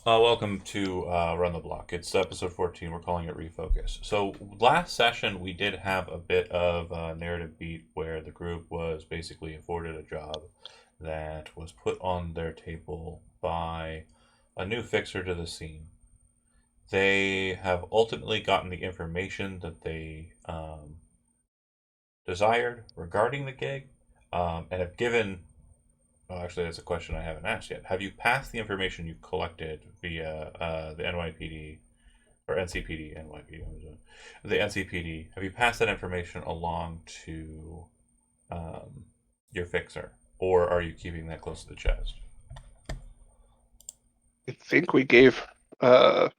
Welcome to Run the Block. It's episode 14. We're calling it Refocus. So, last session, we did have a bit of a narrative beat where the group was basically afforded a job that was put on their table by a new fixer to the scene. They have ultimately gotten the information that they desired regarding the gig and have given. Oh, actually, that's a question I haven't asked yet. Have you passed the information you collected via the NYPD or NCPD, NYPD, the NCPD? Have you passed that information along to your fixer, or are you keeping that close to the chest? I think we gave, oh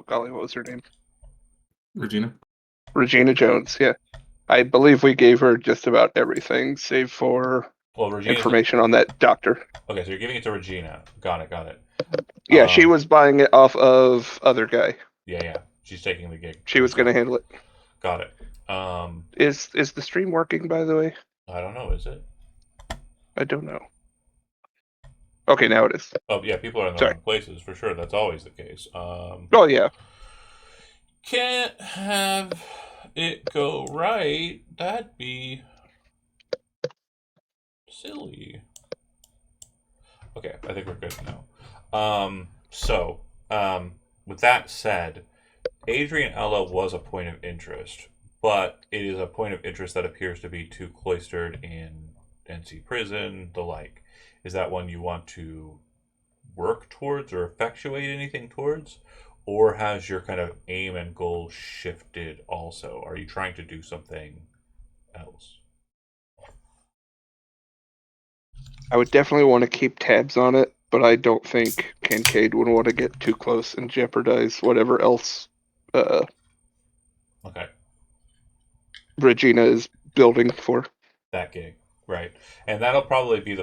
golly, what was her name? Regina? Regina Jones, yeah. I believe we gave her just about everything, save for Well, Regina's information on that doctor. okay. So you're giving it to Regina. Got it. Got it. Yeah, she was buying it off of other guy. Yeah. She's taking the gig. She was going to handle it. Got it. Is the stream working, by the way? I don't know. Is it? I don't know. Okay, now it is. Oh yeah, people are in the wrong places for sure. That's always the case. Oh yeah. Can't have it go right. That'd be silly. Okay, I think we're good now. With that said, Adrianella was a point of interest, but it is a point of interest that appears to be too cloistered in NC prison, the like. Is that one you want to work towards or effectuate anything towards? Or has your kind of aim and goal shifted also? Are you trying to do something else? I would definitely want to keep tabs on it, but I don't think Kincaid would want to get too close and jeopardize whatever else Okay. Regina is building for. That gig, right? And that'll probably be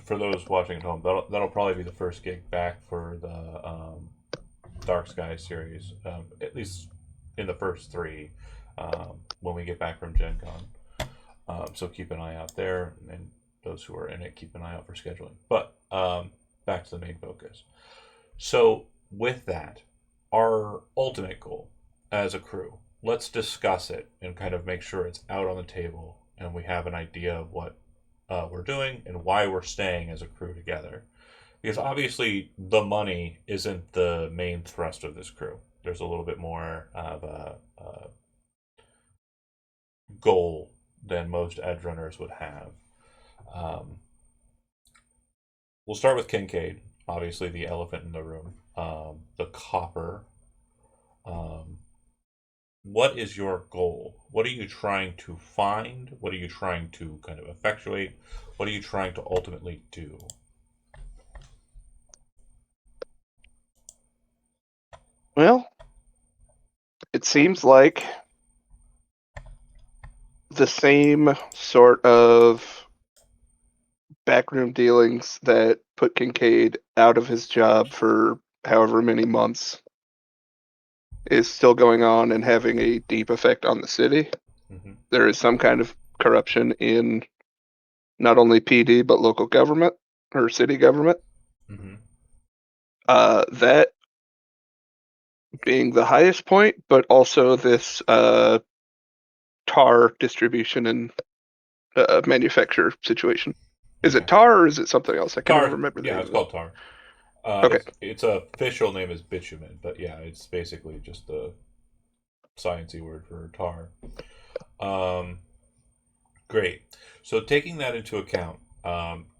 for those watching at home. That'll probably be the first gig back for the Dark Skies series, at least in the first three. When we get back from Gen Con, so keep an eye out there, and those who are in it, keep an eye out for scheduling. But back to the main focus. So with that, our ultimate goal as a crew, let's discuss it and kind of make sure it's out on the table and we have an idea of what we're doing and why we're staying as a crew together. Because obviously the money isn't the main thrust of this crew. There's a little bit more of a goal than most edge runners would have. We'll start with Kincaid, obviously the elephant in the room, the copper. What is your goal? What are you trying to find? What are you trying to kind of effectuate? What are you trying to ultimately do? Well, it seems like the same sort of backroom dealings that put Kincaid out of his job for however many months is still going on and having a deep effect on the city. Mm-hmm. There is some kind of corruption in not only PD but local government or city government. Mm-hmm. That being the highest point, but also this tar distribution and manufacture situation. Is it tar or is it something else? I can never Tar, remember the yeah, name it's of it. called tar. Okay. Its official name is bitumen, but yeah, it's basically just the sciencey word for tar. Great. So taking that into account,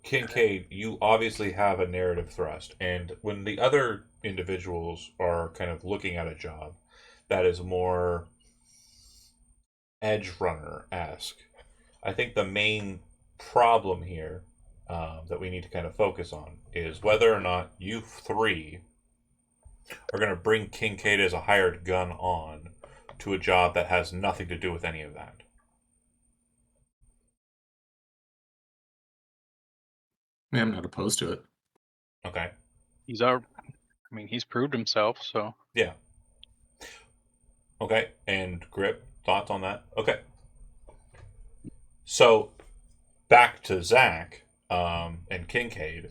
Kincaid, you obviously have a narrative thrust, and when the other individuals are kind of looking at a job that is more edge runner esque, I think the main problem here that we need to kind of focus on is whether or not you three are going to bring Kincaid as a hired gun on to a job that has nothing to do with any of that. Yeah, I'm not opposed to it. Okay. He's proved himself, so. Yeah. Okay. And Grip, thoughts on that? Okay. So back to Zach and Kincaid.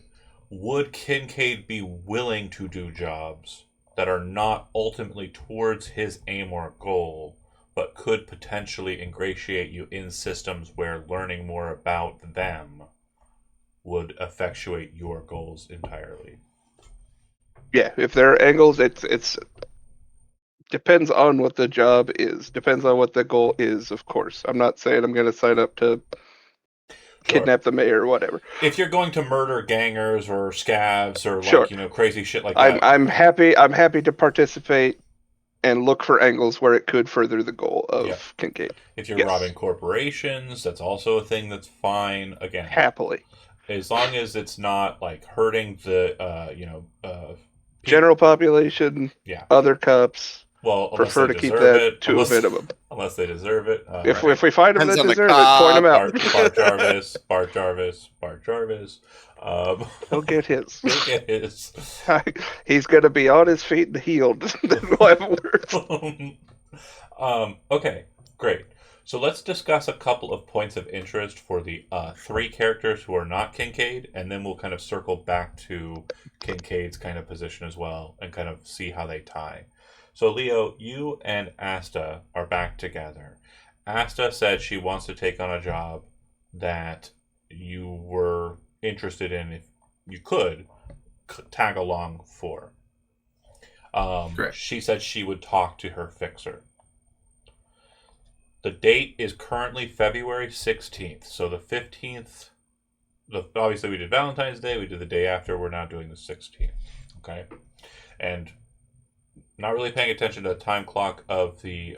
would Kincaid be willing to do jobs that are not ultimately towards his aim or goal, but could potentially ingratiate you in systems where learning more about them would effectuate your goals entirely? Yeah, if there are angles, it's depends on what the job is. Depends on what the goal is, of course. I'm not saying I'm going to sign up to Sure. kidnap the mayor or whatever. If you're going to murder gangers or scavs or Sure. crazy shit like I'm that, I'm happy to participate and look for angles where it could further the goal of Yeah. Kincaid. if you're Yes. robbing corporations, that's also a thing that's fine. Again, Happily. as long as it's not like hurting the General population, yeah. other cops, Well, unless prefer they to keep deserve that it, to a minimum. unless they deserve it. If we find them Depends that on the deserve it, point them out. Bart Jarvis, Bart Jarvis, Bart Jarvis. He'll get his. He'll get his. He's going to be on his feet and healed. Then we'll have words. Okay, great. So let's discuss a couple of points of interest for the 3 characters who are not Kincaid, and then we'll kind of circle back to Kincaid's kind of position as well, and kind of see how they tie. So Leo, you and Asta are back together. Asta said she wants to take on a job that you were interested in if you could tag along for. Correct. She said she would talk to her fixer. The date is currently February 16th. So the 15th, obviously we did Valentine's Day, we did the day after, we're now doing the 16th. Okay? And not really paying attention to the time clock of the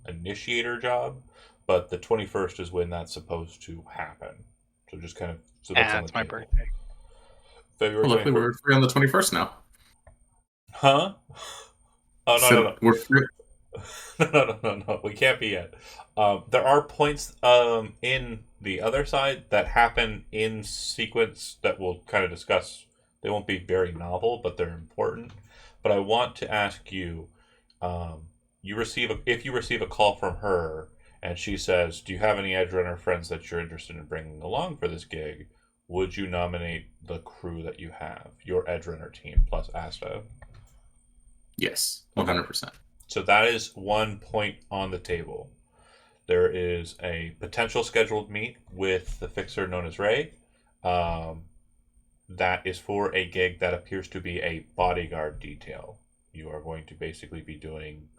initiator job, but the 21st is when that's supposed to happen. So just kind of, so that's on It's the my table. birthday. February Well, luckily 21st. we're free on the 21st now. Huh? Oh, no. We're free. No. We can't be yet. There are points in the other side that happen in sequence that we'll kind of discuss. They won't be very novel, but they're important. But I want to ask you, if you receive a call from her and she says, "Do you have any Edge Runner friends that you're interested in bringing along for this gig?" Would you nominate the crew that you have, your Edge Runner team plus Asta? Yes, 100%. So that is 1 point on the table. There is a potential scheduled meet with the fixer known as Ray. That is for a gig that appears to be a bodyguard detail. You are going to basically be doing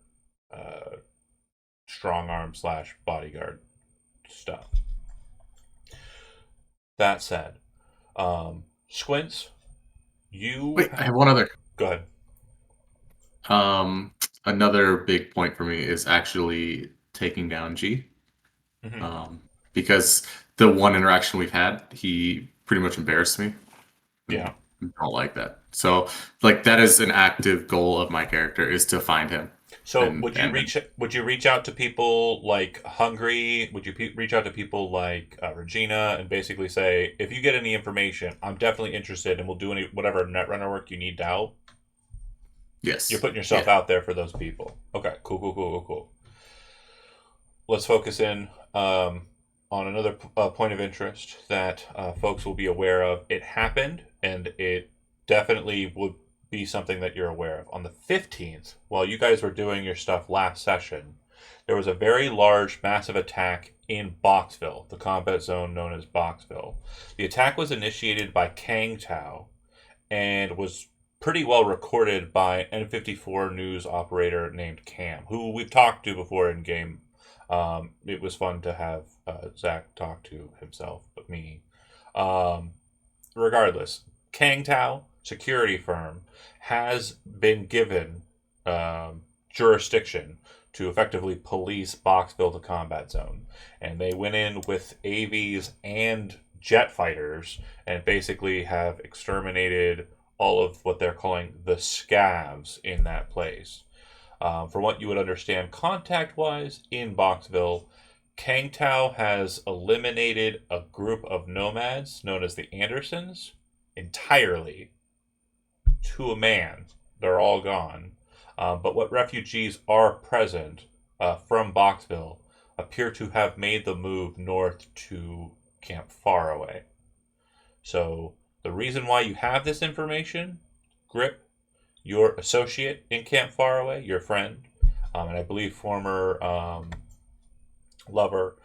strong arm / bodyguard stuff. That said, Squints, you... Wait, I have one other. Go ahead. Another big point for me is actually taking down G. Mm-hmm. Because the one interaction we've had, he pretty much embarrassed me. Yeah. I don't like that. So, like, that is an active goal of my character, is to find him. So And- would you and- reach out to people like Hungry? Would you reach out to people like Regina and basically say, if you get any information, I'm definitely interested, and we'll do whatever Netrunner work you need to help? Yes. You're putting yourself out there for those people. Okay, cool. Let's focus in on another point of interest that folks will be aware of. It happened, and it definitely would be something that you're aware of. On the 15th, while you guys were doing your stuff last session, there was a very large, massive attack in Boxville, the combat zone known as Boxville. The attack was initiated by Kang Tao and was pretty well recorded by an N54 news operator named Cam, who we've talked to before in game. It was fun to have Zach talk to himself, but me. Regardless, Kang Tao, security firm, has been given jurisdiction to effectively police Boxville, the combat zone. And they went in with AVs and jet fighters and basically have exterminated all of what they're calling the scavs in that place. From what you would understand contact-wise in Boxville, Kang Tao has eliminated a group of nomads known as the Andersons entirely to a man. They're all gone. But what refugees are present from Boxville appear to have made the move north to Camp Faraway. So The reason why you have this information, Grip, your associate in Camp Faraway, your friend, and I believe former lover,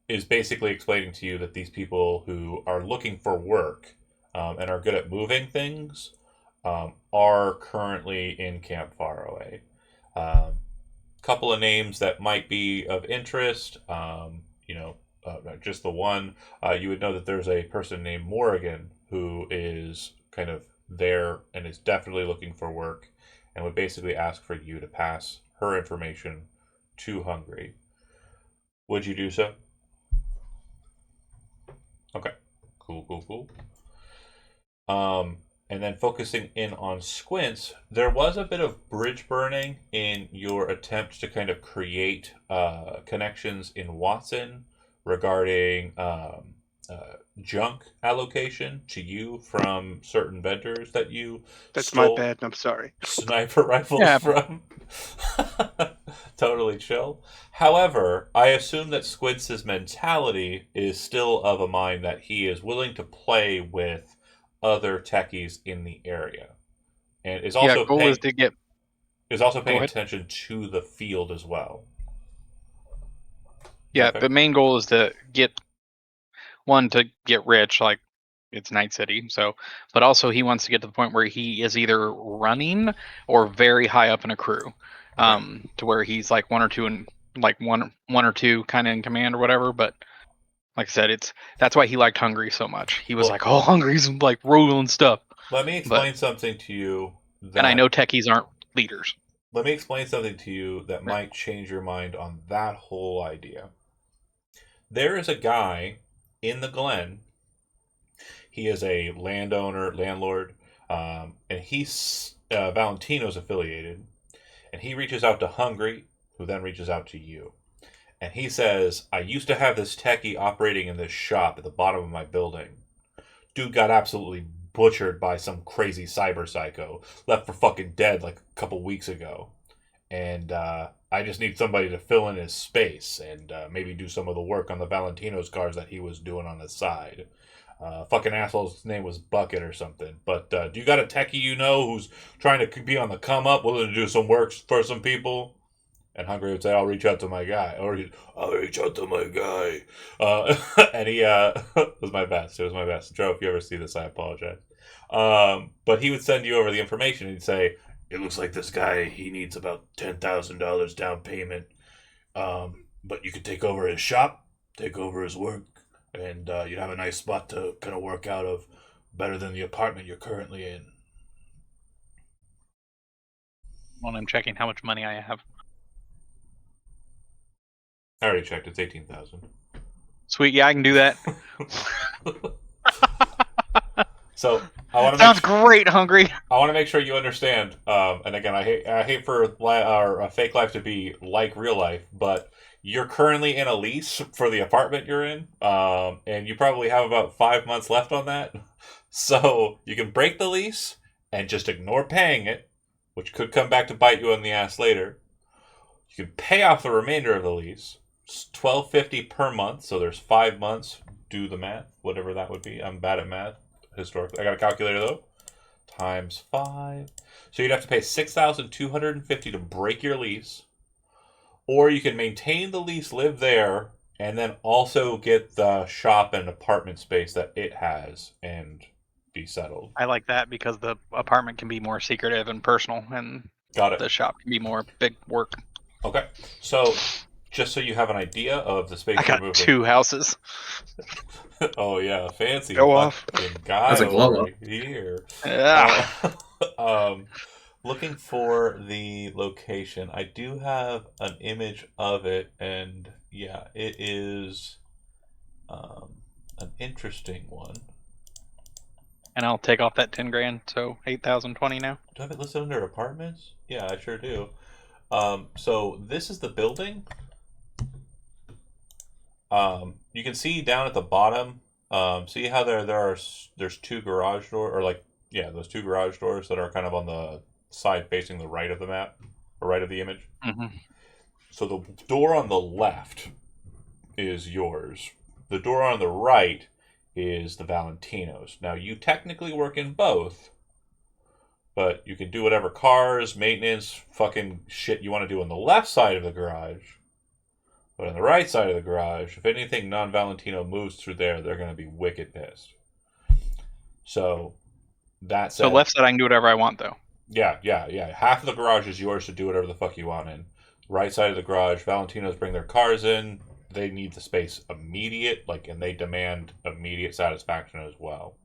is basically explaining to you that these people who are looking for work and are good at moving things are currently in Camp Faraway. Couple of names that might be of interest. Just the one. You would know that there's a person named Morrigan who is kind of there and is definitely looking for work, and would basically ask for you to pass her information to Hungry. Would you do so? Okay. Cool. And then focusing in on Squints, there was a bit of bridge burning in your attempt to kind of create connections in Watson regarding junk allocation to you from certain vendors that you That's my stole bad, and I'm sorry. sniper rifles Yeah. from. Totally chill. However, I assume that Squints' mentality is still of a mind that he is willing to play with other techies in the area, and is also goal paying is to get. Go paying ahead. attention to the field as well. Yeah, Okay. the main goal is to get to get rich, like it's Night City. So, but also he wants to get to the point where he is either running or very high up in a crew, to where he's like one or two and like one or two kind of in command or whatever. But like I said, that's why he liked Hungry so much. He was Well- like, "Oh, Hungry's like rolling stuff." Let me explain something to you that And I know techies aren't leaders. Let me explain something to you that Right. might change your mind on that whole idea. There is a guy in the Glen. He is a landlord, and he's Valentino's affiliated. And he reaches out to Hungry, who then reaches out to you. And he says, I used to have this techie operating in this shop at the bottom of my building. Dude got absolutely butchered by some crazy cyber psycho. Left for fucking dead like a couple weeks ago. And I just need somebody to fill in his space and maybe do some of the work on the Valentino's cars that he was doing on the side. Fucking asshole's name was Bucket or something. But do you got a techie you know who's trying to be on the come up, willing to do some work for some people? And Hungry would say, I'll reach out to my guy. Or I'll reach out to my guy. And he it was my best. It was my best. Joe, if you ever see this, I apologize. But he would send you over the information. He'd say, it looks like this guy, he needs about $10,000 down payment. But you could take over his shop, take over his work, and you'd have a nice spot to kind of work out of, better than the apartment you're currently in. When I'm checking how much money I have. I already checked. It's 18,000. Sweet, yeah, I can do that. So I want to Sounds great, Hungry. I want to make sure you understand. And again, I hate for our fake life to be like real life, but you're currently in a lease for the apartment you're in, and you probably have about 5 months left on that. So you can break the lease and just ignore paying it, which could come back to bite you in the ass later. You can pay off the remainder of the lease. It's $12.50 per month, so there's 5 months. Do the math, whatever that would be. I'm bad at math historically. I got a calculator though. Times 5. So you'd have to pay $6,250 to break your lease, or you can maintain the lease, live there, and then also get the shop and apartment space that it has and be settled. I like that because the apartment can be more secretive and personal, and Got it. the shop can be more big work. Okay. So just so you have an idea of the space I you're got moving. 2 houses. Oh yeah, fancy. Go off. Fucking guy That's a glow over up. here. Yeah. Looking for the location. I do have an image of it, and yeah, it is an interesting one. And I'll take off that 10 grand, so 8,020 now. Do I have it listed under apartments? Yeah, I sure do. So this is the building. You can see down at the bottom. See how there's 2 garage doors, or like those 2 garage doors that are kind of on the side facing the right of the map, or right of the image. Mm-hmm. So the door on the left is yours. The door on the right is the Valentinos. Now, you technically work in both, but you can do whatever cars, maintenance, fucking shit you want to do on the left side of the garage. But on the right side of the garage, if anything non-Valentino moves through there, they're going to be wicked pissed. So, that said... So left side, I can do whatever I want, though. Yeah. Half of the garage is yours to do whatever the fuck you want in. Right side of the garage, Valentinos bring their cars in. They need the space immediate, and they demand immediate satisfaction as well.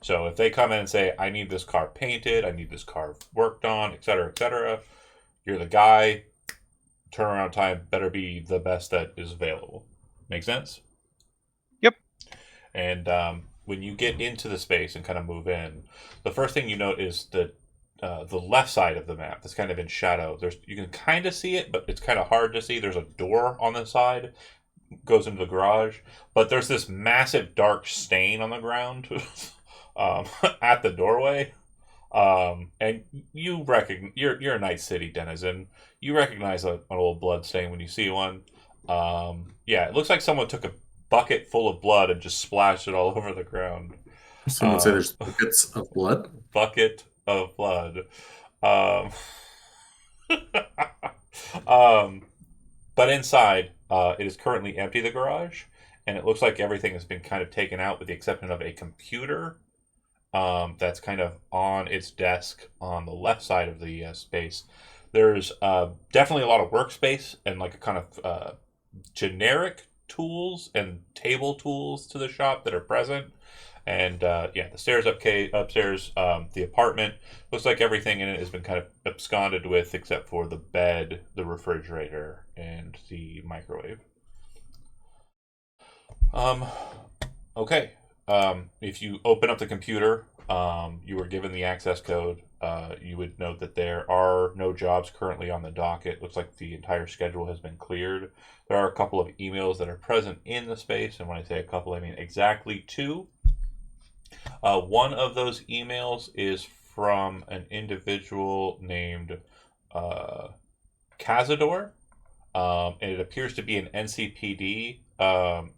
So if they come in and say, I need this car painted, I need this car worked on, etc., you're the guy. Turnaround time better be the best that is available. Make sense? Yep. And when you get into the space and kind of move in, the first thing you note is that the left side of the map that's kind of in shadow. You can kind of see it, but it's kind of hard to see. There's a door on the side, goes into the garage, but there's this massive dark stain on the ground at the doorway. And you recognize you're a Night City denizen. You recognize an old blood stain when you see one. Yeah, it looks like someone took a bucket full of blood and just splashed it all over the ground. Someone would say there's buckets of blood. Bucket of blood. But inside, it is currently empty, the garage, and it looks like everything has been kind of taken out with the exception of a computer that's kind of on its desk on the left side of the space. There's definitely a lot of workspace and a kind of generic tools and table tools to the shop that are present. And the stairs upstairs, the apartment looks like everything in it has been kind of absconded with, except for the bed, the refrigerator, and the microwave. Okay. If you open up the computer, you were given the access code. You would note that there are no jobs currently on the docket. Looks like the entire schedule has been cleared. There are a couple of emails that are present in the space, and when I say a couple, I mean exactly 2. One of those emails is from an individual named Cazador, and it appears to be an NCPD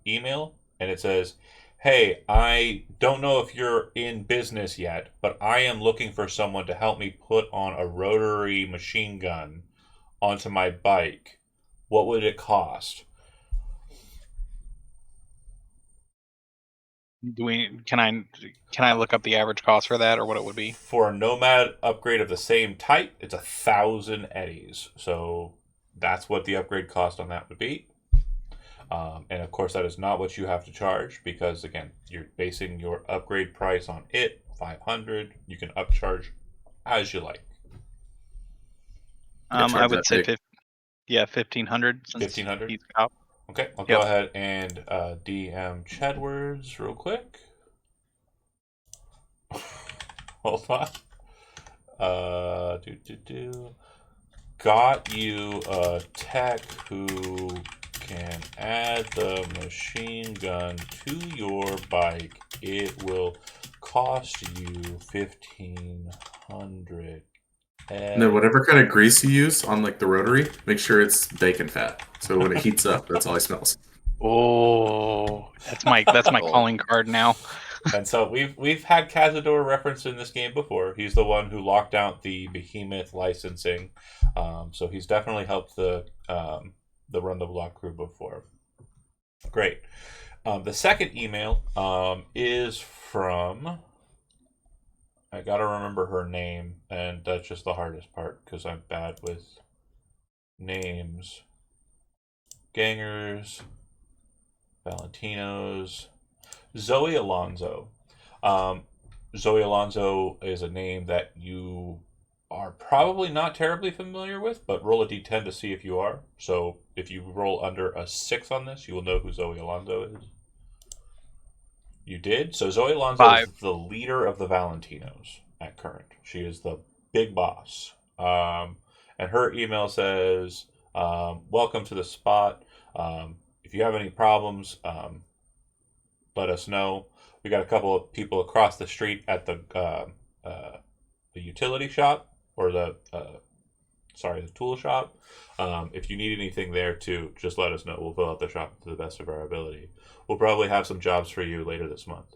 email, and it says, hey, I don't know if you're in business yet, but I am looking for someone to help me put on a rotary machine gun onto my bike. What would it cost? Can I look up the average cost for that, or what it would be? For a Nomad upgrade of the same type, it's 1,000 eddies. So that's what the upgrade cost on that would be. And of course, that is not what you have to charge because, again, you're basing your upgrade price on it, 500. You can upcharge as you like. I would say 1,500. 1,500? He's out. Okay, I'll go ahead and DM Chedwards real quick. Hold on. Got you a tech who can add the machine gun to your bike. It will cost you 1,500. And then whatever kind of grease you use on the rotary, make sure it's bacon fat. So when it heats up, that's all it smells. Oh, that's my calling card now. And so we've had Cazador referenced in this game before. He's the one who locked out the Behemoth licensing. So he's definitely helped the Run the Block crew before. Great. The second email is from... I gotta remember her name, and that's just the hardest part because I'm bad with names. Gangers, Valentinos, Zoe Alonso. Zoe Alonso is a name that you are probably not terribly familiar with, but roll a d10 to see if you are. So if you roll under a 6 on this, you will know who Zoe Alonso is. You did? So Zoe Alonso is the leader of the Valentinos at current. She is the big boss. And her email says, welcome to the spot. If you have any problems, let us know. We got a couple of people across the street at the utility shop or the the tool shop. If you need anything there too, just let us know. We'll fill out the shop to the best of our ability. We'll probably have some jobs for you later this month.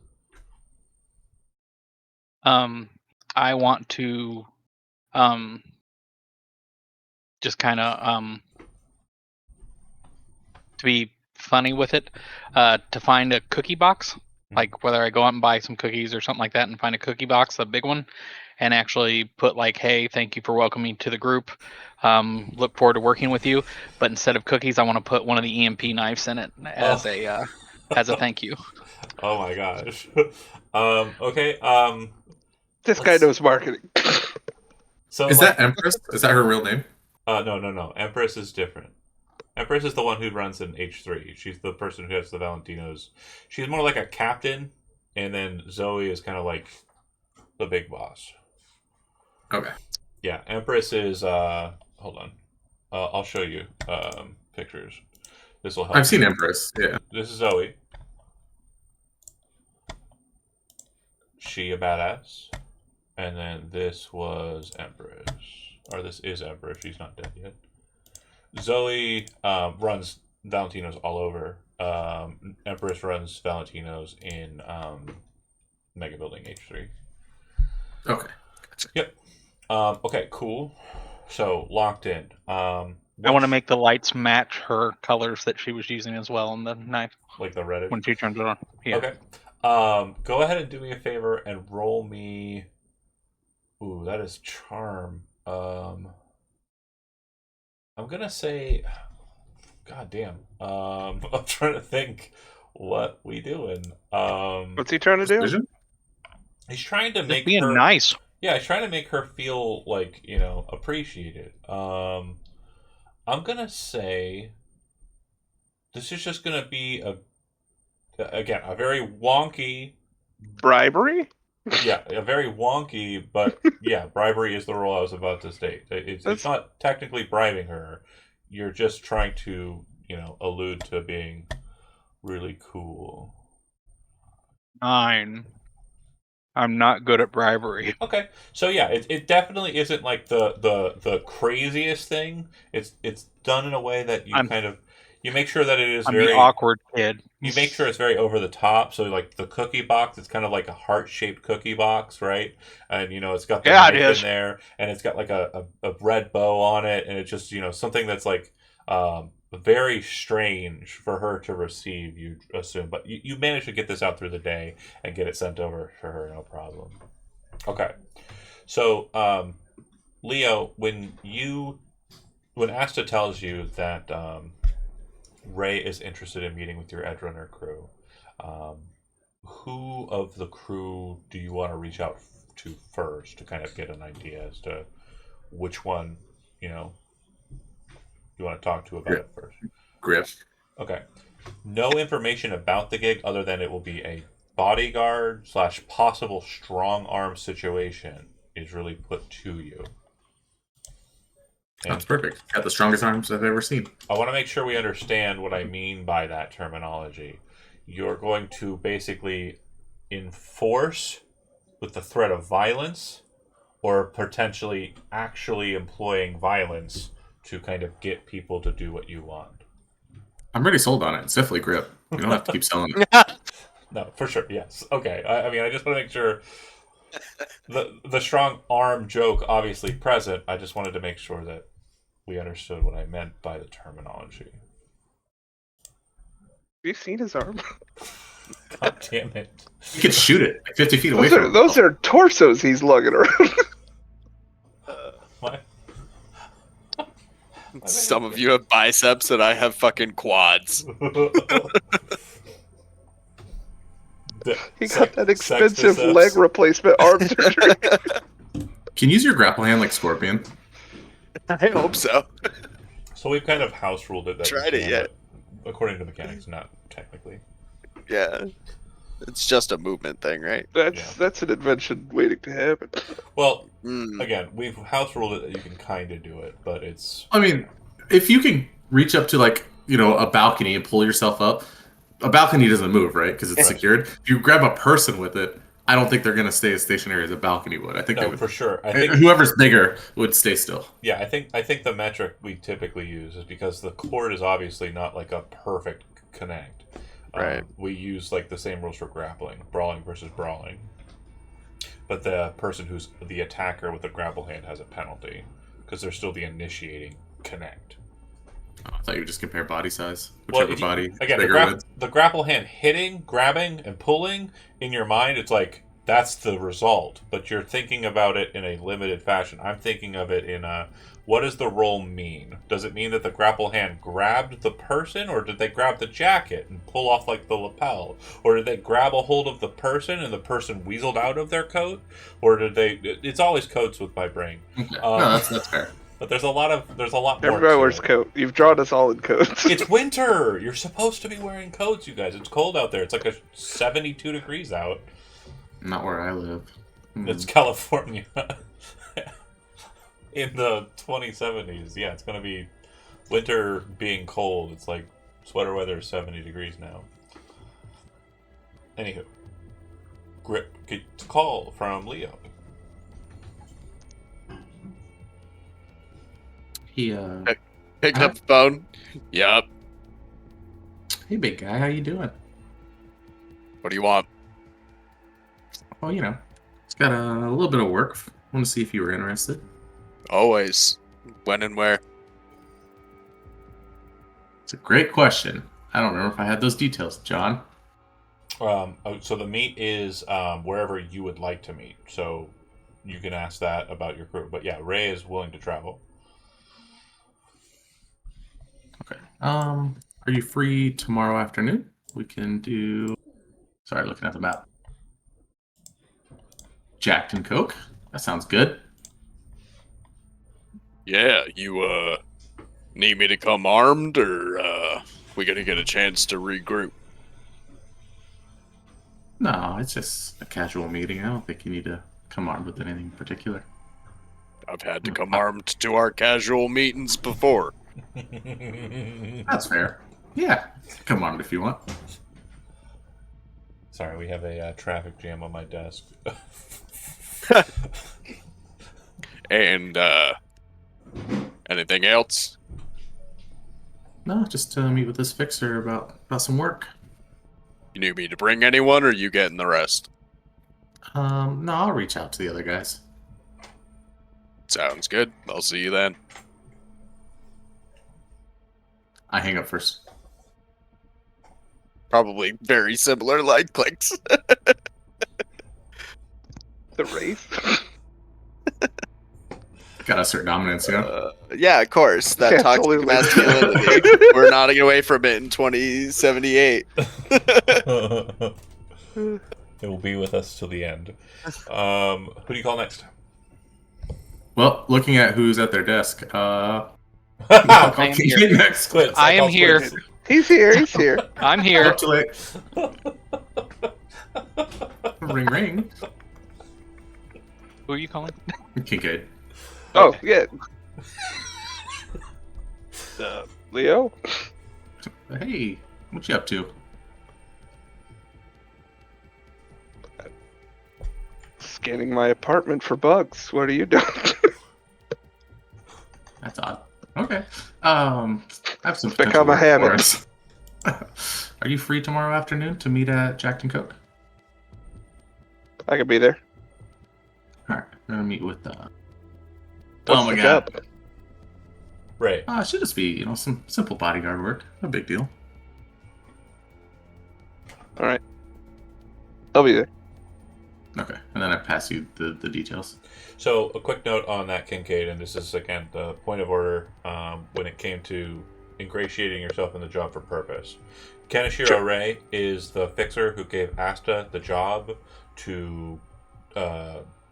I want to just kind of to be funny with it, to find a cookie box, like whether I go out and buy some cookies or something like that and find a cookie box, a big one, and actually put like, hey, thank you for welcoming to the group. Look forward to working with you. But instead of cookies, I want to put one of the EMP knives in it as a thank you. Oh my gosh. Okay. This guy knows marketing. So Is that Empress? Is that her real name? No. Empress is different. Empress is the one who runs in H3. She's the person who has the Valentinos. She's more like a captain, and then Zoe is kind of like the big boss. Okay. Yeah, Empress is. Hold on, I'll show you pictures. This will help. I've seen Empress. Yeah. This is Zoe. She a badass, and then this was Empress, or this is Empress. She's not dead yet. Zoe runs Valentinos all over. Empress runs Valentinos in Mega Building H3. Okay. Yep. Okay, cool. So, locked in. I want to make the lights match her colors that she was using as well on the knife. Like the Reddit? When she turns it on. Yeah. Okay. Go ahead and do me a favor and roll me... Ooh, that is charm. I'm gonna say, God damn. I'm trying to think what we doing. What's he trying to do? Vision? He's trying to make being her nice. Yeah, he's trying to make her feel like appreciated. I'm gonna say this is just gonna be a very wonky. Bribery? Yeah, a very wonky, but yeah, bribery is the role I was about to state. It's not technically bribing her. You're just trying to, allude to being really cool. 9. I'm not good at bribery. Okay, so yeah, it definitely isn't like the craziest thing. It's done in a way that you make sure that it is I'm very the awkward kid. You make sure it's very over the top. So like the cookie box, it's kind of like a heart shaped cookie box, right? And it's got the Yeah, it knife is. in there, and it's got like a red bow on it, and it's just something that's like very strange for her to receive. You assume, but you managed to get this out through the day and get it sent over to her, no problem. Okay, so Leo, when Asta tells you that Ray is interested in meeting with your Edrunner crew, who of the crew do you want to reach out to first to kind of get an idea as to which one you want to talk to about it first? Griff. Okay. No information about the gig other than it will be a bodyguard / possible strong arm situation is really put to you. That's perfect. Got the strongest arms I've ever seen. I want to make sure we understand what I mean by that terminology. You're going to basically enforce with the threat of violence or potentially actually employing violence to kind of get people to do what you want. I'm already sold on it. It's definitely Grip. You don't have to keep selling it. No, for sure. Yes. Okay. I mean, I just want to make sure the strong arm joke obviously present. I just wanted to make sure that we understood what I meant by the terminology. Have you seen his arm? God damn it. You could shoot it like 50 feet away from him. Those are torsos he's lugging around. What? Some of you have biceps and I have fucking quads. He got that expensive leg replacement arm surgery. Can you use your grapple hand like Scorpion? I hope so. So we've kind of house ruled it. That Tried it yet? According to mechanics, not technically. Yeah. It's just a movement thing, right? That's an invention waiting to happen. Well, again, we've house ruled it that you can kind of do it, but it's... I mean, if you can reach up to a balcony and pull yourself up, a balcony doesn't move, right? Because it's secured. If you grab a person with it, I don't think they're going to stay as stationary as a balcony would. I think they No, would. for sure. I think Whoever's bigger would stay still. Yeah, I think the metric we typically use is because the cord is obviously not like a perfect connect. Right. We use like the same rules for grappling, brawling versus brawling. But the person who's the attacker with the grapple hand has a penalty because they're still the initiating connect. Oh, I thought you would just compare body size. Well, Whichever body again, bigger wins. the grapple hand hitting, grabbing, and pulling in your mind, it's like that's the result. But you're thinking about it in a limited fashion. I'm thinking of it in a what does the roll mean? Does it mean that the grapple hand grabbed the person, or did they grab the jacket and pull off like the lapel? Or did they grab a hold of the person and the person weaseled out of their coat? Or did they? It's always coats with my brain. Okay. No, that's fair. But there's a lot more. Everybody to wears it. coat. You've drawn us all in coats. It's winter. You're supposed to be wearing coats, you guys. It's cold out there. It's like 72 degrees out. Not where I live. It's California. In the 2070s. Yeah, it's going to be winter being cold. It's like sweater weather, 70 degrees now. Anywho. Grip gets a call from Leo. He Picked up the phone. Yup. Hey, big guy, how you doing? What do you want? Well, it's got a little bit of work. Want to see if you were interested. Always. When and where? It's a great question. I don't remember if I had those details, John. So the meet is wherever you would like to meet. So you can ask that about your crew. But yeah, Ray is willing to travel. Okay. Are you free tomorrow afternoon? We can do. Sorry, looking at the map. Jacked and Coke. That sounds good. Yeah, you need me to come armed, or we gonna get a chance to regroup? No, it's just a casual meeting. I don't think you need to come armed with anything in particular. I've had to come armed to our casual meetings before. That's fair. Yeah, come armed if you want. Sorry, we have a traffic jam on my desk. And anything else? No, just to meet with this fixer about some work. You need me to bring anyone, or you getting the rest? No, I'll reach out to the other guys. Sounds good. I'll see you then. I hang up first. Probably very similar light clicks. The race. Gotta assert dominance, Yeah, of course. That Yeah, toxic totally. masculinity. We're not away from it in 2078. It will be with us till the end. Who do you call next? Well, looking at who's at their desk, I am here. next. Squids. I am call here. Squids. He's here. He's here. I'm here. Up too late. Ring, ring. Who are you calling? Kincaid. Oh yeah. Leo. Hey, what you up to? Scanning my apartment for bugs. What are you doing? That's odd. Okay. I have some Become potential a work habit. for us. Are you free tomorrow afternoon to meet at Jacked and Coke? I could be there. All right, I'm gonna meet with. What's Oh my the god. job? Ray. It should just be some simple bodyguard work. No big deal. All right. I'll be there. Okay, and then I pass you the details. So, a quick note on that, Kincaid, and this is, again, the point of order when it came to ingratiating yourself in the job for purpose. Kaneshiro Sure. Ray is the fixer who gave Asta the job to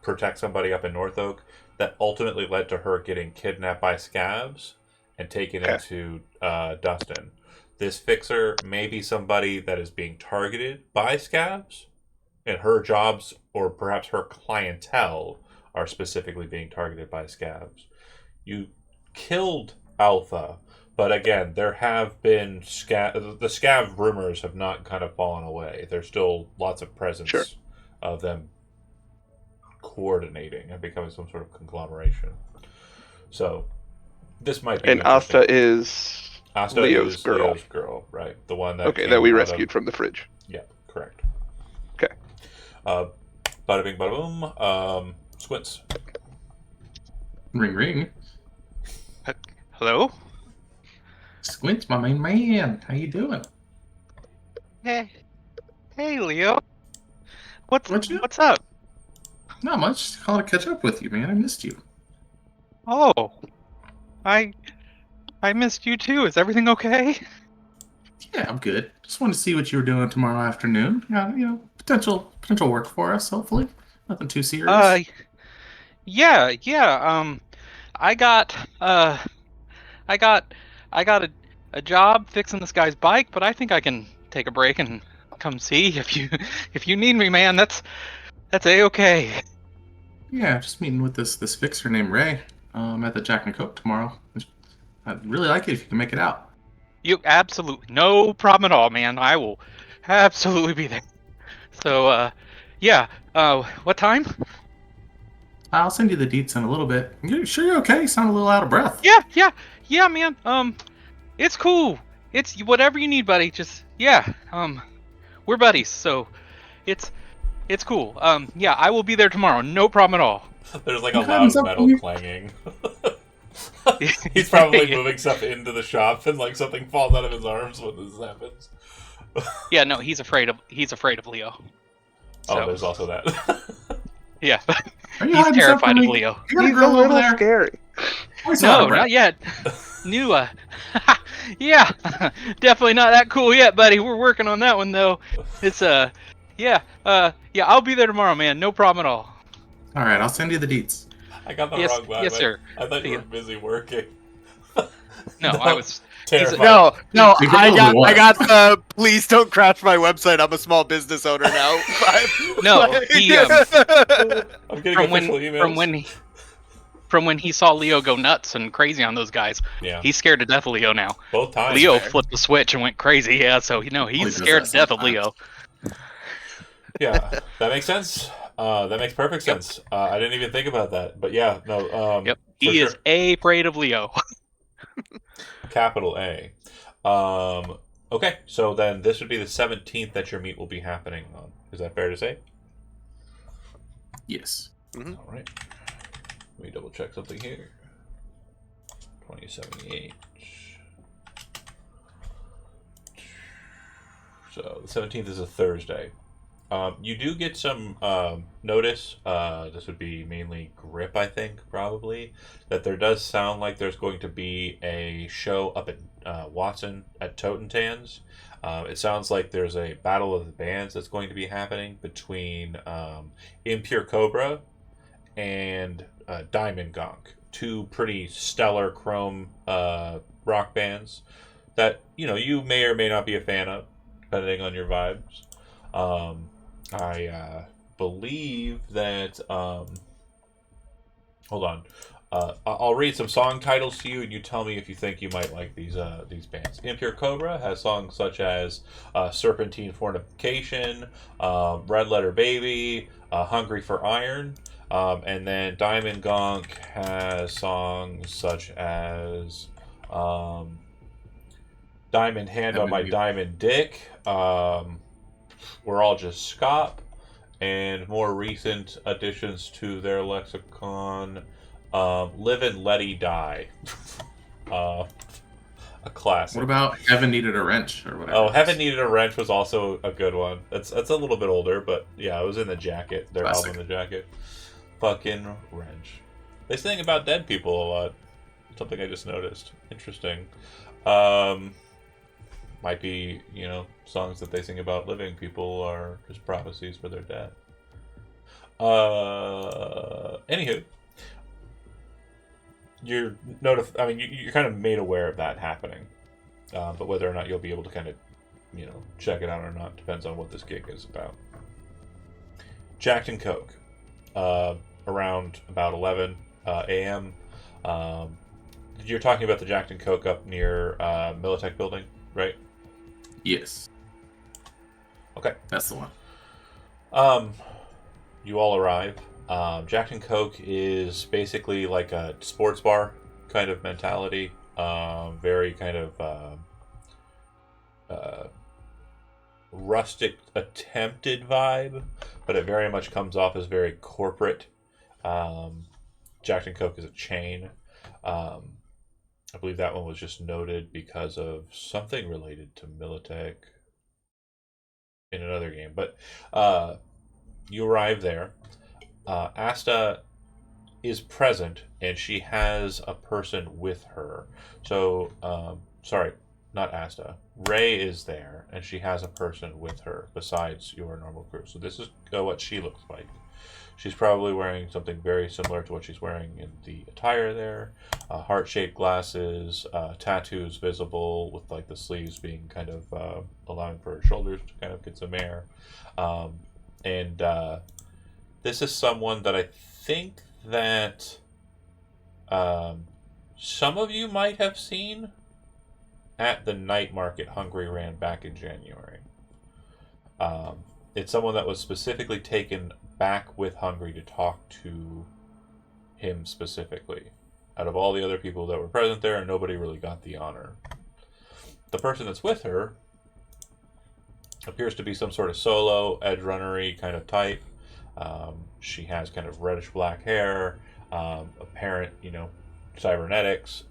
protect somebody up in North Oak that ultimately led to her getting kidnapped by scabs and taken Okay. into Dustin. This fixer may be somebody that is being targeted by scabs, and her jobs, or perhaps her clientele, are specifically being targeted by scabs. You killed Alpha, but again, there have been the scab rumors have not kind of fallen away. There's still lots of presence Sure. of them coordinating and becoming some sort of conglomeration. So this might be And interesting. Asta is Asta Leo's is girl. Leo's girl, right? The one that Okay, came that we out rescued of... from the fridge. Yeah, correct. Okay. Bada bing, bada boom. Squints. Ring, ring. Hello? Squints, my main man. How you doing? Hey, hey, Leo. What you? What's up? Not much. Just calling to catch up with you, man. I missed you. Oh, I missed you too. Is everything okay? Yeah, I'm good. Just wanted to see what you were doing tomorrow afternoon. Potential work for us. Hopefully, nothing too serious. Yeah. I got I got I got a job fixing this guy's bike, but I think I can take a break and come see if you need me, man. That's a-okay. Yeah, just meeting with this fixer named Ray. At the Jack and Coke tomorrow. I'd really like it if you can make it out. You absolutely no problem at all, man. I will absolutely be there. So yeah. What time? I'll send you the deets in a little bit. You sure you're okay? You sound a little out of breath. Yeah, man. It's cool. It's whatever you need, buddy. Just yeah. We're buddies, so it's cool. Yeah, I will be there tomorrow. No problem at all. There's like a What loud happens up metal here? clanging. He's probably moving stuff into the shop, and like something falls out of his arms when this happens. Yeah, no, he's afraid of Leo. So, Oh, there's also that. yeah, Are you he's hiding stuff terrified from of me? Leo. You got a He's a girl over little there? scary. Always out No, of breath. not yet. New, yeah, definitely not that cool yet, buddy. We're working on that one though. It's yeah, I'll be there tomorrow, man. No problem at all. All right, I'll send you the deets. I got the Yes, wrong vibe. yes, sir. I thought you Yeah. were busy working. No, I was. Terrified. No, You can I only one. got the please don't crash my website. I'm a small business owner now. No, he, I'm getting from official emails. from when he saw Leo go nuts and crazy on those guys, Yeah, he's scared to death of Leo now. both times. Leo man. flipped the switch and went crazy. Yeah, so He he's does scared that to death of sometimes. Leo. Yeah, that makes sense. That makes perfect sense. I didn't even think about that, but yeah, no. Yep, for he is sure. afraid of Leo. Capital A. Okay, so then this would be the 17th that your meet will be happening on. Is that fair to say? Yes. All right. Let me double check something here. 2078. So the 17th is a Thursday. You do get some notice. This would be mainly Grip, I think, probably. That there does sound like there's going to be a show up at Watson at Totentan's. It sounds like there's a battle of the bands that's going to be happening between Impure Cobra and Diamond Gonk, two pretty stellar chrome rock bands that you may or may not be a fan of, depending on your vibes. I believe that. Hold on. I'll read some song titles to you, and you tell me if you think you might like these bands. Impure Cobra has songs such as "Serpentine Fornication," "Red Letter Baby," "Hungry for Iron," and then Diamond Gonk has songs such as "Diamond Hand on My Diamond Dick." We're All Just Scop, and more recent additions to their lexicon, Live and Letty Die. A classic. What about Heaven Needed a Wrench or whatever? Oh, Heaven Needed a Wrench was also a good one. That's a little bit older, but yeah, it was in the jacket. Their Classic. album, The Jacket. Fucking wrench. They sing about dead people a lot. Something I just noticed. Interesting. Might be, songs that they sing about living people are just prophecies for their death. Anywho, you're kind of made aware of that happening, but whether or not you'll be able to kind of, check it out or not depends on what this gig is about. Jacked and Coke, around about 11 a.m. You're talking about the Jacked and Coke up near Militech building, right? Yes. Okay. That's the one. you all arrive. Jack and Coke is basically like a sports bar kind of mentality. Very kind of rustic attempted vibe, but it very much comes off as very corporate. Jack and Coke is a chain. I believe that one was just noted because of something related to Militech in another game. But you arrive there. Asta is present, and she has a person with her. So, sorry, not Asta. Ray is there, and she has a person with her besides your normal crew. So this is what she looks like. She's probably wearing something very similar to what she's wearing in the attire there. Heart-shaped glasses, tattoos visible with like the sleeves being kind of allowing for her shoulders to kind of get some air. And this is someone that I think that some of you might have seen at the night market Hungry ran back in January. It's someone that was specifically taken back with Hungry to talk to him specifically. Out of all the other people that were present there, nobody really got the honor. The person that's with her appears to be some sort of solo, edge runnery kind of type. She has kind of reddish black hair, apparent, cybernetics.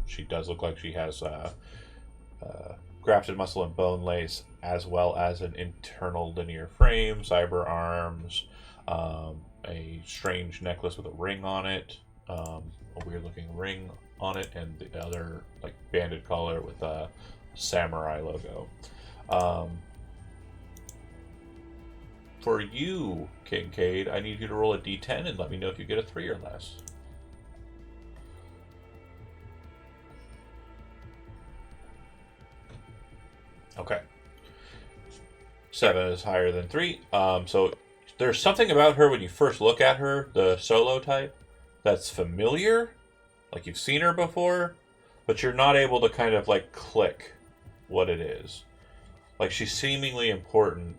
She does look like she has grafted muscle and bone lace, as well as an internal linear frame, cyber arms, a strange necklace with a ring on it, a weird looking ring on it, and the other like banded collar with a samurai logo. For you, Kincaid, I need you to roll a d10 and let me know if you get a 3 or less. Okay. 7 is higher than 3. So there's something about her when you first look at her, the solo type, that's familiar. Like you've seen her before, but you're not able to kind of like click what it is. Like she's seemingly important,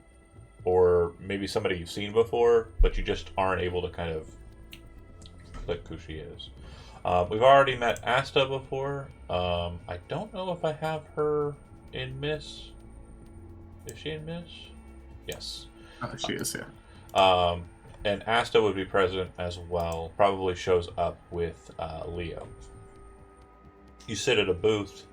or maybe somebody you've seen before, but you just aren't able to kind of click who she is. We've already met Asta before. I don't know if I have her in Miss. Is she in Miss? Yes. I think she is, yeah. And Asta would be present as well. Probably shows up with Leo. You sit at a booth.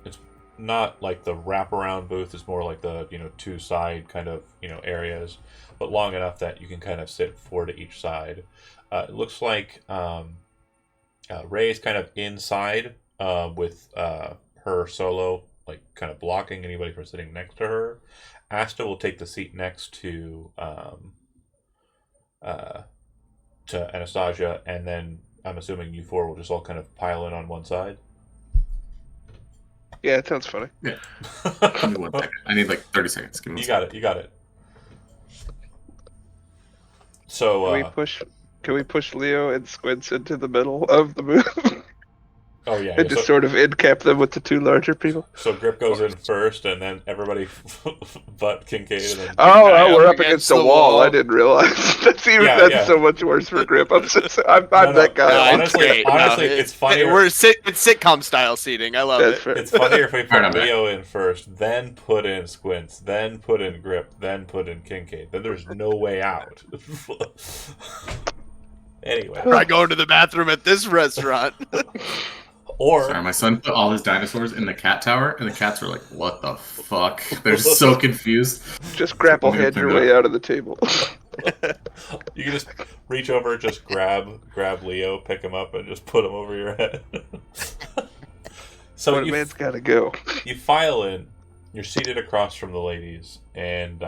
It's not like the wraparound booth. It's more like the two side kind of areas, but long enough that you can kind of sit 4 to each side. It looks like Ray's kind of inside with her solo, like kind of blocking anybody from sitting next to her. Asta will take the seat next to Anastasia, and then I'm assuming you 4 will just all kind of pile in on one side. Yeah, it sounds funny. Yeah. Give me 1 second. I need like 30 seconds. Give me You got it. You got it. So Can we push Leo and Squints into the middle of the booth? Oh yeah, And just sort of end cap them with the 2 larger people? So Grip goes in first, and then everybody but Kincaid. And then We're up against the wall. I didn't realize. That's so much worse for Grip. I'm that guy. Honestly, it's funnier. It's sitcom style seating. I love it. Fair. It's funnier if we put Leo in first, then put in Squints, then put in Grip, then put in Kincaid. Then there's no way out. Anyway, Try going to the bathroom at this restaurant. Sorry, my son put all his dinosaurs in the cat tower, and the cats were like, "What the fuck?" They're so confused. Just grapple head your way out of the table. You can just reach over, just grab Leo, pick him up, and just put him over your head. So man's got to go. You file in. You're seated across from the ladies, and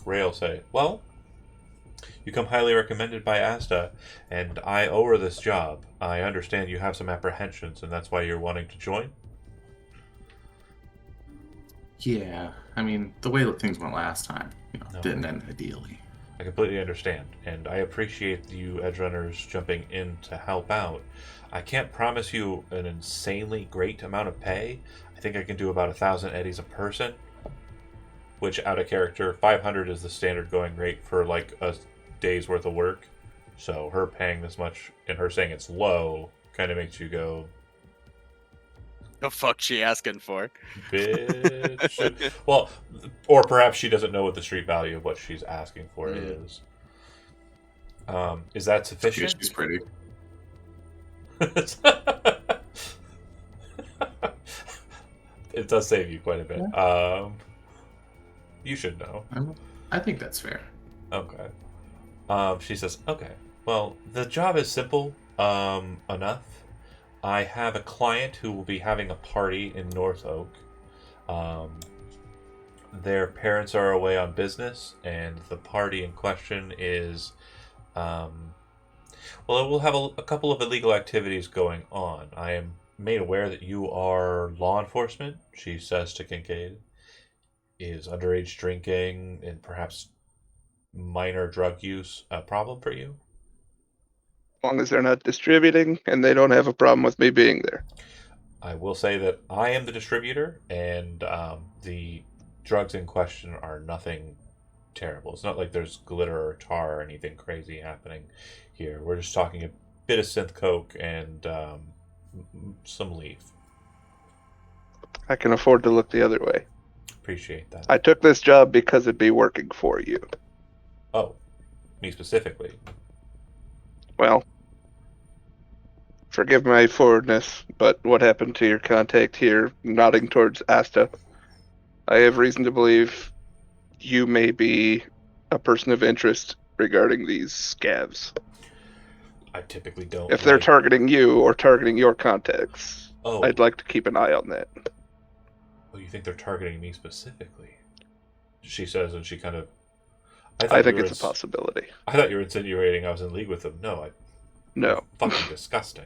Ray will say, "Well, you come highly recommended by Asta, and I owe her this job. I understand you have some apprehensions, and that's why you're wanting to join?" Yeah, I mean, the way that things went last time, No. didn't end ideally. I completely understand, and I appreciate you edge runners jumping in to help out. I can't promise you an insanely great amount of pay. I think I can do about 1,000 eddies a person. which out of character, 500 is the standard going rate for like a day's worth of work. So her paying this much and her saying it's low kind of makes you go, The fuck she asking for? bitch. Well, or perhaps she doesn't know what the street value of what she's asking for is. Is that sufficient? She's pretty. It does save you quite a bit. You should know. I think that's fair. Okay. She says, okay, well, the job is simple enough. I have a client who will be having a party in North Oak. Their parents are away on business, and the party in question is, well, it will have a couple of illegal activities going on. I am made aware that you are law enforcement, she says to Kincaid. Is underage drinking and perhaps minor drug use a problem for you? As long as they're not distributing and they don't have a problem with me being there. I will say that I am the distributor, and the drugs in question are nothing terrible. It's not like there's glitter or tar or anything crazy happening here. We're just talking a bit of synth coke and some leaf. I can afford to look the other way. Appreciate that. I took this job because it'd be working for you. Oh, me specifically. Well, forgive my forwardness, but what happened to your contact here, nodding towards Asta? I have reason to believe you may be a person of interest regarding these scavs. I typically don't. If they're targeting you or targeting your contacts, Oh, I'd like to keep an eye on that. oh, you think they're targeting me specifically? She says, and she kind of. I think it's a possibility. I thought you were insinuating I was in league with them. No, No. fucking disgusting.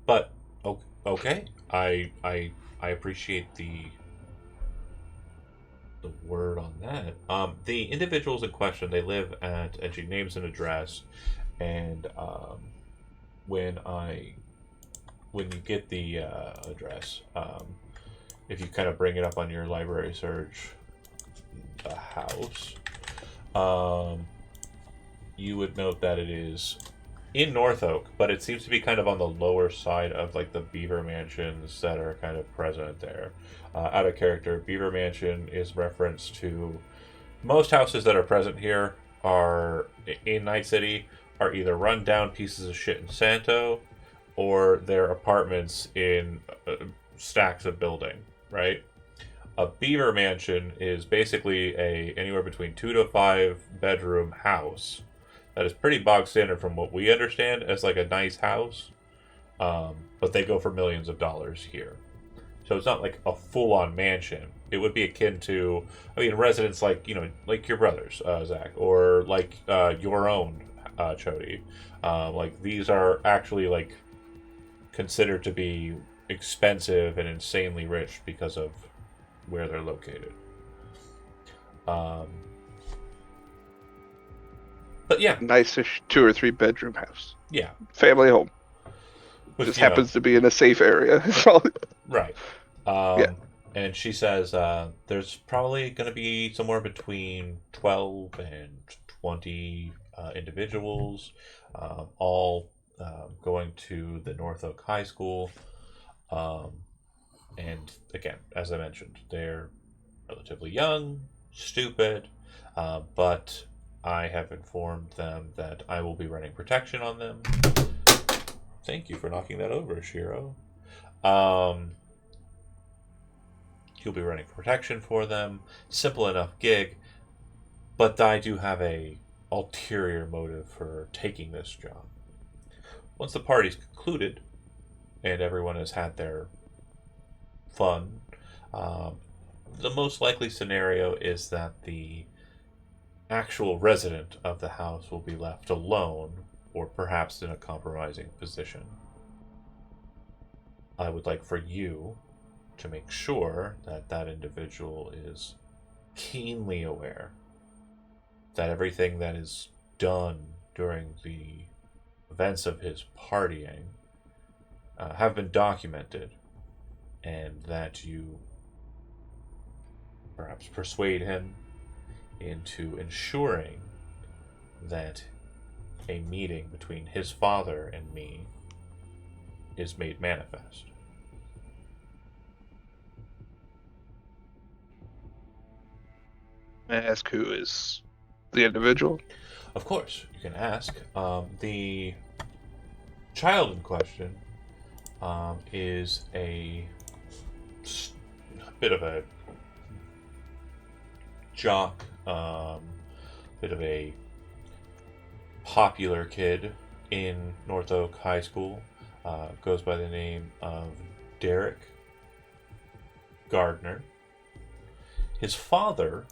But okay, I appreciate the word on that. The individuals in question, they live at, and she names an address, and when you get the address, if you kind of bring it up on your library search, the house, you would note that it is in North Oak, but it seems to be kind of on the lower side of like the Beaver Mansions that are kind of present there. Out of character, Beaver Mansion is reference to most houses that are present here are in Night City are either run down pieces of shit in Santo, or they're apartments in stacks of building, right? A Beaver Mansion is basically a anywhere between 2 to 5 bedroom house that is pretty bog standard from what we understand as like a nice house, but they go for millions of dollars here. So it's not like a full-on mansion. It would be akin to, I mean, residents like, like your brothers, Zach, or like your own, Chody. Like these are actually like considered to be expensive and insanely rich because of where they're located. But yeah, Nice-ish 2 or 3 bedroom house. yeah. Family home. Which, Just happens to be in a safe area. That's all. Right. Yeah. And she says there's probably going to be somewhere between 12 and 20 individuals, all going to the North Oak High School. And again, as I mentioned, they're relatively young, stupid, but I have informed them that I will be running protection on them. Thank you for knocking that over, Shiro. You'll be running protection for them. Simple enough gig, but I do have a ulterior motive for taking this job. Once the party's concluded and everyone has had their fun, the most likely scenario is that the actual resident of the house will be left alone, or perhaps in a compromising position. I would like for you to make sure that that individual is keenly aware that everything that is done during the events of his partying have been documented, and that you perhaps persuade him into ensuring that a meeting between his father and me is made manifest. May I ask who is the individual? Of course, you can ask. The child in question is a bit of a jock, bit of a popular kid in North Oak High School. Goes by the name of Derek Gardner. His father,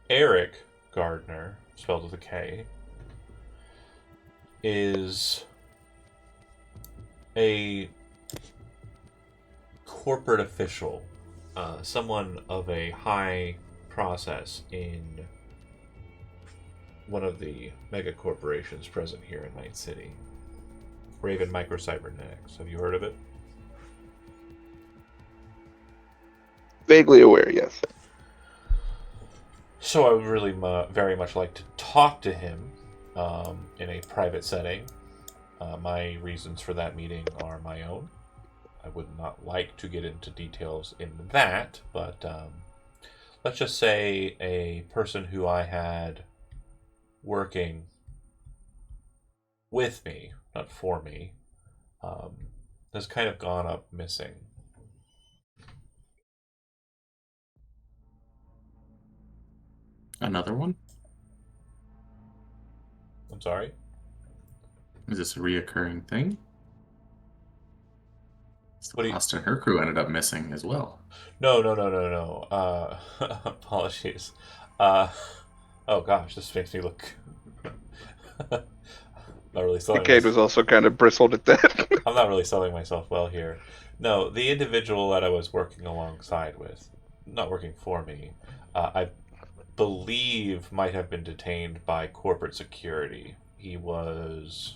Eric Gardner, spelled with a K, is a corporate official, someone of a high process in one of the mega corporations present here in Night City. Raven Microcybernetics. Have you heard of it? Vaguely aware, yes. So I would really very much like to talk to him in a private setting. My reasons for that meeting are my own. I would not like to get into details in that, but let's just say a person who I had working with me, not for me, has kind of gone up missing. Another one? I'm sorry? Is this a reoccurring thing? What do you... Austin, her crew ended up missing as well. No. Apologies. Oh gosh, this makes me look not really selling Kincaid was also kind of bristled at that. I'm not really selling myself well here. No, the individual that I was working alongside with, not working for me, I believe might have been detained by corporate security. He was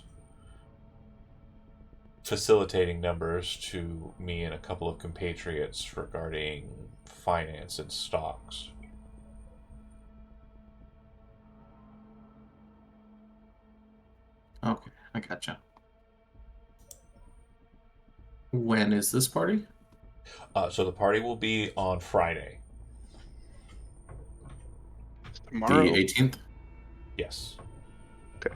facilitating numbers to me and a couple of compatriots regarding finance and stocks. Okay, I gotcha. When is this party? So the party will be on Friday. Tomorrow. The 18th? Yes. Okay.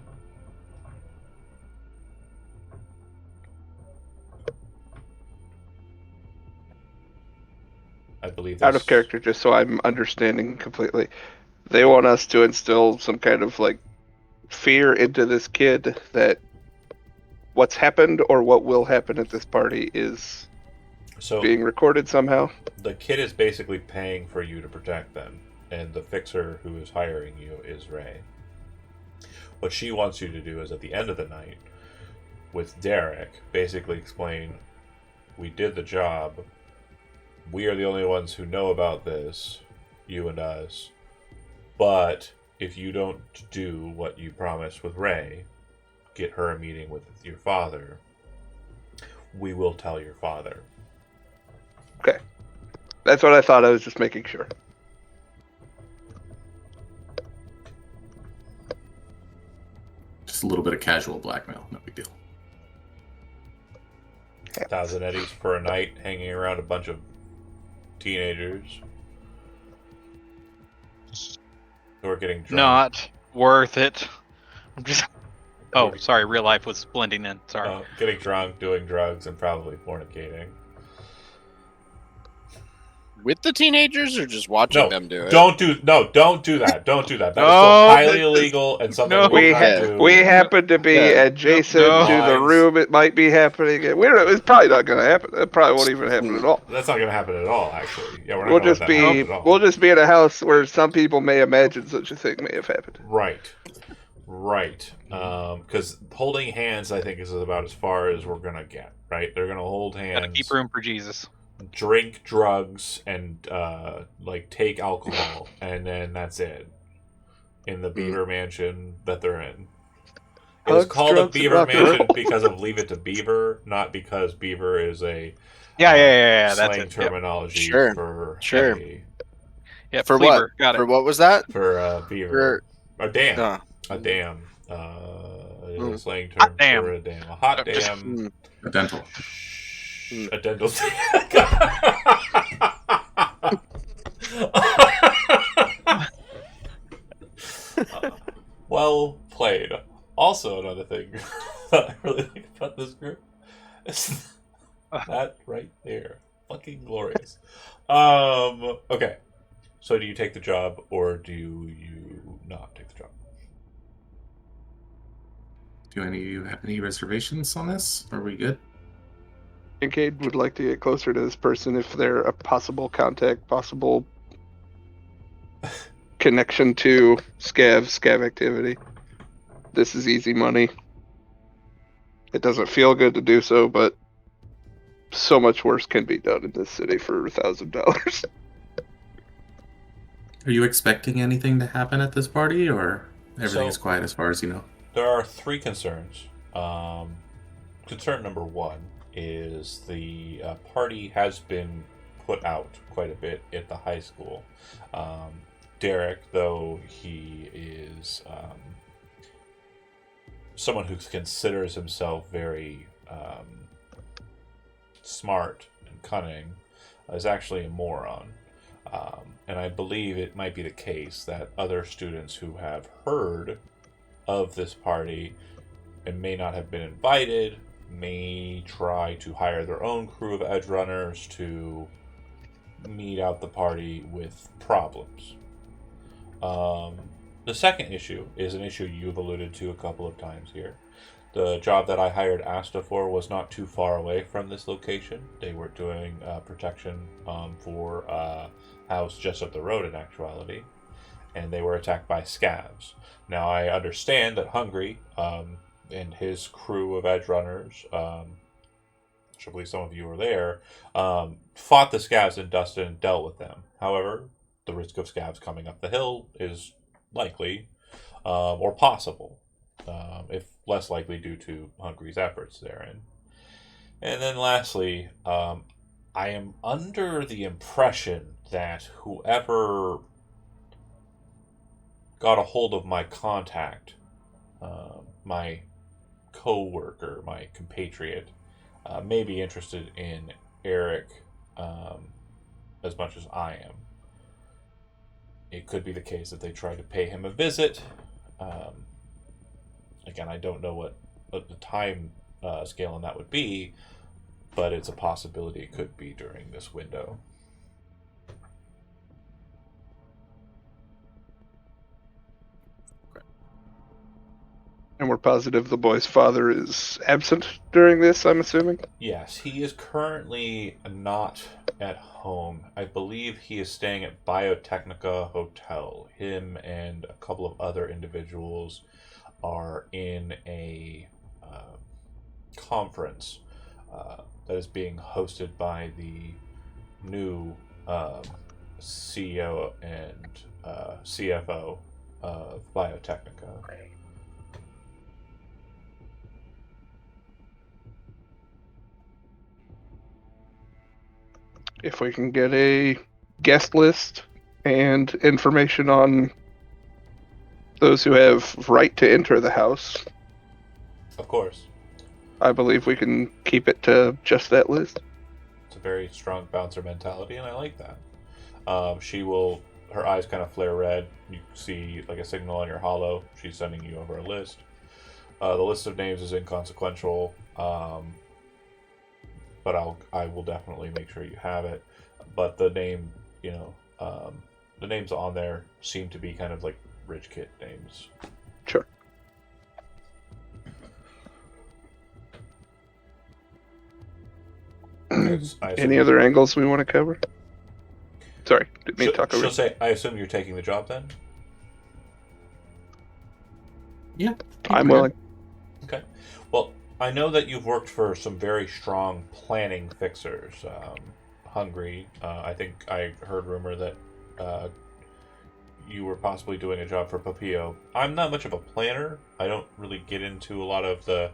I believe Out of that's- character, just so I'm understanding completely. They want us to instill some kind of like fear into this kid that what's happened or what will happen at this party is So being recorded somehow. the kid is basically paying for you to protect them, and the fixer who is hiring you is Ray. What she wants you to do is at the end of the night, with Derek, basically explain, we did the job, we are the only ones who know about this, you and us, but if you don't do what you promised with Ray, get her a meeting with your father, we will tell your father. Okay. That's what I thought. I was just making sure. Just a little bit of casual blackmail, no big deal. 1,000 eddies for a night hanging around a bunch of teenagers who are getting drunk. Not worth it. I'm just. Oh, sorry. Real life was blending in. Sorry. Getting drunk, doing drugs, and probably fornicating. With the teenagers or just watching them do it? Don't do that. Don't do that. That is No, still highly this is- illegal and something no. we We have ha- to. we happen to be Yeah. adjacent No. to the room it might be happening in. We don't, it's probably not going to happen. It probably won't even happen at all. That's not going to happen at all. Actually, yeah, we're not We'll going to just let that happen be at all. we'll just be in a house where some people may imagine such a thing may have happened. Right. Because holding hands, I think, is about as far as we're going to get. Right? They're going to hold Gotta hands, keep room for Jesus. drink drugs, and take alcohol, and then that's it. In the Beaver Mansion that they're in. It was Hugs, called a drugs, and Beaver rock and roll. Mansion because of Leave It to Beaver, not because Beaver is a Yeah. That's slang it. Yep. terminology Sure, for sure. a Yep. For Cleaver. what? Got it. For what was that? for beaver. A dam. Uh, A dam. Is a Mm. slang term Hot dam. for a dam. A hot Just- dam. mm. A dental. A dental. Well played. Also, another thing that I really like about this group is that right there. Fucking glorious. Okay. So do you take the job or do you not take the job? Do any of you have any reservations on this? Are we good? Kincaid would like to get closer to this person if they're a possible contact, connection to scav activity. This is easy money. It doesn't feel good to do so, but so much worse can be done in this city for $1,000. Are you expecting anything to happen at this party, or everything is So- quiet as far as you know? There are three concerns. Concern number one is the party has been put out quite a bit at the high school. Derek, though he is someone who considers himself very smart and cunning, is actually a moron. And I believe it might be the case that other students who have heard of this party and may not have been invited may try to hire their own crew of edge runners to meet out the party with problems. The second issue is an issue you've alluded to a couple of times here. The job that I hired Asta for was not too far away from this location. They were doing protection for a house just up the road in actuality, and they were attacked by scavs. Now, I understand that Hungry and his crew of edge runners, which I believe some of you were there, fought the scavs in Dustin and dealt with them. However, the risk of scavs coming up the hill is likely or possible, if less likely due to Hungry's efforts therein. And then lastly, I am under the impression that whoever got a hold of my contact, my co-worker, my compatriot, may be interested in Eric as much as I am. It could be the case that they try to pay him a visit. Again, I don't know what the time scale on that would be, but it's a possibility it could be during this window. And we're positive the boy's father is absent during this, I'm assuming. Yes, he is currently not at home. I believe he is staying at Biotechnica Hotel. Him and a couple of other individuals are in a conference that is being hosted by the new CEO and CFO of Biotechnica. If we can get a guest list and information on those who have right to enter the house, Of course, I believe we can keep it to just that list. it's a very strong bouncer mentality, and I like that. Her eyes kind of flare red. You see like a signal on your hollow. She's sending you over a list. The list of names is inconsequential, but I will definitely make sure you have it. But the name, the names on there seem to be kind of like rich kid names. Sure. Any other angles we want to cover? Sorry, didn't mean to talk over. She'll say, I assume you're taking the job then? Yeah. I'm willing. Okay. Well, I know that you've worked for some very strong planning fixers. Hungry. I think I heard rumor that you were possibly doing a job for Papillo. I'm not much of a planner. I don't really get into a lot of the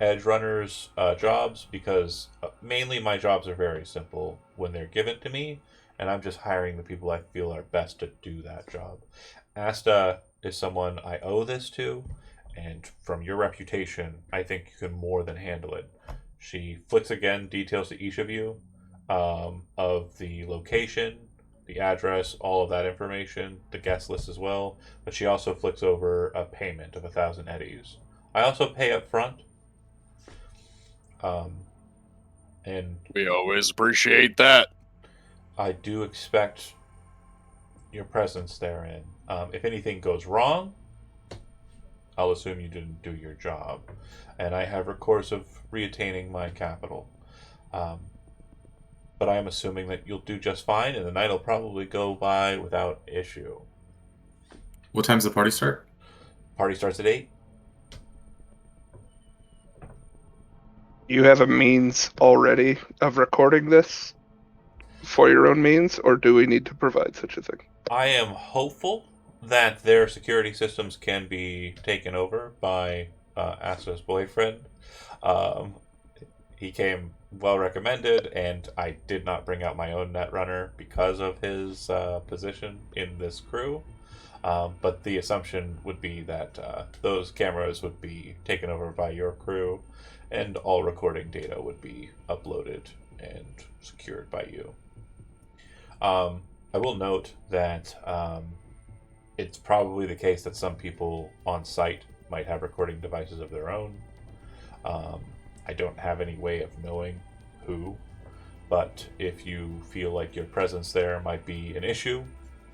edge runners jobs because mainly my jobs are very simple when they're given to me, and I'm just hiring the people I feel are best to do that job. Asta is someone I owe this to, and from your reputation, I think you can more than handle it. She flicks again details to each of you of the location, the address, all of that information, the guest list as well. But she also flicks over a payment of 1,000 eddies. I also pay up front. And We always appreciate that. I do expect your presence therein. If anything goes wrong, I'll assume you didn't do your job. And I have recourse of reattaining my capital. But I am assuming that you'll do just fine, and the night will probably go by without issue. What time's the party start? Party starts at 8. You have a means already of recording this for your own means, or do we need to provide such a thing? I am hopeful that their security systems can be taken over by Asta's boyfriend. He came well recommended, and I did not bring out my own netrunner because of his position in this crew. But the assumption would be that those cameras would be taken over by your crew, and all recording data would be uploaded and secured by you. I will note that it's probably the case that some people on site might have recording devices of their own. I don't have any way of knowing who, but if you feel like your presence there might be an issue,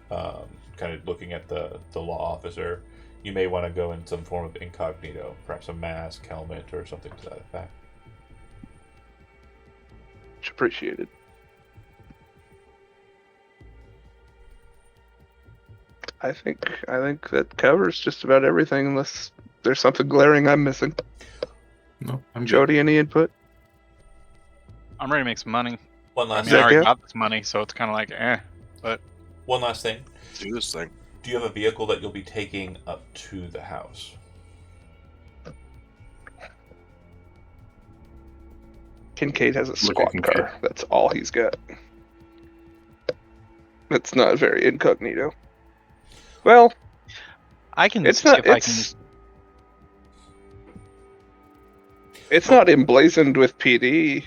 kind of looking at the law officer, you may want to go in some form of incognito, perhaps a mask, helmet, or something to that effect. Much appreciated. I think that covers just about everything, unless there's something glaring I'm missing. No, I'm good. Jody, any input? I'm ready to make some money. One I last mean, I Zach, already yeah? got this money, so it's kind of like, But One last thing. Do this thing. Do you have a vehicle that you'll be taking up to the house? Kincaid has a Look at squad Kincaid. car. That's all he's got. That's not very incognito. Well, I can it's see not. if I can. It's not emblazoned with PD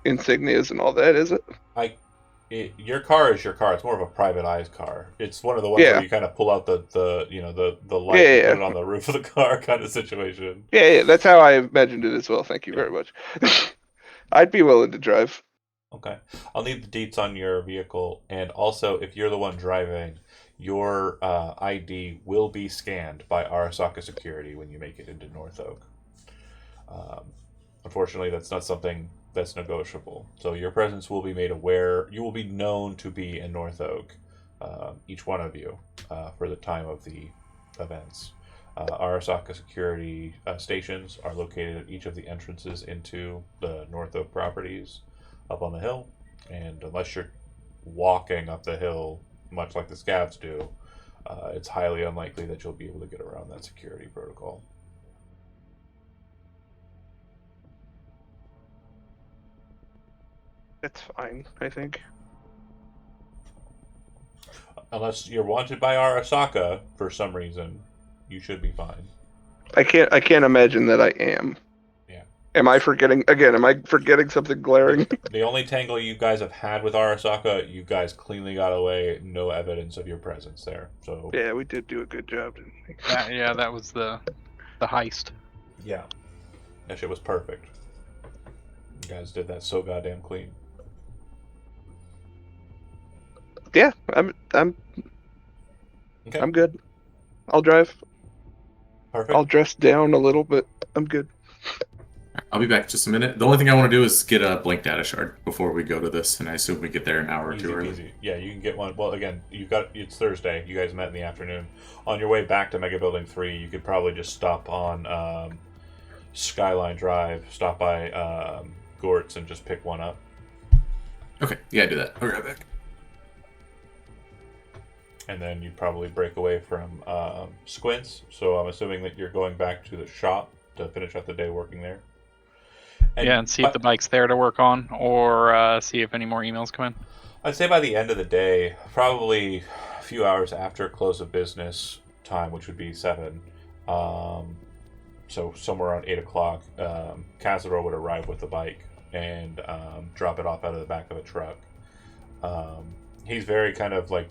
insignias and all that, is it? Your car is your car. It's more of a privatized car. It's one of the ones Yeah. where you kind of pull out the light Yeah, and yeah. put it on the roof of the car kind of situation. Yeah, that's how I imagined it as well. Thank you very much. I'd be willing to drive. Okay. I'll need the deets on your vehicle, and also if you're the one driving, your ID will be scanned by Arasaka Security when you make it into North Oak. Unfortunately, that's not something that's negotiable. So your presence will be made aware. You will be known to be in North Oak, each one of you, for the time of the events. Arasaka security stations are located at each of the entrances into the North Oak properties up on the hill. And unless you're walking up the hill, much like the scavs do, it's highly unlikely that you'll be able to get around that security protocol. That's fine, I think. Unless you're wanted by Arasaka for some reason, you should be fine. I can't imagine that I am. Yeah. Am I forgetting something glaring? The only tangle you guys have had with Arasaka, you guys cleanly got away. No evidence of your presence there. So Yeah, we did do a good job, didn't we? That was the heist. yeah, that shit was perfect. You guys did that so goddamn clean. Yeah, I'm Okay, good. I'll drive. perfect. I'll dress down a little, but I'm good. I'll be back in just a minute. The only thing I want to do is get a blank data shard before we go to this, and I assume we get there an hour or Easy two early. peasy. Yeah, you can get one. Well, again, it's Thursday. You guys met in the afternoon. On your way back to Mega Building 3, you could probably just stop on Skyline Drive, stop by Gort's, and just pick one up. Okay, yeah, do that. I'll be right back. and then you'd probably break away from Squints. So I'm assuming that you're going back to the shop to finish out the day working there. And see if the bike's there to work on, or see if any more emails come in. I'd say by the end of the day, probably a few hours after close of business time, which would be 7, so somewhere around 8 o'clock, Cazador would arrive with the bike and drop it off out of the back of a truck. He's very kind of like,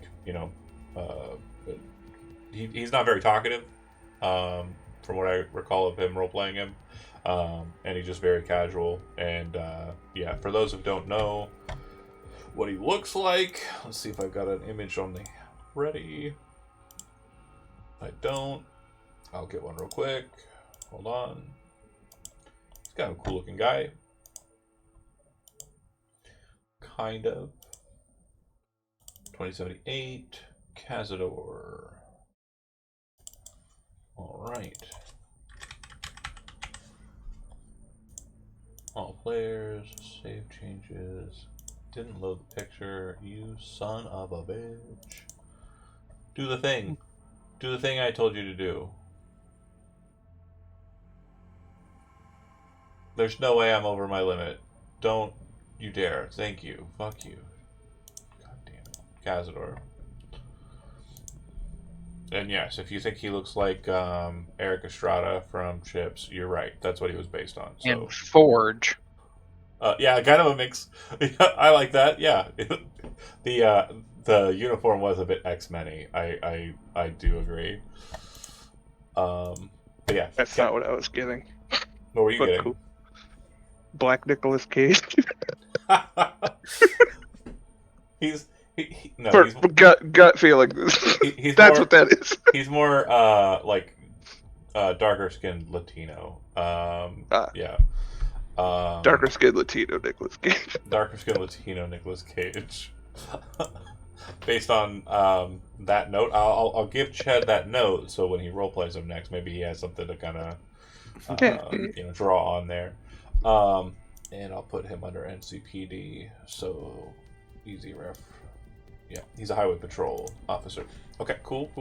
he's not very talkative, from what I recall of him role-playing him. And he's just very casual. And for those who don't know what he looks like, let's see if I've got an image on the ready. I don't. I'll get one real quick. Hold on. He's kind of a cool looking guy. Kind of. 2078. Cazador. Alright. All players, save changes. Didn't load the picture. You son of a bitch. Do the thing. Do the thing I told you to do. There's no way I'm over my limit. Don't you dare. Thank you. Fuck you. God damn it. Cazador. And yes, if you think he looks like Eric Estrada from Chips, you're right. That's what he was based on. So. And Forge. Yeah, kind of a mix. I like that. Yeah, the uniform was a bit X-Men-y. I do agree. But yeah, That's not what I was getting. What were you But getting? cool. Black Nicolas Cage. No, For he's gut feeling. he's That's more, what that is. He's more like darker skinned Latino. Yeah. Darker skinned Latino Nicolas Cage. Darker skinned Latino Nicolas Cage. Based on that note, I'll give Chad that note so when he role plays him next, maybe he has something to kind of draw on there. And I'll put him under NCPD. So easy ref. Yeah, he's a highway patrol officer. Okay, cool.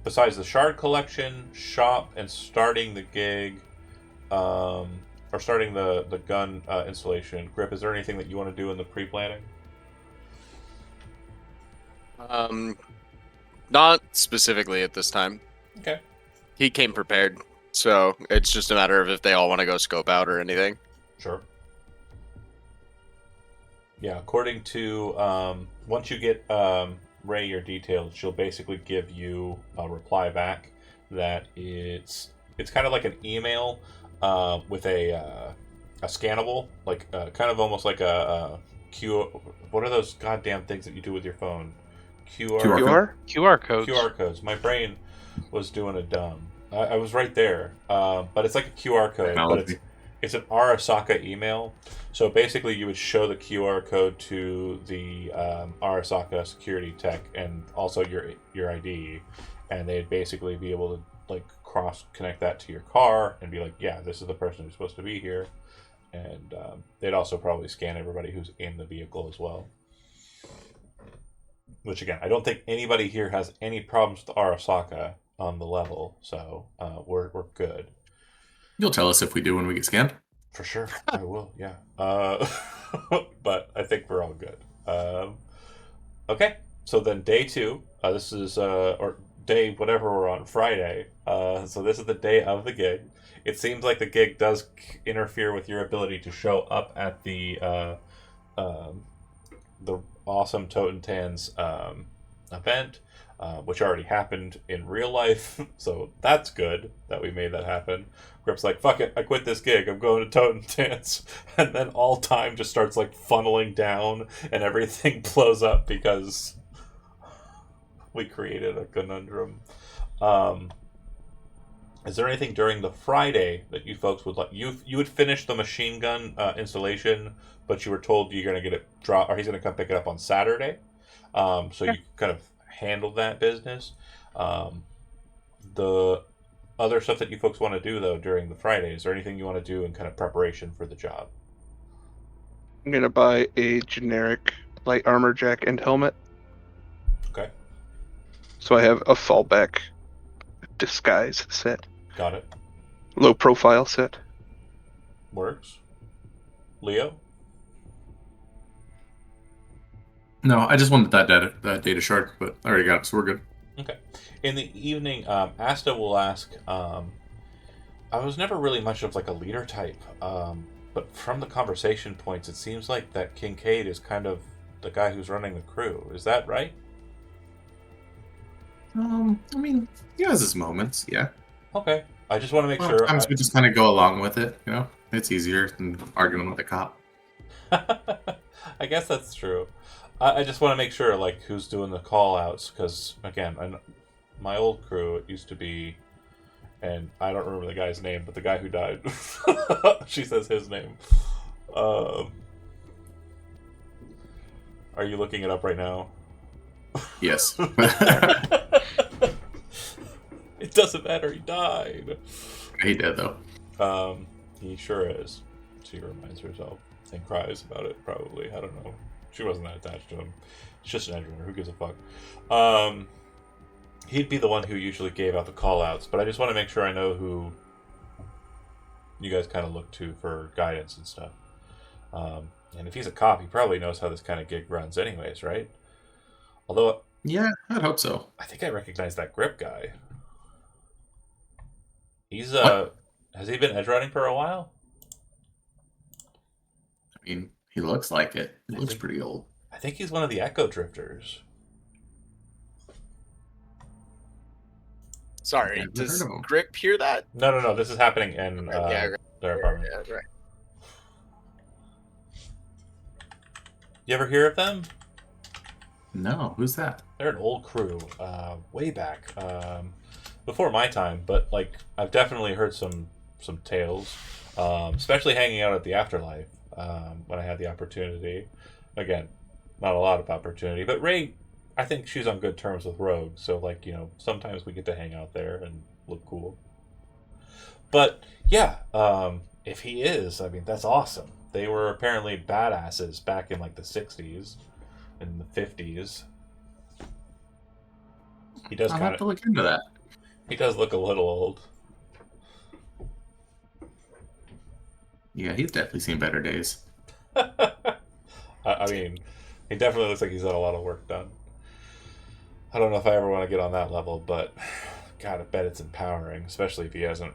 Besides the shard collection, shop, and starting the gig, or starting the gun installation, Grip, is there anything that you want to do in the pre-planning? Not specifically at this time. Okay. He came prepared, so it's just a matter of if they all want to go scope out or anything. Sure. Yeah, according to once you get Ray your details, she'll basically give you a reply back that it's kind of like an email with a scannable, like kind of almost like a Q. What are those goddamn things that you do with your phone? QR? QR codes. QR codes. My brain was doing a dumb. I was right there, but it's like a QR code, but it's an Arasaka email. So basically, you would show the QR code to the Arasaka security tech and also your ID, and they'd basically be able to like cross connect that to your car and be like, yeah, this is the person who's supposed to be here. And they'd also probably scan everybody who's in the vehicle as well. Which again, I don't think anybody here has any problems with Arasaka on the level, so we're good. You'll tell us if we do when we get scanned. For sure, I will. Yeah, but I think we're all good. Okay, so then day 2. This is or day whatever we're on Friday. So this is the day of the gig. It seems like the gig does interfere with your ability to show up at the awesome Toten Tans event, which already happened in real life. So that's good that we made that happen. Grip's like, fuck it, I quit this gig, I'm going to Toten Tans. And then all time just starts like funneling down and everything blows up because we created a conundrum. Is there anything during the Friday that you folks would like? You would finish the machine gun installation, but you were told you're going to get it or he's going to come pick it up on Saturday. So you kind of handled that business. The other stuff that you folks want to do though during the Friday, is there anything you want to do in kind of preparation for the job? I'm gonna buy a generic light armor jack and helmet. So I have a fallback disguise set, Got it. low profile set. Works. Leo? No, I just wanted that data shard, but I already got it, so we're good. Okay. In the evening, Asta will ask, I was never really much of like a leader type, but from the conversation points, it seems like that Kincaid is kind of the guy who's running the crew. Is that right? I mean, he has his moments, yeah. Okay. I just want to make sure. Sometimes we just kind of go along with it, you know? It's easier than arguing with a cop. I guess that's true. I just want to make sure, like, who's doing the call outs, because, again, my old crew, it used to be, and I don't remember the guy's name, but the guy who died, she says his name. Are you looking it up right now? Yes. It doesn't matter, he died. He did, though. He sure is. She reminds herself and cries about it, probably. I don't know. She wasn't that attached to him. It's just an edge runner. Who gives a fuck? He'd be the one who usually gave out the call outs, but I just want to make sure I know who you guys kind of look to for guidance and stuff. And if he's a cop, he probably knows how this kind of gig runs anyways, right? Although, Yeah, I'd hope so. I think I recognize that grip guy. He's, What? has he been edge running for a while? I mean, he looks like it. He I looks think- pretty old. I think he's one of the Echo Drifters. Sorry, I've does heard of him. Grip hear that? No. This is happening in Yeah, right. their apartment. Yeah, right. You ever hear of them? No, who's that? They're an old crew, way back, before my time. But like, I've definitely heard some tales, especially hanging out at the Afterlife when I had the opportunity. Again, not a lot of opportunity, but Ray, I think she's on good terms with Rogue. So like, sometimes we get to hang out there and look cool. But yeah, if he is, I mean, that's awesome. They were apparently badasses back in like the 60s and the 50s. He does I'll kind have to of. look into that. He does look a little old. Yeah, he's definitely seen better days. I mean, he definitely looks like he's had a lot of work done. I don't know if I ever want to get on that level, but God, I bet it's empowering, especially if he hasn't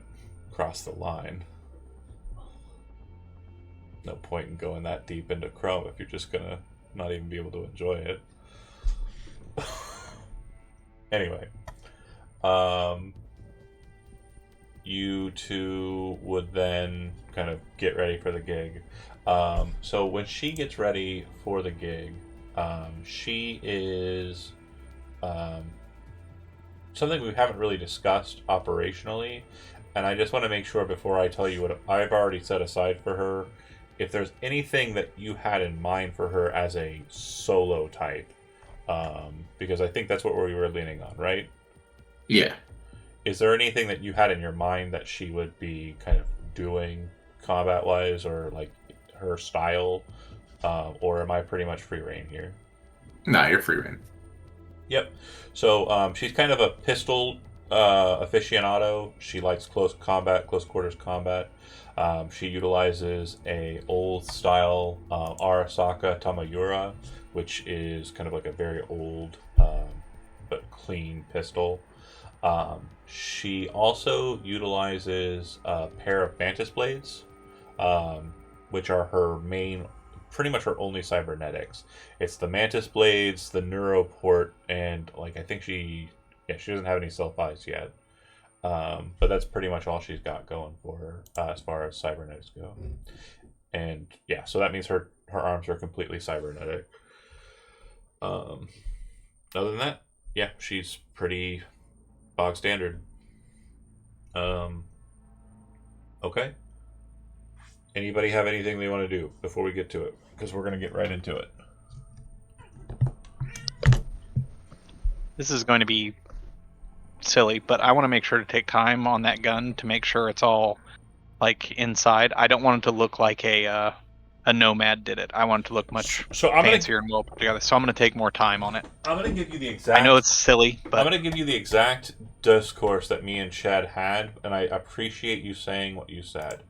crossed the line. No point in going that deep into Chrome if you're just gonna not even be able to enjoy it. Anyway, you two would then kind of get ready for the gig. So when she gets ready for the gig, she is something we haven't really discussed operationally, and I just want to make sure before I tell you what I've already set aside for her, if there's anything that you had in mind for her as a solo type, because I think that's what we were leaning on, right? Yeah. Is there anything that you had in your mind that she would be kind of doing combat-wise, or like her style, or am I pretty much free reign here? Nah, you're free reign. Yep. So she's kind of a pistol aficionado. She likes close quarters combat. She utilizes a old style Arasaka Tamayura, which is kind of like a very old but clean pistol. She also utilizes a pair of Mantis blades, which are her main, pretty much her only cybernetics. It's the Mantis blades, the Neuroport, and like I think she doesn't have any self eyes yet. But that's pretty much all she's got going for her as far as cybernetics go. And yeah, so that means her arms are completely cybernetic. Other than that, yeah, she's pretty bog standard. Okay. Anybody have anything they want to do before we get to it? Because we're going to get right into it. This is going to be silly, but I want to make sure to take time on that gun to make sure it's all like inside. I don't want it to look like a a nomad did it. I want it to look much So I'm fancier and well put together. So I'm going to take more time on it. gonna give you the exact. I know it's silly, I'm but gonna give you the exact discourse that me and Chad had, and I appreciate you saying what you said.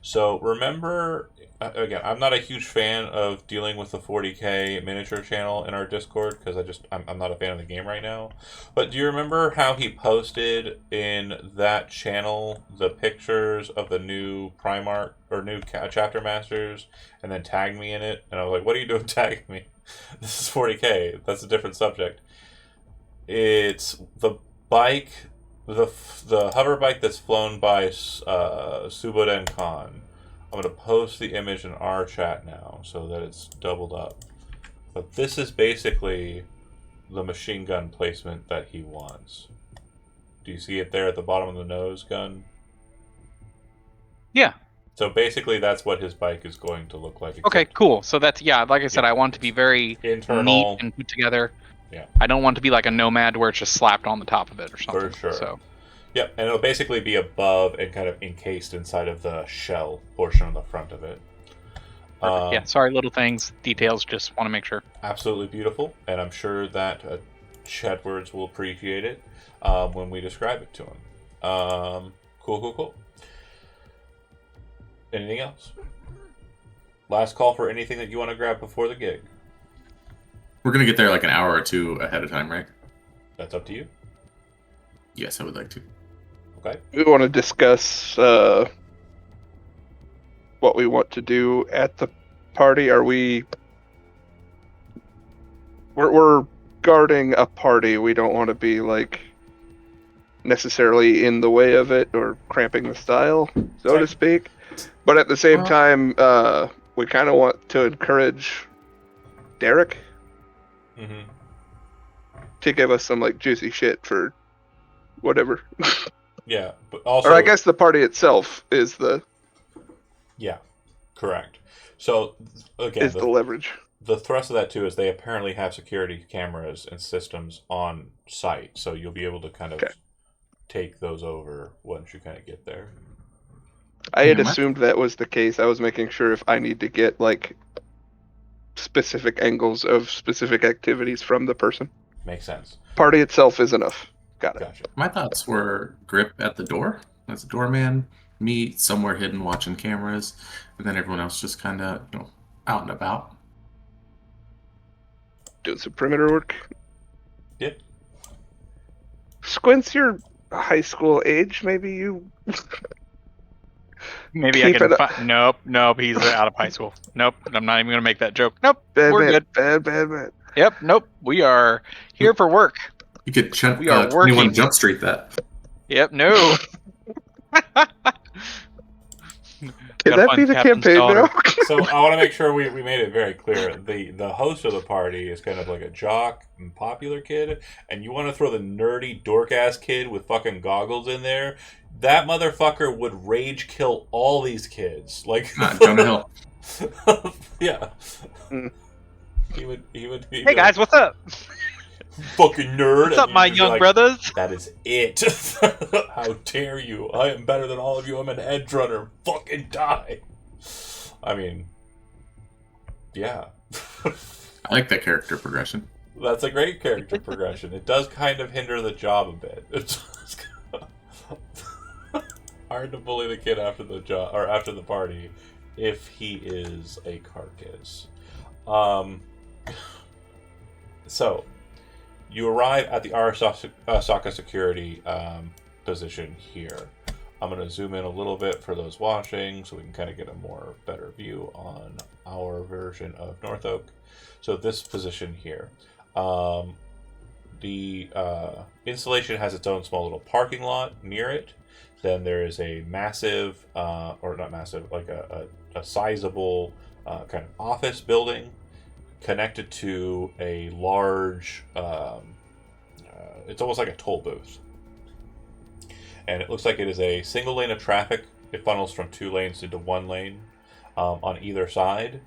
So remember, again, I'm not a huge fan of dealing with the 40k miniature channel in our Discord because I'm not a fan of the game right now. But do you remember how he posted in that channel the pictures of the new Primarch or new chapter masters, and then tagged me in it? And I was like, "What are you doing tagging me? This is 40k. That's a different subject." It's the bike, the hover bike that's flown by Suboden Khan. I'm going to post the image in our chat now so that it's doubled up. But this is basically the machine gun placement that he wants. Do you see it there at the bottom of the nose gun? yeah. So basically that's what his bike is going to look like. Okay, except cool. So that's, yeah, like I said, Yeah. I want it to be very Internal. neat and put together. Yeah. I don't want it to be like a nomad where it's just slapped on the top of it or something. For sure. So Yep, and it'll basically be above and kind of encased inside of the shell portion on the front of it. perfect. Yeah, sorry, little things, details, just want to make sure. Absolutely beautiful, and I'm sure that Chadwards will appreciate it when we describe it to him. Cool. Anything else? Last call for anything that you want to grab before the gig. We're gonna get there like an hour or two ahead of time, right? That's up to you. Yes, I would like to. Okay. We want to discuss what we want to do at the party. We're guarding a party. We don't want to be like necessarily in the way of it or cramping the style, so to speak. But at the same time, we kind of want to encourage Derek Mm-hmm. to give us some like juicy shit for whatever. Yeah, but also, Or I guess the party itself is the yeah, correct. So again, the leverage. the thrust of that too is they apparently have security cameras and systems on site, so you'll be able to kind of Okay. take those over once you kind of get there. I had Yeah, my- assumed that was the case. I was making sure if I need to get like specific angles of specific activities from the person. Makes sense. Party itself is enough. Got it. Gotcha. My thoughts were Grip at the door as a doorman, me somewhere hidden watching cameras, and then everyone else just kind of out and about. Doing some perimeter work. Yep. Squints, your high school age, maybe you Maybe Keep I it can. Nope. He's out of high school. Nope. I'm not even gonna make that joke. Nope. bad We're man, good. bad. Yep. Nope. We are here for work. You could We are 21 working. Jump Street that. Yep. No. Can that be the campaign now? So I want to make sure we made it very clear. The host of the party is kind of like a jock and popular kid, and you want to throw the nerdy dork ass kid with fucking goggles in there. That motherfucker would rage kill all these kids. Like Jonah Hill. yeah. Mm. He would be Hey guys, what's up? fucking nerd. What's up, and my you'd be young like, brothers? That is it. How dare you? I am better than all of you. I'm an edge runner. Fucking die. I mean, yeah. I like that character progression. That's a great character progression. It does kind of hinder the job a bit. It's hard to bully the kid after the job or after the party if he is a carcass. So you arrive at the Arasaka security position here. I'm going to zoom in a little bit for those watching so we can kind of get a more better view on our version of North Oak. So this position here. The installation has its own small little parking lot near it. Then there is a massive, or not massive, like a sizable kind of office building connected to a large, it's almost like a toll booth. And it looks like it is a single lane of traffic. It funnels from 2 lanes into 1 lane on either side.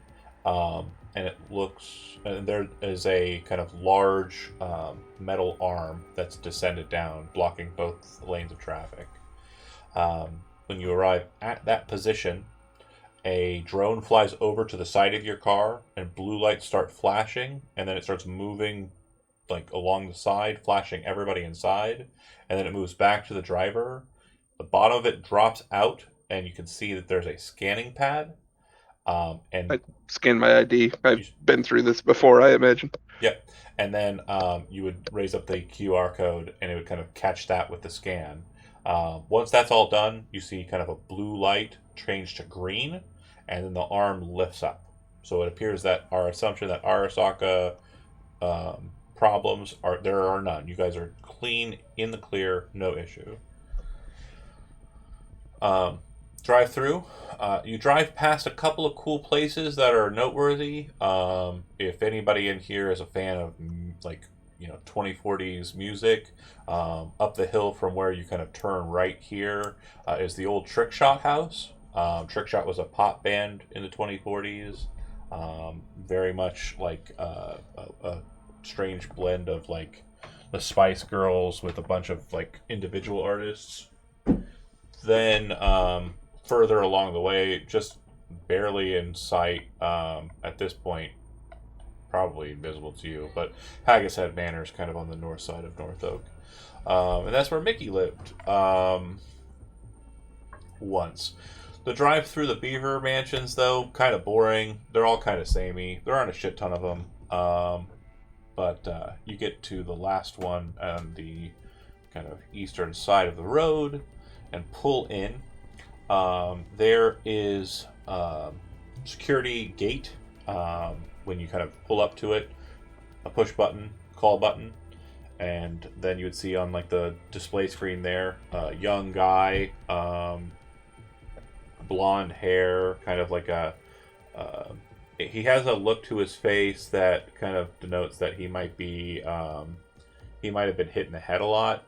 And it looks, and there is a kind of large metal arm that's descended down, blocking both lanes of traffic. When you arrive at that position, a drone flies over to the side of your car, and blue lights start flashing, and then it starts moving like along the side, flashing everybody inside, and then it moves back to the driver. The bottom of it drops out, and you can see that there's a scanning pad. And I scan my ID. I've been through this before, I imagine. Yep. And then you would raise up the QR code, and it would kind of catch that with the scan. Once that's all done, you see kind of a blue light change to green, and then the arm lifts up. So it appears that our assumption that Arasaka problems there are none. You guys are clean, in the clear, no issue. Drive through. You drive past a couple of cool places that are noteworthy. If anybody in here is a fan of 2040s music, up the hill from where you kind of turn right here is the old Trick Shot house. Trick Shot was a pop band in the 2040s. Very much like a strange blend of like the Spice Girls with a bunch of like individual artists. Then further along the way, just barely in sight at this point, probably invisible to you, but Haggis Head Manor is kind of on the north side of North Oak. And that's where Mickey lived once. The drive through the Beaver mansions, though, kind of boring. They're all kind of samey. There aren't a shit ton of them. But you get to the last one on the kind of eastern side of the road and pull in. There is security gate when you kind of pull up to it, a push button, call button, and then you would see on like the display screen there, a young guy, blonde hair, kind of like he has a look to his face that kind of denotes that he might have been hit in the head a lot.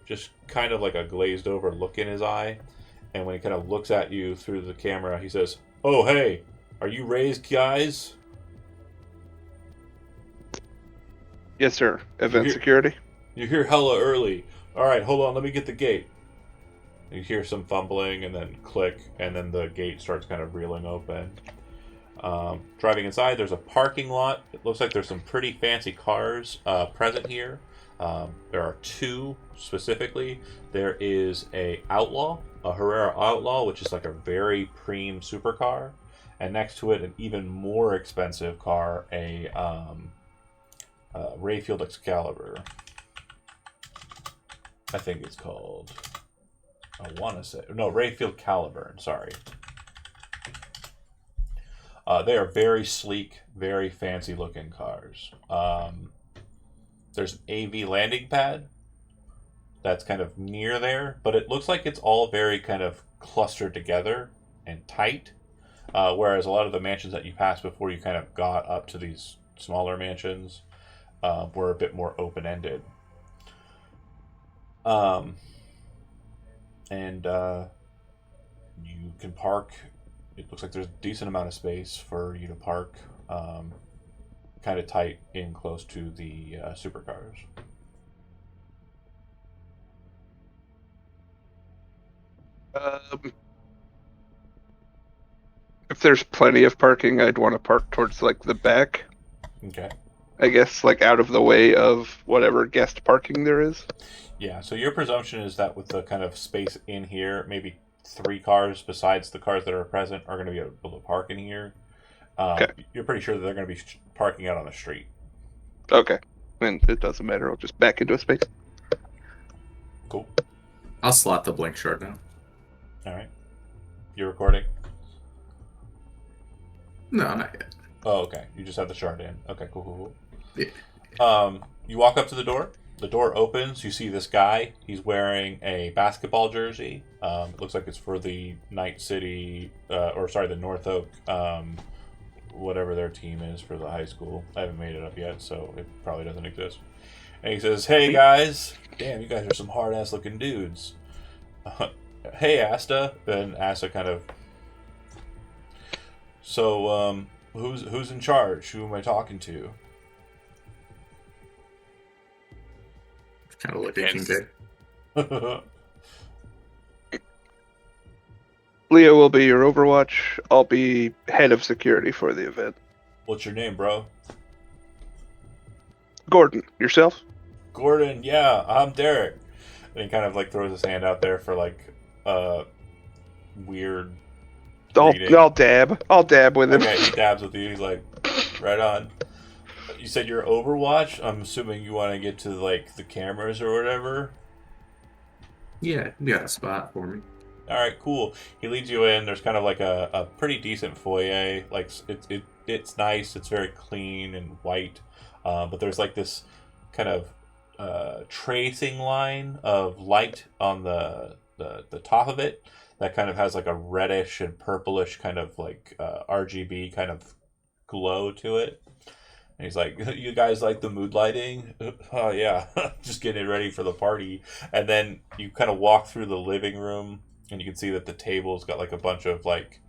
Just kind of like a glazed over look in his eye. And when he kind of looks at you through the camera, he says, "Oh, hey, are you raised guys?" Yes, sir. Event You're here- security. You're here hella early. All right, hold on, let me get the gate. You hear some fumbling and then click, and then the gate starts kind of reeling open. Driving inside, there's a parking lot. It looks like there's some pretty fancy cars present here. There are two specifically. There is a Herrera Outlaw, which is like a very preem supercar, and next to it, an even more expensive car, a Rayfield Excalibur. I think it's called. I want to say Rayfield Caliburn. Sorry. They are very sleek, very fancy looking cars. There's an AV landing pad that's kind of near there, but it looks like it's all very kind of clustered together and tight. Whereas a lot of the mansions that you passed before you kind of got up to these smaller mansions were a bit more open-ended. And you can park. It looks like there's a decent amount of space for you to park, kind of tight in close to the supercars. If there's plenty of parking, I'd want to park towards like the back. Okay. I guess like out of the way of whatever guest parking there is. Yeah, so your presumption is that with the kind of space in here, maybe 3 cars besides the cars that are present are going to be able to park in here. Okay. You're pretty sure that they're going to be parking out on the street. Okay. Then it doesn't matter. I'll just back into a space. Cool. I'll slot the blink short now. All right. You're recording? No, not yet. Oh, okay. You just have the shard in. Okay, cool. Yeah. You walk up to the door. The door opens. You see this guy. He's wearing a basketball jersey. It looks like it's for the Night City, the North Oak, whatever their team is for the high school. I haven't made it up yet, so it probably doesn't exist. And he says, "Hey guys, damn, you guys are some hard ass looking dudes." Hey Asta, and Asta kind of. So, who's in charge? Who am I talking to? Kind of look at Hence- Kincaid. Leo will be your Overwatch. I'll be head of security for the event. What's your name, bro? Gordon, yourself? Gordon. Yeah, I'm Derek. And he kind of like throws his hand out there for like weird greeting. I'll dab. I'll dab with him. Okay, he dabs with you. He's like, right on. You said you're Overwatch. I'm assuming you want to get to like the cameras or whatever. Yeah, you got a spot for me. All right, cool. He leads you in. There's kind of like a pretty decent foyer. Like it's nice. It's very clean and white. But there's like this kind of tracing line of light on the top of it that kind of has like a reddish and purplish kind of like RGB kind of glow to it. And he's like, "You guys like the mood lighting?" Oh yeah, just getting it ready for the party. And then you kind of walk through the living room, and you can see that the table's got like a bunch of like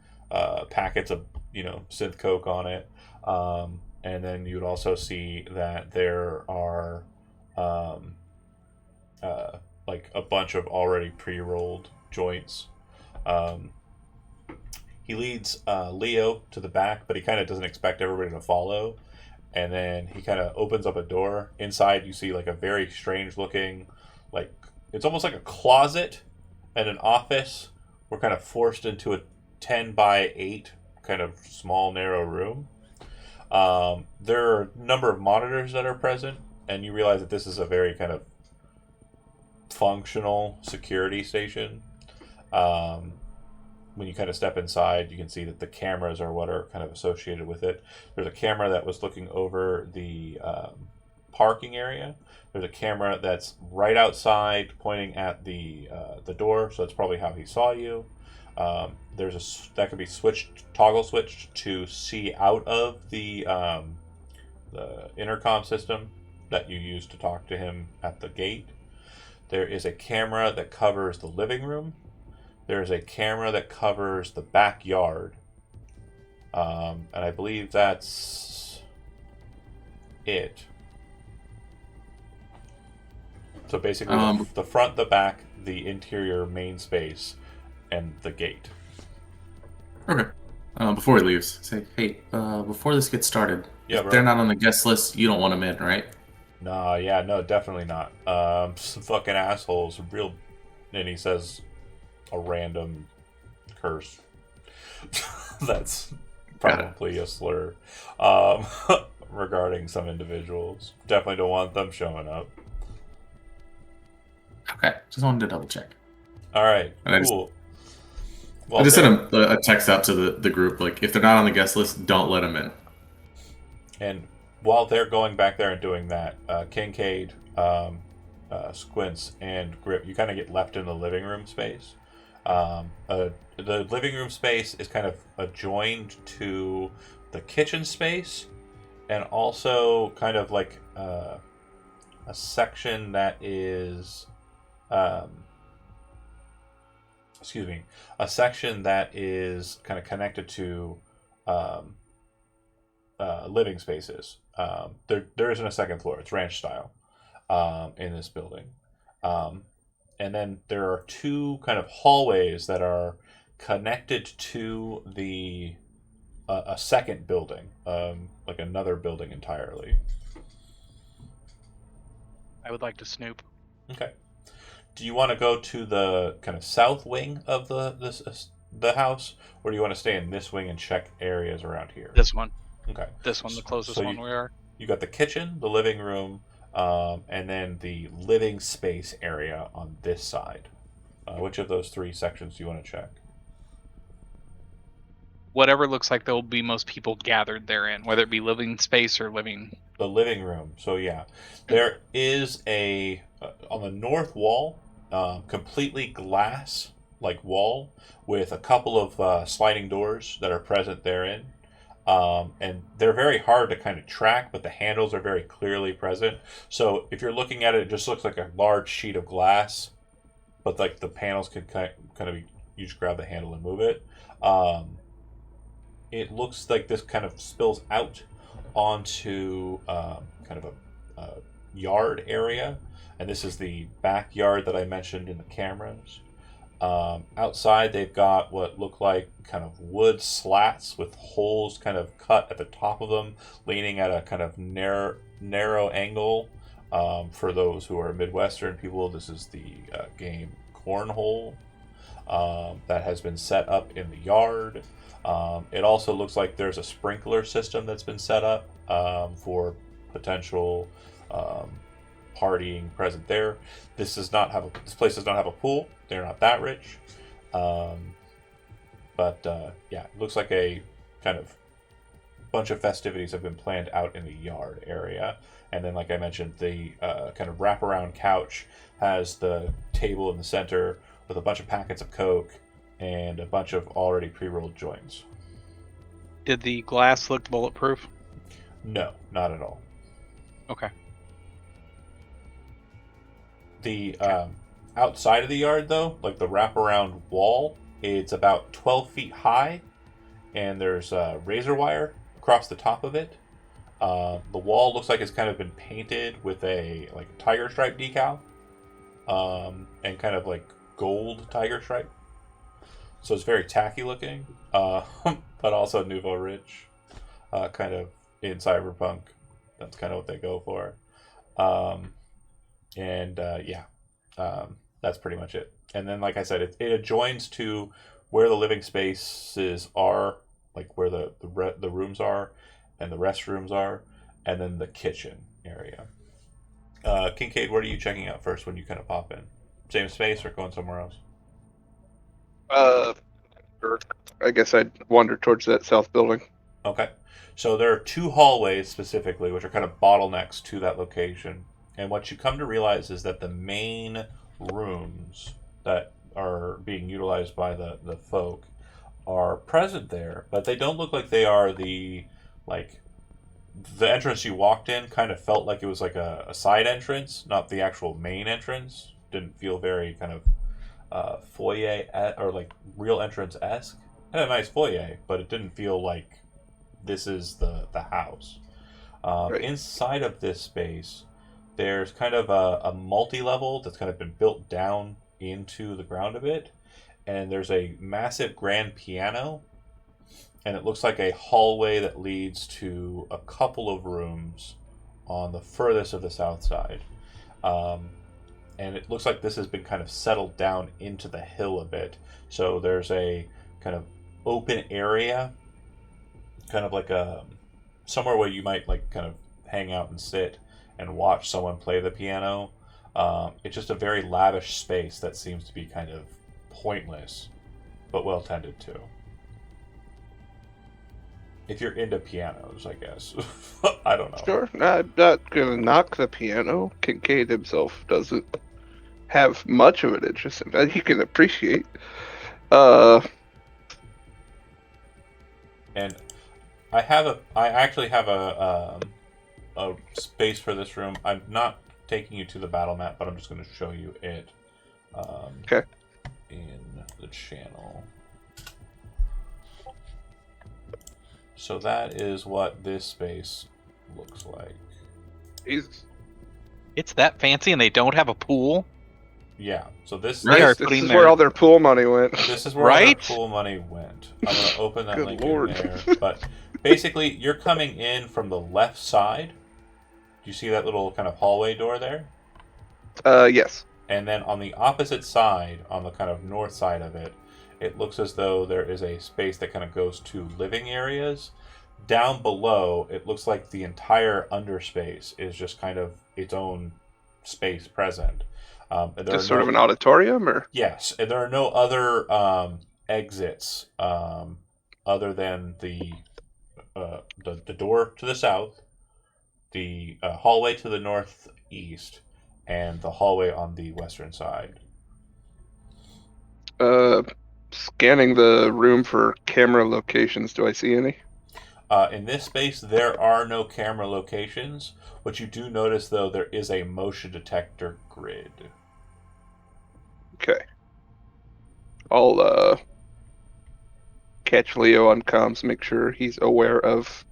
packets of synth coke on it. And then you would also see that there are like a bunch of already pre-rolled joints. He leads Leo to the back, but he kind of doesn't expect everybody to follow. And then he kind of opens up a door. Inside, you see like a very strange looking, like it's almost like a closet and an office. We're kind of forced into a 10 by 8 kind of small, narrow room. There are a number of monitors that are present, and you realize that this is a very kind of functional security station. When you kind of step inside, you can see that the cameras are what are kind of associated with it. There's a camera that was looking over the parking area. There's a camera that's right outside pointing at the door, so that's probably how he saw you. That could be toggle switched to see out of the intercom system that you use to talk to him at the gate. There is a camera that covers the living room. There's a camera that covers the backyard. And I believe that's it. So basically, the front, the back, the interior main space, and the gate. Okay. Before he leaves, say, hey, before this gets started, Yeah, if bro. they're not on the guest list, you don't want them in, right? Nah, yeah, no, definitely not. Some fucking assholes, real. And he says a random curse. That's probably a slur. Regarding some individuals. Definitely don't want them showing up. Okay, just wanted to double check. All right, And cool. I just sent a text out to the group, like, if they're not on the guest list, don't let them in. And while they're going back there and doing that, Kincaid, Squints, and Grip, you kind of get left in the living room space. The living room space is kind of adjoined to the kitchen space, and also kind of like a section that is, a section that is kind of connected to living spaces. There isn't a second floor; it's ranch style in this building. And then there are two kind of hallways that are connected to the a second building, like another building entirely. I would like to snoop. Okay. Do you want to go to the kind of south wing of the house, or do you want to stay in this wing and check areas around here? This one. Okay. This one, the closest So one we are. You got the kitchen, the living room, and then the living space area on this side. Which of those three sections do you want to check? Whatever looks like there will be most people gathered therein, whether it be living space or living. The living room. So yeah, there is a on the north wall, completely glass like wall with a couple of sliding doors that are present therein. And they're very hard to kind of track, but the handles are very clearly present. So if you're looking at it, it just looks like a large sheet of glass, but like the panels can kind of be, you just grab the handle and move it. It looks like this kind of spills out onto kind of a yard area, and this is the backyard that I mentioned in the cameras. Outside, they've got what look like kind of wood slats with holes kind of cut at the top of them, leaning at a kind of narrow angle. For those who are Midwestern people, this is the game Cornhole that has been set up in the yard. It also looks like there's a sprinkler system that's been set up for potential partying present there. This place does not have a pool. They're not that rich, but yeah, it looks like a kind of bunch of festivities have been planned out in the yard area. And then, like I mentioned, the kind of wraparound couch has the table in the center with a bunch of packets of Coke and a bunch of already pre-rolled joints. Did the glass look bulletproof? No, not at all. Okay. The outside of the yard, though, like the wraparound wall, it's about 12 feet high, and there's razor wire across the top of it. The wall looks like it's kind of been painted with a tiger stripe decal, and kind of like gold tiger stripe. So it's very tacky looking, but also nouveau rich, kind of in Cyberpunk. That's kind of what they go for. That's pretty much it. And then, like I said, it adjoins to where the living spaces are, like where the rooms are, and the restrooms are, and then the kitchen area. Kincaid, what are you checking out first when you kind of pop in? Same space or going somewhere else? I guess I'd wander towards that south building. Okay. So there are two hallways specifically, which are kind of bottlenecks to that location. And what you come to realize is that the main rooms that are being utilized by the folk are present there, but they don't look like they are the entrance you walked in kind of felt like it was like a side entrance, not the actual main entrance. Didn't feel very kind of foyer or like real entrance-esque. It had a nice foyer, but it didn't feel like this is the house. Right. Inside of this space, there's kind of a multi-level that's kind of been built down into the ground a bit, and there's a massive grand piano, and it looks like a hallway that leads to a couple of rooms on the furthest of the south side. And it looks like this has been kind of settled down into the hill a bit. So there's a kind of open area, kind of like somewhere where you might like kind of hang out and sit and watch someone play the piano. It's just a very lavish space that seems to be kind of pointless, but well tended to. If you're into pianos, I guess. I don't know. Sure, I'm not gonna knock the piano. Kincaid himself doesn't have much of an interest in that. He can appreciate. And I actually have a space for this room. I'm not taking you to the battle map, but I'm just going to show you it. Okay. In the channel. So that is what this space looks like. Jesus. It's that fancy, and they don't have a pool. Yeah. So this They are This putting is their- where all their pool money went. This is where all Right? the pool money went. I'm going to open that Good link Lord. in there. But basically, you're coming in from the left side. Do you see that little kind of hallway door there? Yes. And then on the opposite side, on the kind of north side of it, it looks as though there is a space that kind of goes to living areas. Down below, it looks like the entire underspace is just kind of its own space present. Just sort of an auditorium, or? Yes, and there are no other exits other than the door to the south, the hallway to the northeast, and the hallway on the western side. Scanning the room for camera locations. Do I see any? In this space, there are no camera locations. What you do notice, though, there is a motion detector grid. Okay. I'll catch Leo on comms, make sure he's aware of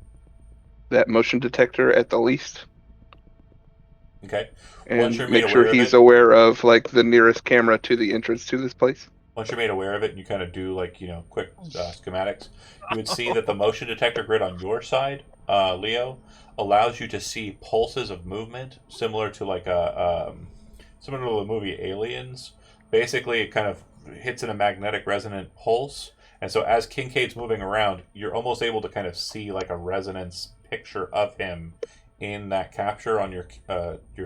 that motion detector at the least, Okay. and Once you're make made sure aware of he's it- aware of like the nearest camera to the entrance to this place. once you're made aware of it, and you kind of do like quick schematics, you would see that the motion detector grid on your side, Leo, allows you to see pulses of movement similar to like similar to the movie Aliens. Basically, it kind of hits in a magnetic resonant pulse, and so as Kincaid's moving around, you're almost able to kind of see like a resonance picture of him in that capture on your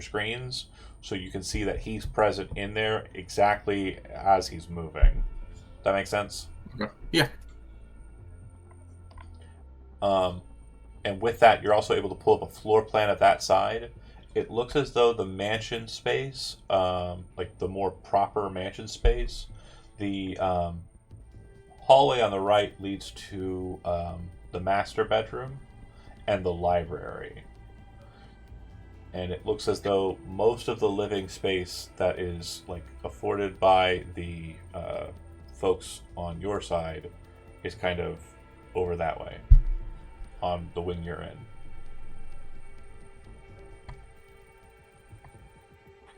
screens, so you can see that he's present in there exactly as he's moving. That makes sense? Okay. Yeah. And with that, you're also able to pull up a floor plan of that side. It looks as though the mansion space, like the more proper mansion space, the hallway on the right leads to the master bedroom and the library. And it looks as though most of the living space that is like afforded by the folks on your side is kind of over that way, on the wing you're in.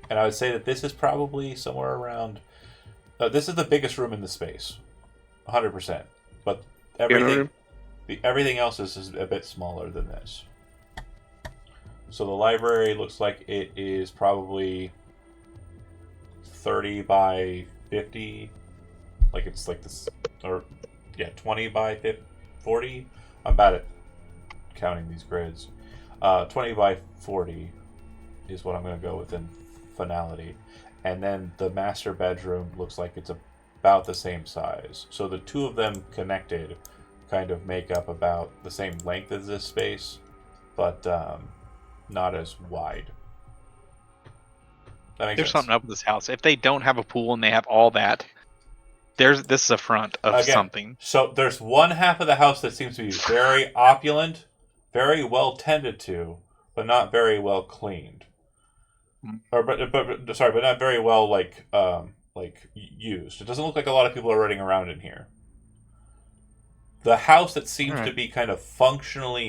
And I would say that this is probably somewhere around. This is the biggest room in the space, 100%. But everything else is a bit smaller than this. So the library looks like it is probably 30 by 50. Like it's like this, or 20 by 40. I'm bad at counting these grids. 20 by 40 is what I'm going to go with in finality. And then the master bedroom looks like it's about the same size. So the two of them connected kind of make up about the same length as this space, but not as wide. That makes There's sense. something up with this house. If they don't have a pool and they have all that, this is a front of something. So there's one half of the house that seems to be very opulent, very well tended to, but not very well cleaned. But not very well like used. It doesn't look like a lot of people are running around in here. The house that seems to be kind of functionally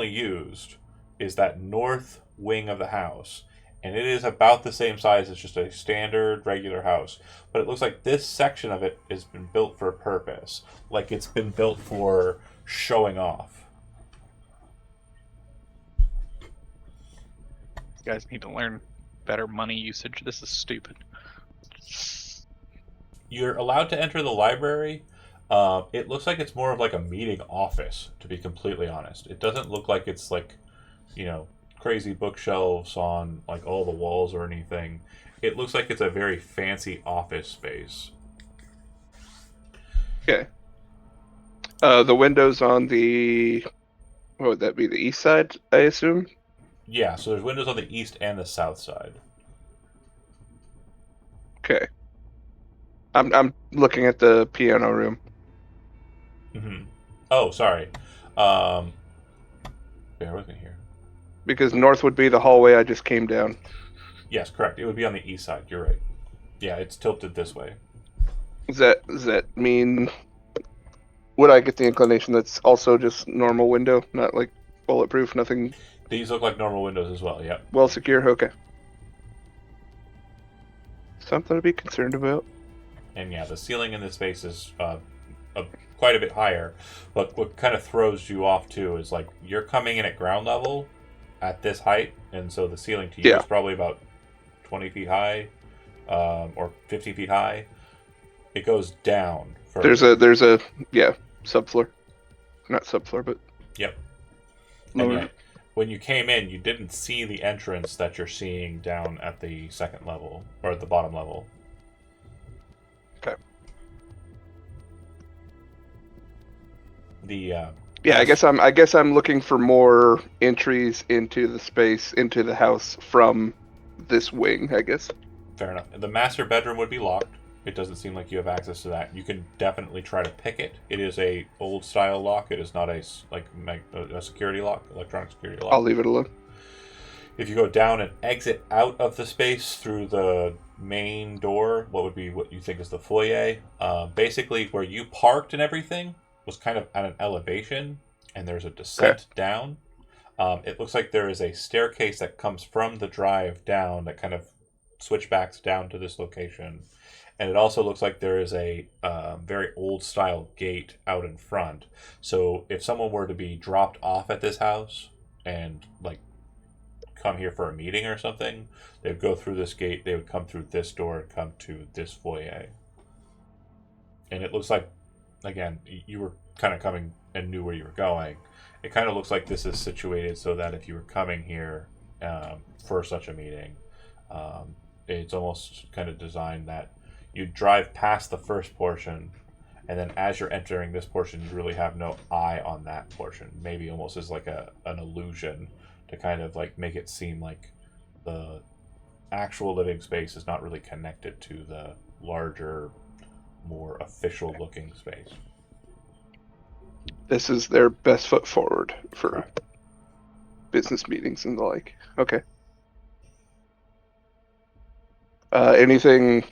used is that north wing of the house, and it is about the same size as just a standard regular house. But it looks like this section of it has been built for a purpose, like it's been built for showing off. You guys need to learn better money usage. This is stupid. You're allowed to enter the library. It looks like it's more of like a meeting office, to be completely honest. It doesn't look like it's like, crazy bookshelves on like all the walls or anything. It looks like it's a very fancy office space. Okay. The windows on the, what would that be, the east side, I assume? Yeah, so there's windows on the east and the south side. Okay. I'm looking at the piano room. Mm-hmm. Oh, sorry. Bear with me here. Because north would be the hallway I just came down. Yes, correct. It would be on the east side. You're right. Yeah, it's tilted this way. Does that mean, would I get the inclination that's also just normal window, not like bulletproof, nothing? These look like normal windows as well, yep. Well secure, okay. Something to be concerned about. And yeah, the ceiling in this space is quite a bit higher. But what kind of throws you off too is like you're coming in at ground level at this height, and so the ceiling to you is probably about 20 feet high, or 50 feet high. It goes down. There's a subfloor, not subfloor, but yep. lower. And yet, when you came in, you didn't see the entrance that you're seeing down at the second level or at the bottom level. Okay. The I guess I'm looking for more entries into the space, into the house from this wing, I guess. Fair enough. The master bedroom would be locked. It doesn't seem like you have access to that. You can definitely try to pick it. It is a old style lock. It is not a security lock, electronic security lock. I'll leave it alone. If you go down and exit out of the space through the main door, what you think is the foyer, basically where you parked and everything was kind of at an elevation, and there's a descent down. It looks like there is a staircase that comes from the drive down that kind of switchbacks down to this location. And it also looks like there is a very old style gate out in front. So if someone were to be dropped off at this house and like come here for a meeting or something, they'd go through this gate, they would come through this door and come to this foyer. And it looks like, again, you were kind of coming and knew where you were going. It kind of looks like this is situated so that if you were coming here for such a meeting, it's almost kind of designed that you drive past the first portion, and then as you're entering this portion, you really have no eye on that portion. Maybe almost as like an illusion to kind of like make it seem like the actual living space is not really connected to the larger, more official looking space. This is their best foot forward for Correct. business meetings and the like. Okay. Anything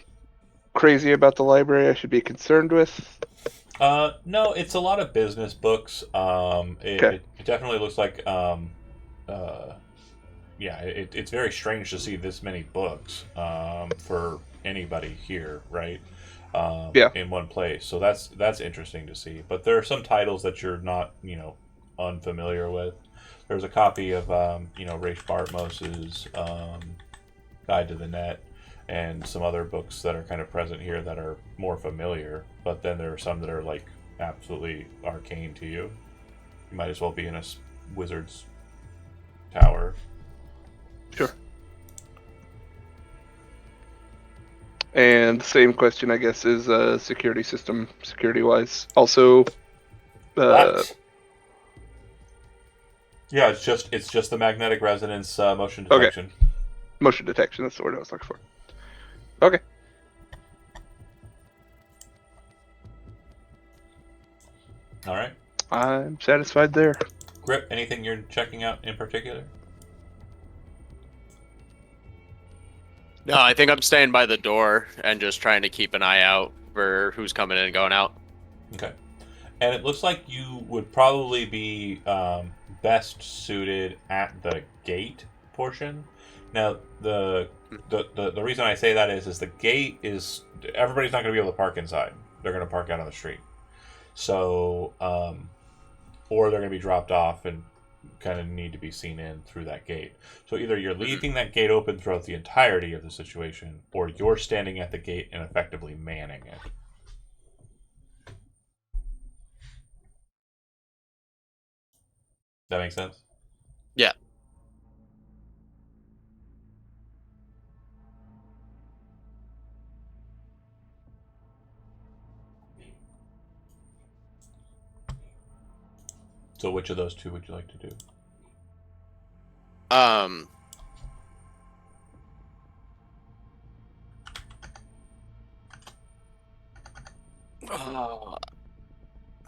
crazy about the library I should be concerned with? No, it's a lot of business books. It definitely looks like, it's very strange to see this many books for anybody here, right? In one place. So that's interesting to see. But there are some titles that you're not, unfamiliar with. There's a copy of, Rafe Bartmos's Guide to the Net, and some other books that are kind of present here that are more familiar. But then there are some that are like absolutely arcane to you. You might as well be in a wizard's tower. Sure. And the same question, I guess, is security system, security-wise. Also, What? Yeah, it's just the magnetic resonance motion detection. Okay. Motion detection, that's the word I was looking for. Okay. All right. I'm satisfied there. Grip, anything you're checking out in particular? No, I think I'm staying by the door and just trying to keep an eye out for who's coming in and going out. Okay. And it looks like you would probably be best suited at the gate portion. Now, the reason I say that is the gate is... Everybody's not going to be able to park inside. They're going to park out on the street. So, or they're going to be dropped off and kind of need to be seen in through that gate. So either you're leaving that gate open throughout the entirety of the situation, or you're standing at the gate and effectively manning it. That makes sense? Yeah. So which of those two would you like to do? I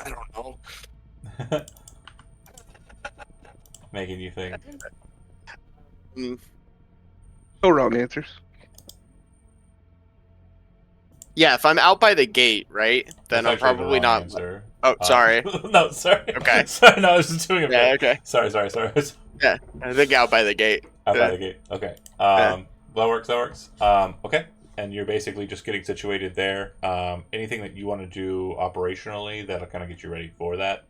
don't know. Making you think. No wrong answers. Yeah, if I'm out by the gate, right, then That's I'm actually the probably wrong not. answer. Oh, sorry. No, sorry. Okay. Sorry, no, I was just doing it. Yeah, okay. Sorry. Yeah, I think out by the gate. Out Yeah. by the gate. Okay. Yeah. That works. Okay. And you're basically just getting situated there. Anything that you want to do operationally that'll kind of get you ready for that?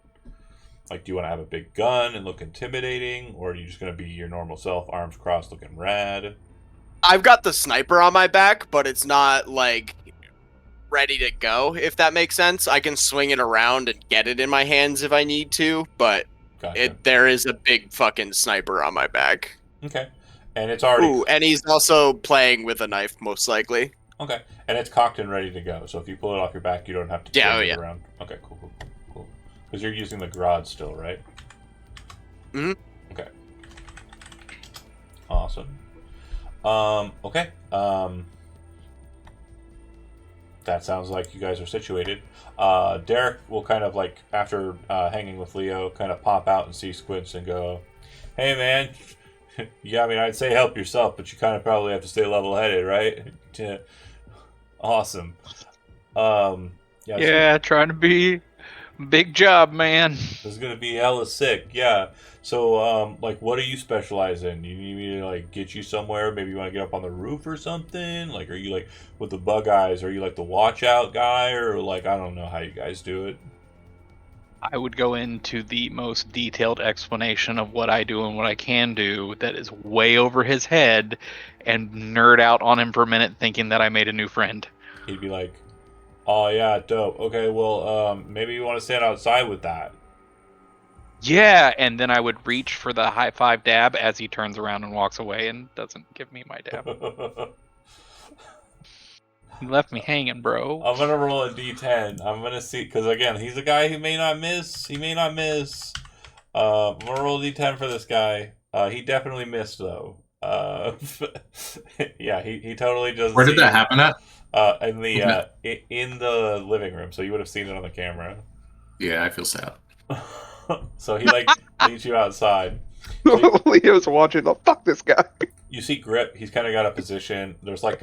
Like, do you want to have a big gun and look intimidating, or are you just going to be your normal self, arms crossed, looking rad? I've got the sniper on my back, but it's not like ready to go, if that makes sense. I can swing it around and get it in my hands if I need to, but Gotcha. there is a big fucking sniper on my back. Okay. And it's already... Ooh, and he's also playing with a knife, most likely. Okay. And it's cocked and ready to go, so if you pull it off your back, you don't have to Yeah, swing it around. Okay, cool. Because you're using the garage still, right? Mm-hmm. Okay. Awesome. Okay. That sounds like you guys are situated. Derek will kind of like, after hanging with Leo, kind of pop out and see Squints and go, "Hey, man, yeah, I mean, I'd say help yourself, but you kind of probably have to stay level-headed, right?" Awesome. Yeah, trying to be Big job, man. This is gonna be hella sick. Yeah. So, like, what do you specialize in? You need me to like get you somewhere? Maybe you want to get up on the roof or something? Like, are you like with the bug eyes? Are you like the watch out guy, or like I don't know how you guys do it? I would go into the most detailed explanation of what I do and what I can do that is way over his head and nerd out on him for a minute thinking that I made a new friend. He'd be like, "Oh yeah, dope. Okay, well, maybe you want to stand outside with that." Yeah, and then I would reach for the high five dab as he turns around and walks away and doesn't give me my dab. He left me hanging, bro. I'm gonna roll a d10. I'm gonna see because again, he's a guy who may not miss. He may not miss. I'm gonna roll a d10 for this guy. He definitely missed though. Yeah, he totally doesn't. Where did that happen at? In the living room, so you would have seen it on the camera. Yeah, I feel sad. So he like leads you outside. So Leo's watching. Oh, fuck this guy. you see Grip. He's kind of got a position. There's like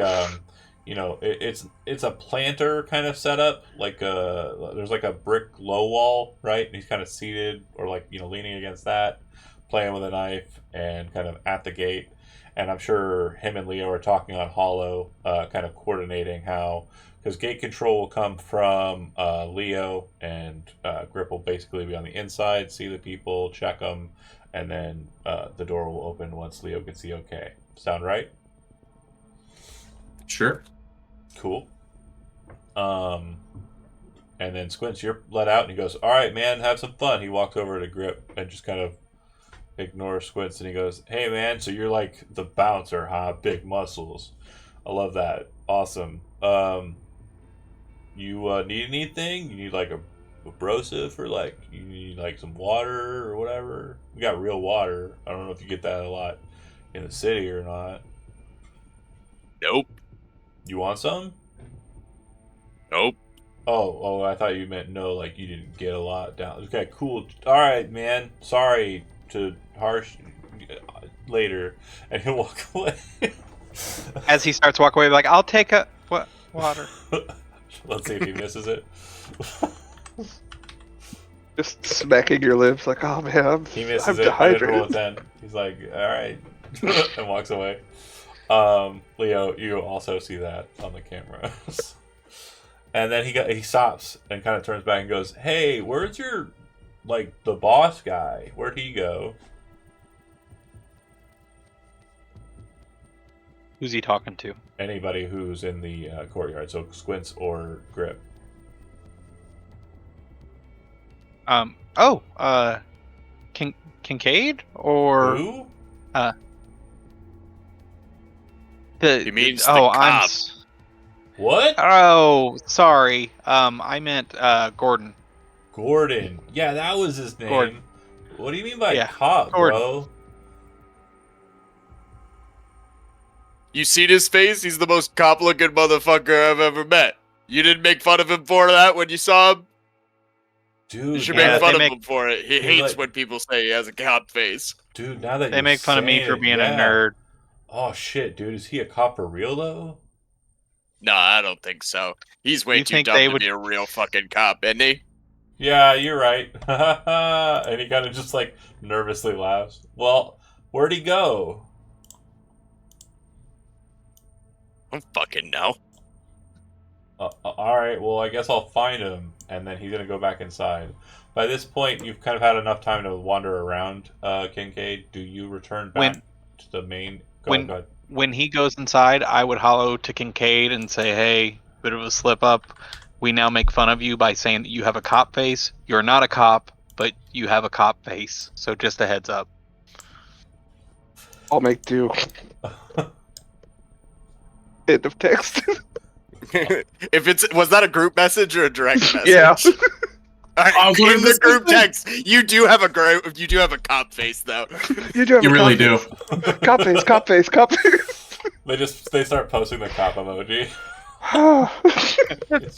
it's a planter kind of setup. Like there's like a brick low wall, right? And he's kind of seated or like leaning against that, playing with a knife and kind of at the gate. And I'm sure him and Leo are talking on Hollow, kind of coordinating how, because gate control will come from Leo, and Grip will basically be on the inside, see the people, check them, and then the door will open once Leo gets the okay. Sound right? Sure. Cool. And then Squints, you're let out, and he goes, "All right, man, have some fun." He walks over to Grip and just kind of ignores Squints, and he goes, "Hey, man, so you're like the bouncer, huh? Big muscles. I love that. Awesome. You need anything? You need like a brosif, or like you need like some water or whatever? We got real water. I don't know if you get that a lot in the city or not. Nope. You want some? Nope. Oh, I thought you meant no, like you didn't get a lot down. Okay, cool. All right, man. Sorry to harsh later." And he'll walk away. As he starts walking away, like, I'll take a water. Let's see if he misses it. Just smacking your lips like, oh man, He misses I'm it. I didn't roll a dehydrated. 10. He's like, all right. And walks away. Leo, you also see that on the camera. And then he stops and kind of turns back and goes, "Hey, where's your, like, the boss guy? Where'd he go?" Who's he talking to? Anybody who's in the courtyard, so Squints or Grip. Kincaid or Who? He means the cop. What? Oh, sorry. I meant Gordon. Gordon. Yeah, that was his name. Gordon. What do you mean by Yeah, cop, Gordon. bro? You seen his face? He's the most cop-looking motherfucker I've ever met. You didn't make fun of him for that when you saw him? Dude, You should yeah, make fun they of make- him for it. He He's hates like- when people say he has a cop face. Dude, now that They you're make fun of me saying for it, being yeah. a nerd. Oh shit, dude, is he a cop for real though? No, I don't think so. He's way You too think dumb they to would- be a real fucking cop, isn't he? Yeah, you're right. And he kind of just like nervously laughs. Well, where'd he go? I don't fucking know. All right, well, I guess I'll find him, and then he's gonna go back inside. By this point, you've kind of had enough time to wander around, Kincaid. Do you return back to the main? Go ahead. When he goes inside, I would hollow to Kincaid and say, "Hey, bit of a slip up. We now make fun of you by saying that you have a cop face. You're not a cop, but you have a cop face. So just a heads up." I'll make do. End of text. Was that a group message or a direct message? Yeah. All right, I was wondering in the this group thing. text, you do have a cop face though. You do have You a really cop do. face. Cop face, cop face, cop face. They start posting the cop emoji.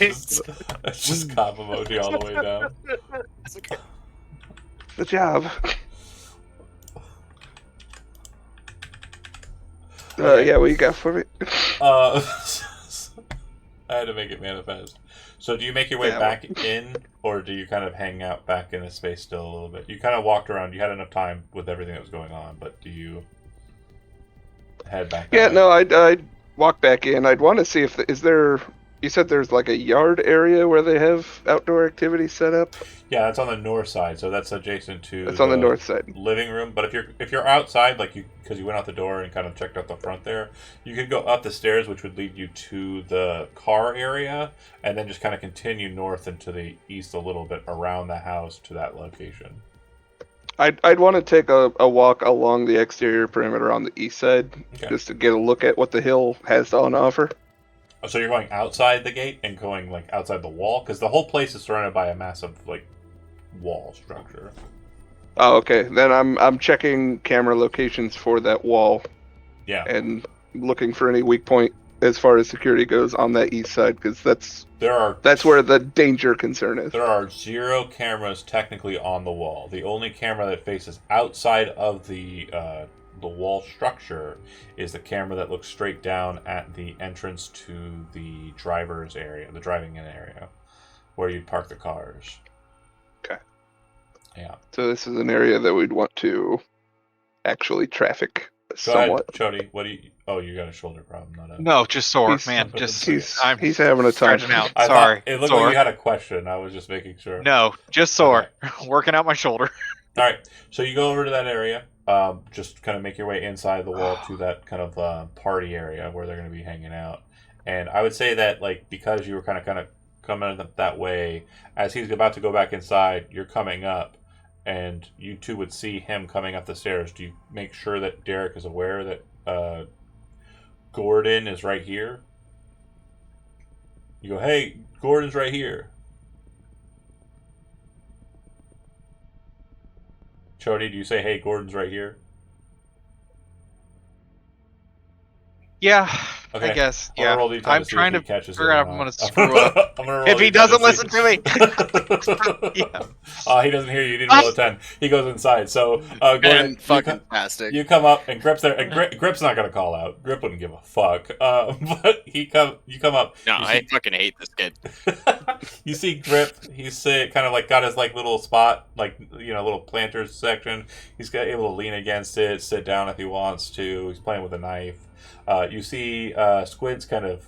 It's just cop emoji all the way down. Good job. Okay. Yeah, what you got for me? I had to make it manifest. So do you make your way Yeah, back in, or do you kind of hang out back in the space still a little bit? You kind of walked around. You had enough time with everything that was going on, but do you head back that Yeah, way? no, I'd walk back in. I'd want to see if is there. You said there's like a yard area where they have outdoor activities set up. Yeah, that's on the north side, so that's adjacent to That's on the north side. living room. But if you're outside, like you because you went out the door and kind of checked out the front there, you could go up the stairs, which would lead you to the car area, and then just kind of continue north into the east a little bit around the house to that location. I'd want to take a walk along the exterior perimeter on the east side, Okay. just to get a look at what the hill has on offer. So you're going outside the gate and going like outside the wall because the whole place is surrounded by a massive like wall structure. Oh, okay. Then I'm checking camera locations for that wall Yeah, and looking for any weak point as far as security goes on that east side, because that's where the danger concern is. there are 0 cameras technically on the wall. The only camera that faces outside of the wall structure is the camera that looks straight down at the entrance to the driver's area, the driving in area, where you park the cars. Okay. Yeah. So this is an area that we'd want to actually traffic Go somewhat. ahead, Chody. What do you? Oh, you got a shoulder problem, not a. No, just sore, He's- man. Just He's having a time. stretching out. I Sorry. thought it looked sore. like you had a question. I was just making sure. No, just sore. Working out my shoulder. All right, so you go over to that area. Just kind of make your way inside the wall to that kind of party area where they're going to be hanging out. And I would say that like because you were kind of coming up that way, as he's about to go back inside, you're coming up, and you two would see him coming up the stairs. Do you make sure that Derek is aware that Gordon is right here? You go, hey, Gordon's right here. Chody, do you say, hey, Gordon's right here? Yeah, Okay. I guess. I'm gonna Yeah. roll D10 I'm to see trying if to he catches figure it or out if I'm not. gonna screw up. I'm gonna roll If he D10 doesn't see. listen to me. Yeah. He doesn't hear you. You didn't roll a 10. He goes inside. So, Gordon, Fantastic. you come up, and Grip's there. And Grip's not going to call out. Grip wouldn't give a fuck. But you come up. No, you I fucking hate this kid. you see Grip. He's kind of like got his like little spot, like little planters section. He's able to lean against it, sit down if he wants to. He's playing with a knife. You see Squids kind of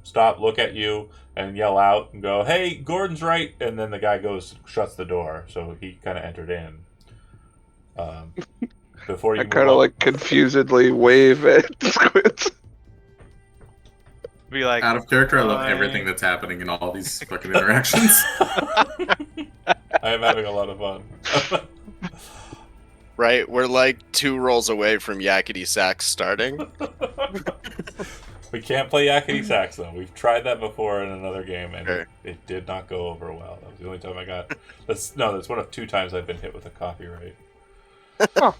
stop, look at you, and yell out and go, "Hey, Gordon's right!" And then the guy shuts the door, so he kind of entered in. Before you I move kind of on- like confusedly wave at Squids. Be like, Out of character, I love Fine. everything that's happening in all these fucking interactions. I am having a lot of fun. Right? We're like 2 rolls away from Yakety Sax starting. We can't play yakety sax though. We've tried that before in another game, and Sure. it did not go over well. That was the only time I got. That's one of 2 times I've been hit with a copyright. Huh.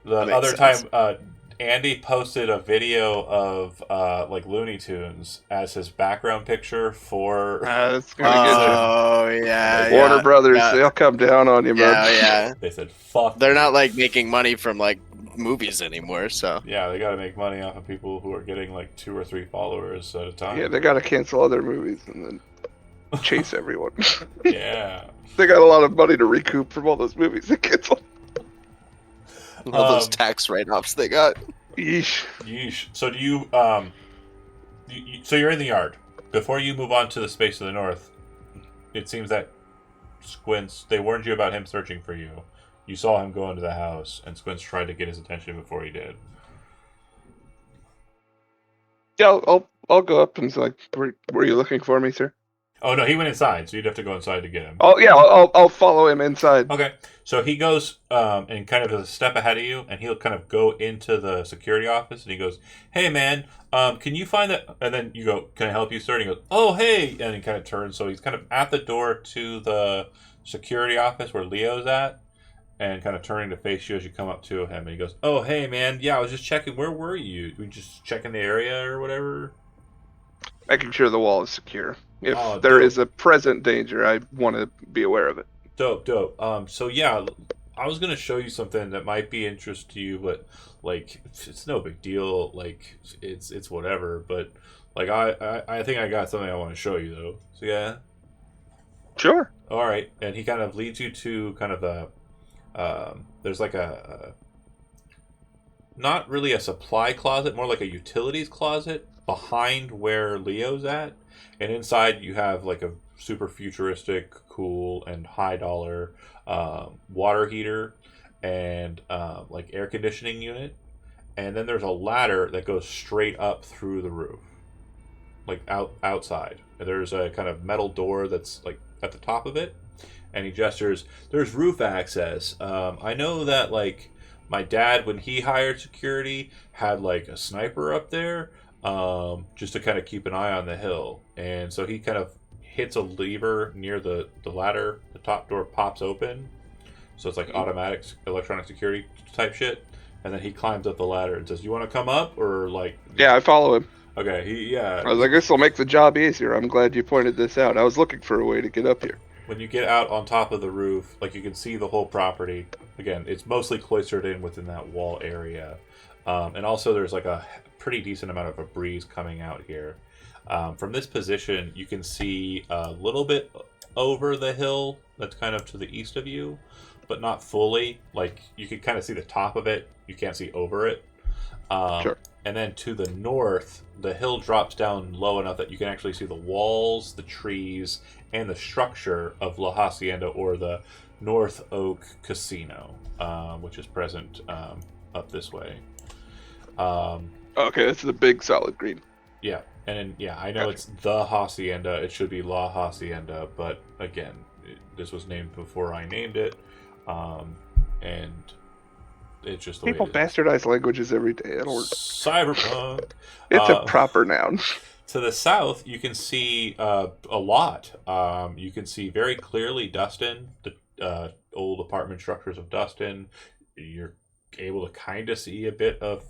The That other makes time, Andy posted a video of like Looney Tunes as his background picture for. That's gonna get you. Oh yeah, Warner yeah, Brothers, yeah. they'll come down on you, Yeah, man. yeah. They said, "Fuck." They're you." not like making money from like movies anymore, so Yeah, they got to make money off of people who are getting like 2 or 3 followers at a time. Yeah, they gotta cancel other movies and then chase everyone. Yeah. They got a lot of money to recoup from all those movies they canceled. all those Um, tax write-offs they got. Yeesh. Yeesh. So do you so you're in the yard. Before you move on to the space to the north, it seems that Squints, they warned you about him searching for you. You saw him go into the house, and Squints tried to get his attention before he did. Yeah, I'll go up and say, like, were you looking for me, sir? Oh no, he went inside, so you'd have to go inside to get him. Oh yeah, I'll follow him inside. Okay, so he goes and kind of is a step ahead of you, and he'll kind of go into the security office, and he goes, "Hey man, can you find that?" And then you go, "Can I help you, sir?" And he goes, "Oh hey," and he kind of turns, so he's kind of at the door to the security office where Leo's at, and kind of turning to face you as you come up to him, and he goes, "Oh hey man, yeah, I was just checking. Where were you? We just checking the area or whatever." Making sure the wall is secure. If Oh, there dope. is a present danger, I want to be aware of it. Dope. So yeah, I was gonna show you something that might be interest to you, but like it's no big deal. Like it's whatever. But like I think I got something I want to show you though. So yeah. Sure. All right, and he kind of leads you to kind of a. There's like a not really a supply closet, more like a utilities closet behind where Leo's at, and inside you have like a super futuristic, cool, and high dollar water heater and like air conditioning unit, and then there's a ladder that goes straight up through the roof, like outside. There's a kind of metal door that's like at the top of it, and he gestures. There's roof access. I know that like my dad, when he hired security, had like a sniper up there, just to kind of keep an eye on the hill. And so he kind of hits a lever near the ladder. The top door pops open, so it's like automatic electronic security type shit. And then he climbs up the ladder and says, "You want to come up or like?" Yeah, I follow him. Okay. I was like, this will make the job easier. I'm glad you pointed this out. I was looking for a way to get up here. When you get out on top of the roof, like you can see the whole property. Again, it's mostly cloistered in within that wall area, and also there's like a pretty decent amount of a breeze coming out here. From this position, you can see a little bit over the hill that's kind of to the east of you, but not fully. Like you can kind of see the top of it. You can't see over it. Sure. And then to the north, the hill drops down low enough that you can actually see the walls, the trees, and the structure of La Hacienda, or the North Oak Casino, which is present up this way. Okay, it's the big solid green. Yeah, and then, yeah, I know Gotcha. it's the Hacienda. It should be La Hacienda, but again, this was named before I named it, and it's just the People way it is. bastardize languages every day. It'll work. Cyberpunk. It's a proper noun. To the south, you can see a lot. You can see very clearly Dustin, the old apartment structures of Dustin. You're able to kind of see a bit of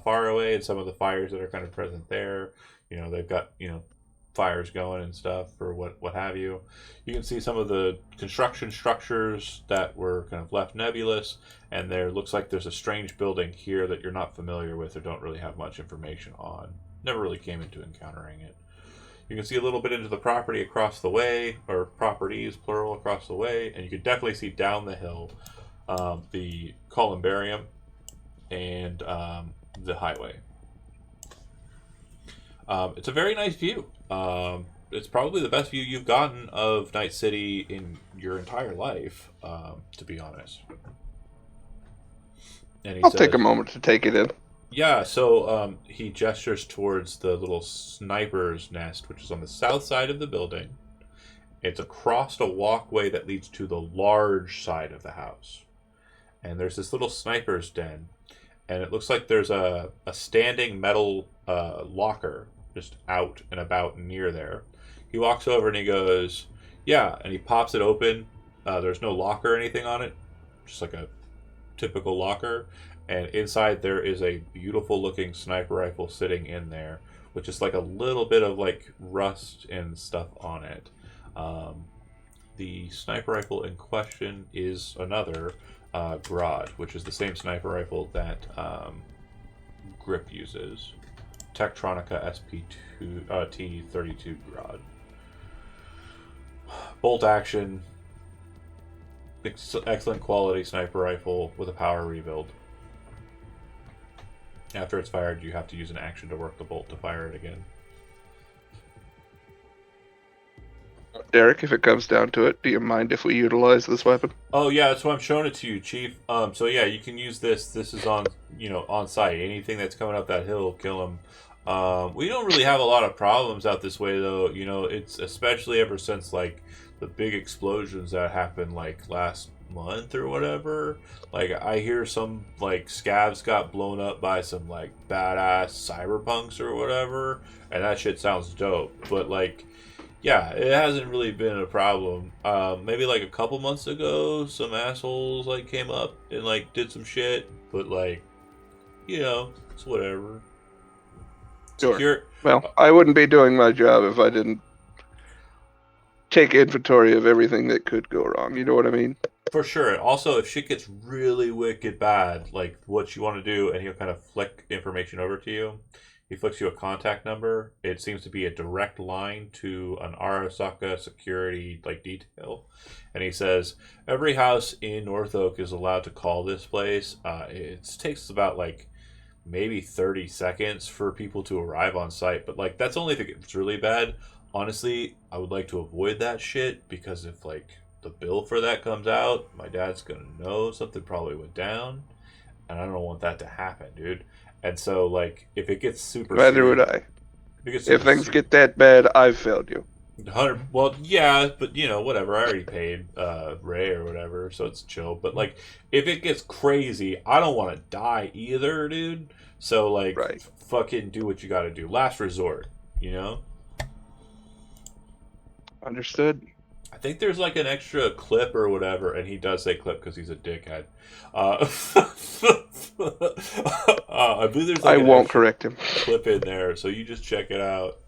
far away and some of the fires that are kind of present there. You know, they've got, fires going and stuff or what have you. You can see some of the construction structures that were kind of left nebulous, and there looks like there's a strange building here that you're not familiar with or don't really have much information on. Never really came into encountering it. You can see a little bit into the property across the way, or properties plural across the way, and you can definitely see down the hill the columbarium and the highway. It's a very nice view. It's probably the best view you've gotten of Night City in your entire life, to be honest. And he I'll says, take a moment to take it in. yeah, so he gestures towards the little sniper's nest, which is on the south side of the building. It's across a walkway that leads to the large side of the house. And there's this little sniper's den. And it looks like there's a standing metal locker just out and about near there. He walks over and he goes, yeah, and he pops it open. There's no locker or anything on it, just like a typical locker. And inside there is a beautiful looking sniper rifle sitting in there, which is like a little bit of like rust and stuff on it. The sniper rifle in question is another Grod, which is the same sniper rifle that Grip uses. Tektronica T32 Grod. Bolt action, excellent quality sniper rifle with a power rebuild. After it's fired, you have to use an action to work the bolt to fire it again. Derek, if it comes down to it, do you mind if we utilize this weapon? Oh yeah, that's why I'm showing it to you, Chief. So yeah, you can use this. This is on site. Anything that's coming up that hill, kill them. We don't really have a lot of problems out this way though. It's especially ever since like the big explosions that happened like last month or whatever. Like I hear some like scavs got blown up by some like badass cyberpunks or whatever, and that shit sounds dope. But like, yeah, it hasn't really been a problem. Maybe like a couple months ago, some assholes like came up and like did some shit, but like, it's whatever. Sure. Well, I wouldn't be doing my job if I didn't take inventory of everything that could go wrong. You know what I mean? For sure. And also, if shit gets really wicked bad, like what you want to do, and he'll kind of flick information over to you, He flicks you a contact number. It seems to be a direct line to an Arasaka security like detail, and he says every house in North Oak is allowed to call this place. It takes about like maybe 30 seconds for people to arrive on site, but like that's only if it gets really bad. Honestly, I would like to avoid that shit because if like the bill for that comes out, my dad's gonna know something probably went down, and I don't want that to happen, dude. And so, like, if it gets super, Neither would I. If things get that bad, I've failed you. 100. Well, yeah, but you know, whatever. I already paid Ray or whatever, so it's chill. But like, if it gets crazy, I don't want to die either, dude. So like, Right. fucking do what you got to do. Last resort, you know. Understood. I think there's like an extra clip or whatever, and he does say clip because he's a dickhead. I believe there's like I an won't extra correct him. clip in there, so you just check it out,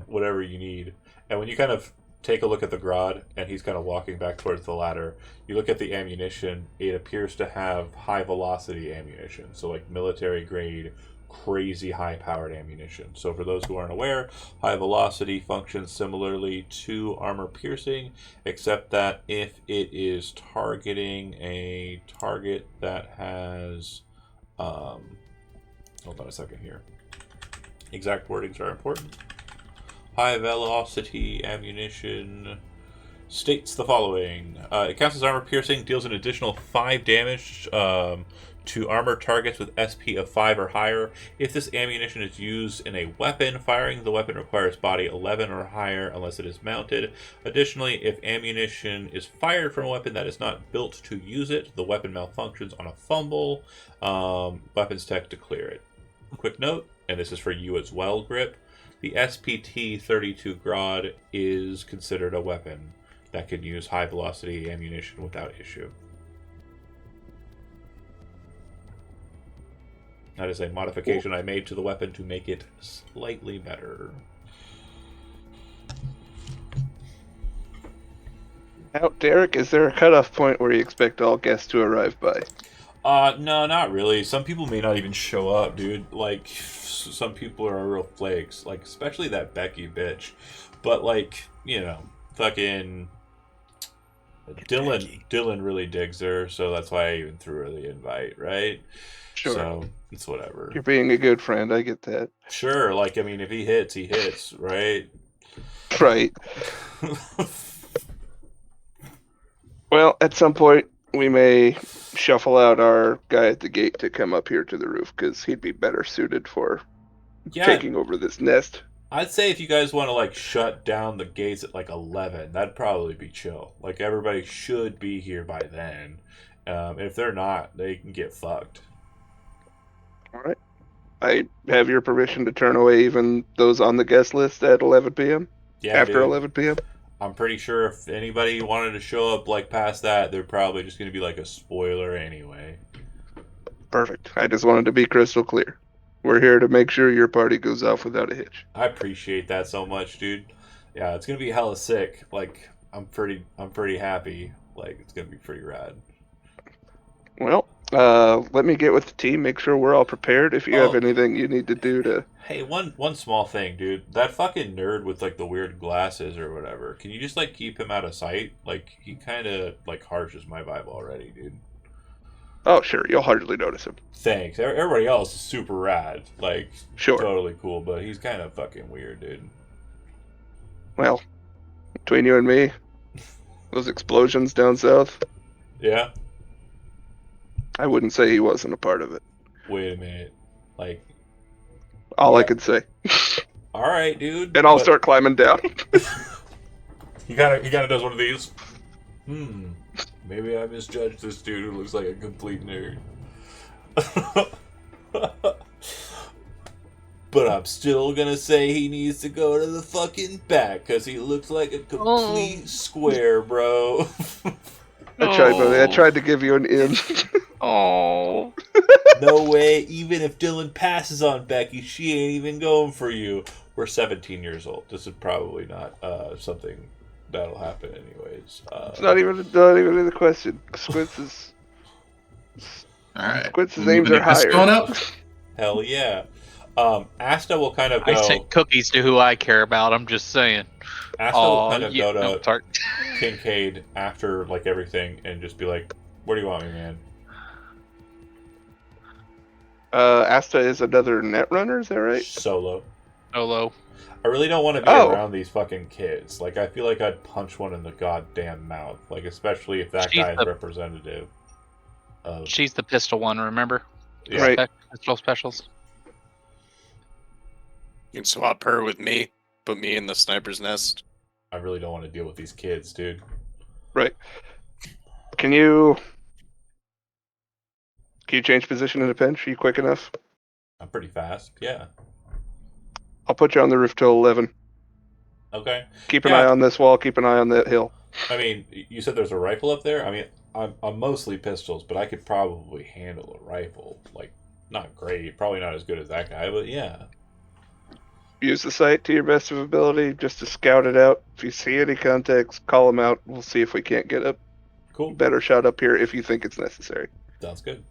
whatever you need. And when you kind of take a look at the Grodd, and he's kind of walking back towards the ladder, you look at the ammunition. It appears to have high velocity ammunition, so like military grade, crazy high powered ammunition. So for those who aren't aware, high velocity functions similarly to armor piercing, except that if it is targeting a target that has hold on a second here, exact wordings are important. High velocity ammunition states the following. It counts as armor piercing, deals an additional 5 damage to armor targets with SP of 5 or higher. If this ammunition is used in a weapon, firing the weapon requires body 11 or higher unless it is mounted. Additionally, if ammunition is fired from a weapon that is not built to use it, the weapon malfunctions on a fumble. Weapons tech to clear it. Quick note, and this is for you as well, Grip. The SPT-32 Grodd is considered a weapon that can use high velocity ammunition without issue. That is a modification I made to the weapon to make it slightly better. Now, Derek, is there a cutoff point where you expect all guests to arrive by? No, not really. Some people may not even show up, dude. Like, some people are real flakes. Like, especially that Becky bitch. But, like, you know, fucking Dylan really digs her, so that's why I even threw her the invite, right? Sure. So, it's whatever. You're being a good friend, I get that. Sure, like, I mean, if he hits, right? Right. Well, at some point, we may shuffle out our guy at the gate to come up here to the roof, because he'd be better suited for taking over this nest. I'd say if you guys want to, like, shut down the gates at, like, 11, that'd probably be chill. Like, everybody should be here by then. If they're not, they can get fucked. All right. I have your permission to turn away even those on the guest list at 11 p.m.? Yeah, After dude. 11 p.m.? I'm pretty sure if anybody wanted to show up, like, past that, they're probably just going to be, like, a spoiler anyway. Perfect. I just wanted to be crystal clear. We're here to make sure your party goes off without a hitch. I appreciate that so much, dude. Yeah, it's going to be hella sick. Like, I'm pretty happy. Like, it's going to be pretty rad. Well, let me get with the team, make sure we're all prepared. If you have anything you need to do to... Hey, one small thing, dude. That fucking nerd with, like, the weird glasses or whatever, can you just, like, keep him out of sight? Like, he kind of, like, harshes my vibe already, dude. Oh, sure. You'll hardly notice him. Thanks. Everybody else is super rad. Like, Sure. Totally cool, but he's kind of fucking weird, dude. Well, between you and me, those explosions down south, Yeah? I wouldn't say he wasn't a part of it. Wait a minute. Like, All I could say. alright, dude. And I'll start climbing down. He kind of does one of these. Maybe I misjudged this dude who looks like a complete nerd. But I'm still gonna say he needs to go to the fucking back, because he looks like a complete square, bro. I tried, buddy. I tried to give you an in. Oh. No way, even if Dylan passes on Becky, she ain't even going for you. We're 17 years old. This is probably not something that'll happen anyways. It's not even in the question. All right. Squints' names are higher. Going up. Hell yeah. Asta will kind of I go. sent cookies to who I care about. I'm just saying. Asta will Oh, kind of yeah. go to No, sorry. Kincaid after like everything and just be like, "Where do you want me, man?" Asta is another netrunner, is that right? Solo. Solo. I really don't want to be Oh. around these fucking kids. Like, I feel like I'd punch one in the goddamn mouth. Like, especially if that She's guy is the- representative of. She's the pistol one, remember? Yeah. Right. Pistol specials. You can swap her with me. Put me in the sniper's nest. I really don't want to deal with these kids, dude. Right. Can you change position in a pinch? Are you quick enough? I'm pretty fast. Yeah. I'll put you on the roof till 11. Okay. Keep an Yeah. eye on this wall. Keep an eye on that hill. I mean, you said there's a rifle up there. I mean, I'm mostly pistols, but I could probably handle a rifle. Like, not great. Probably not as good as that guy, but yeah. Use the site to your best of ability just to scout it out. If you see any contacts, call them out. We'll see if we can't get a Cool. better shot up here if you think it's necessary. Sounds good.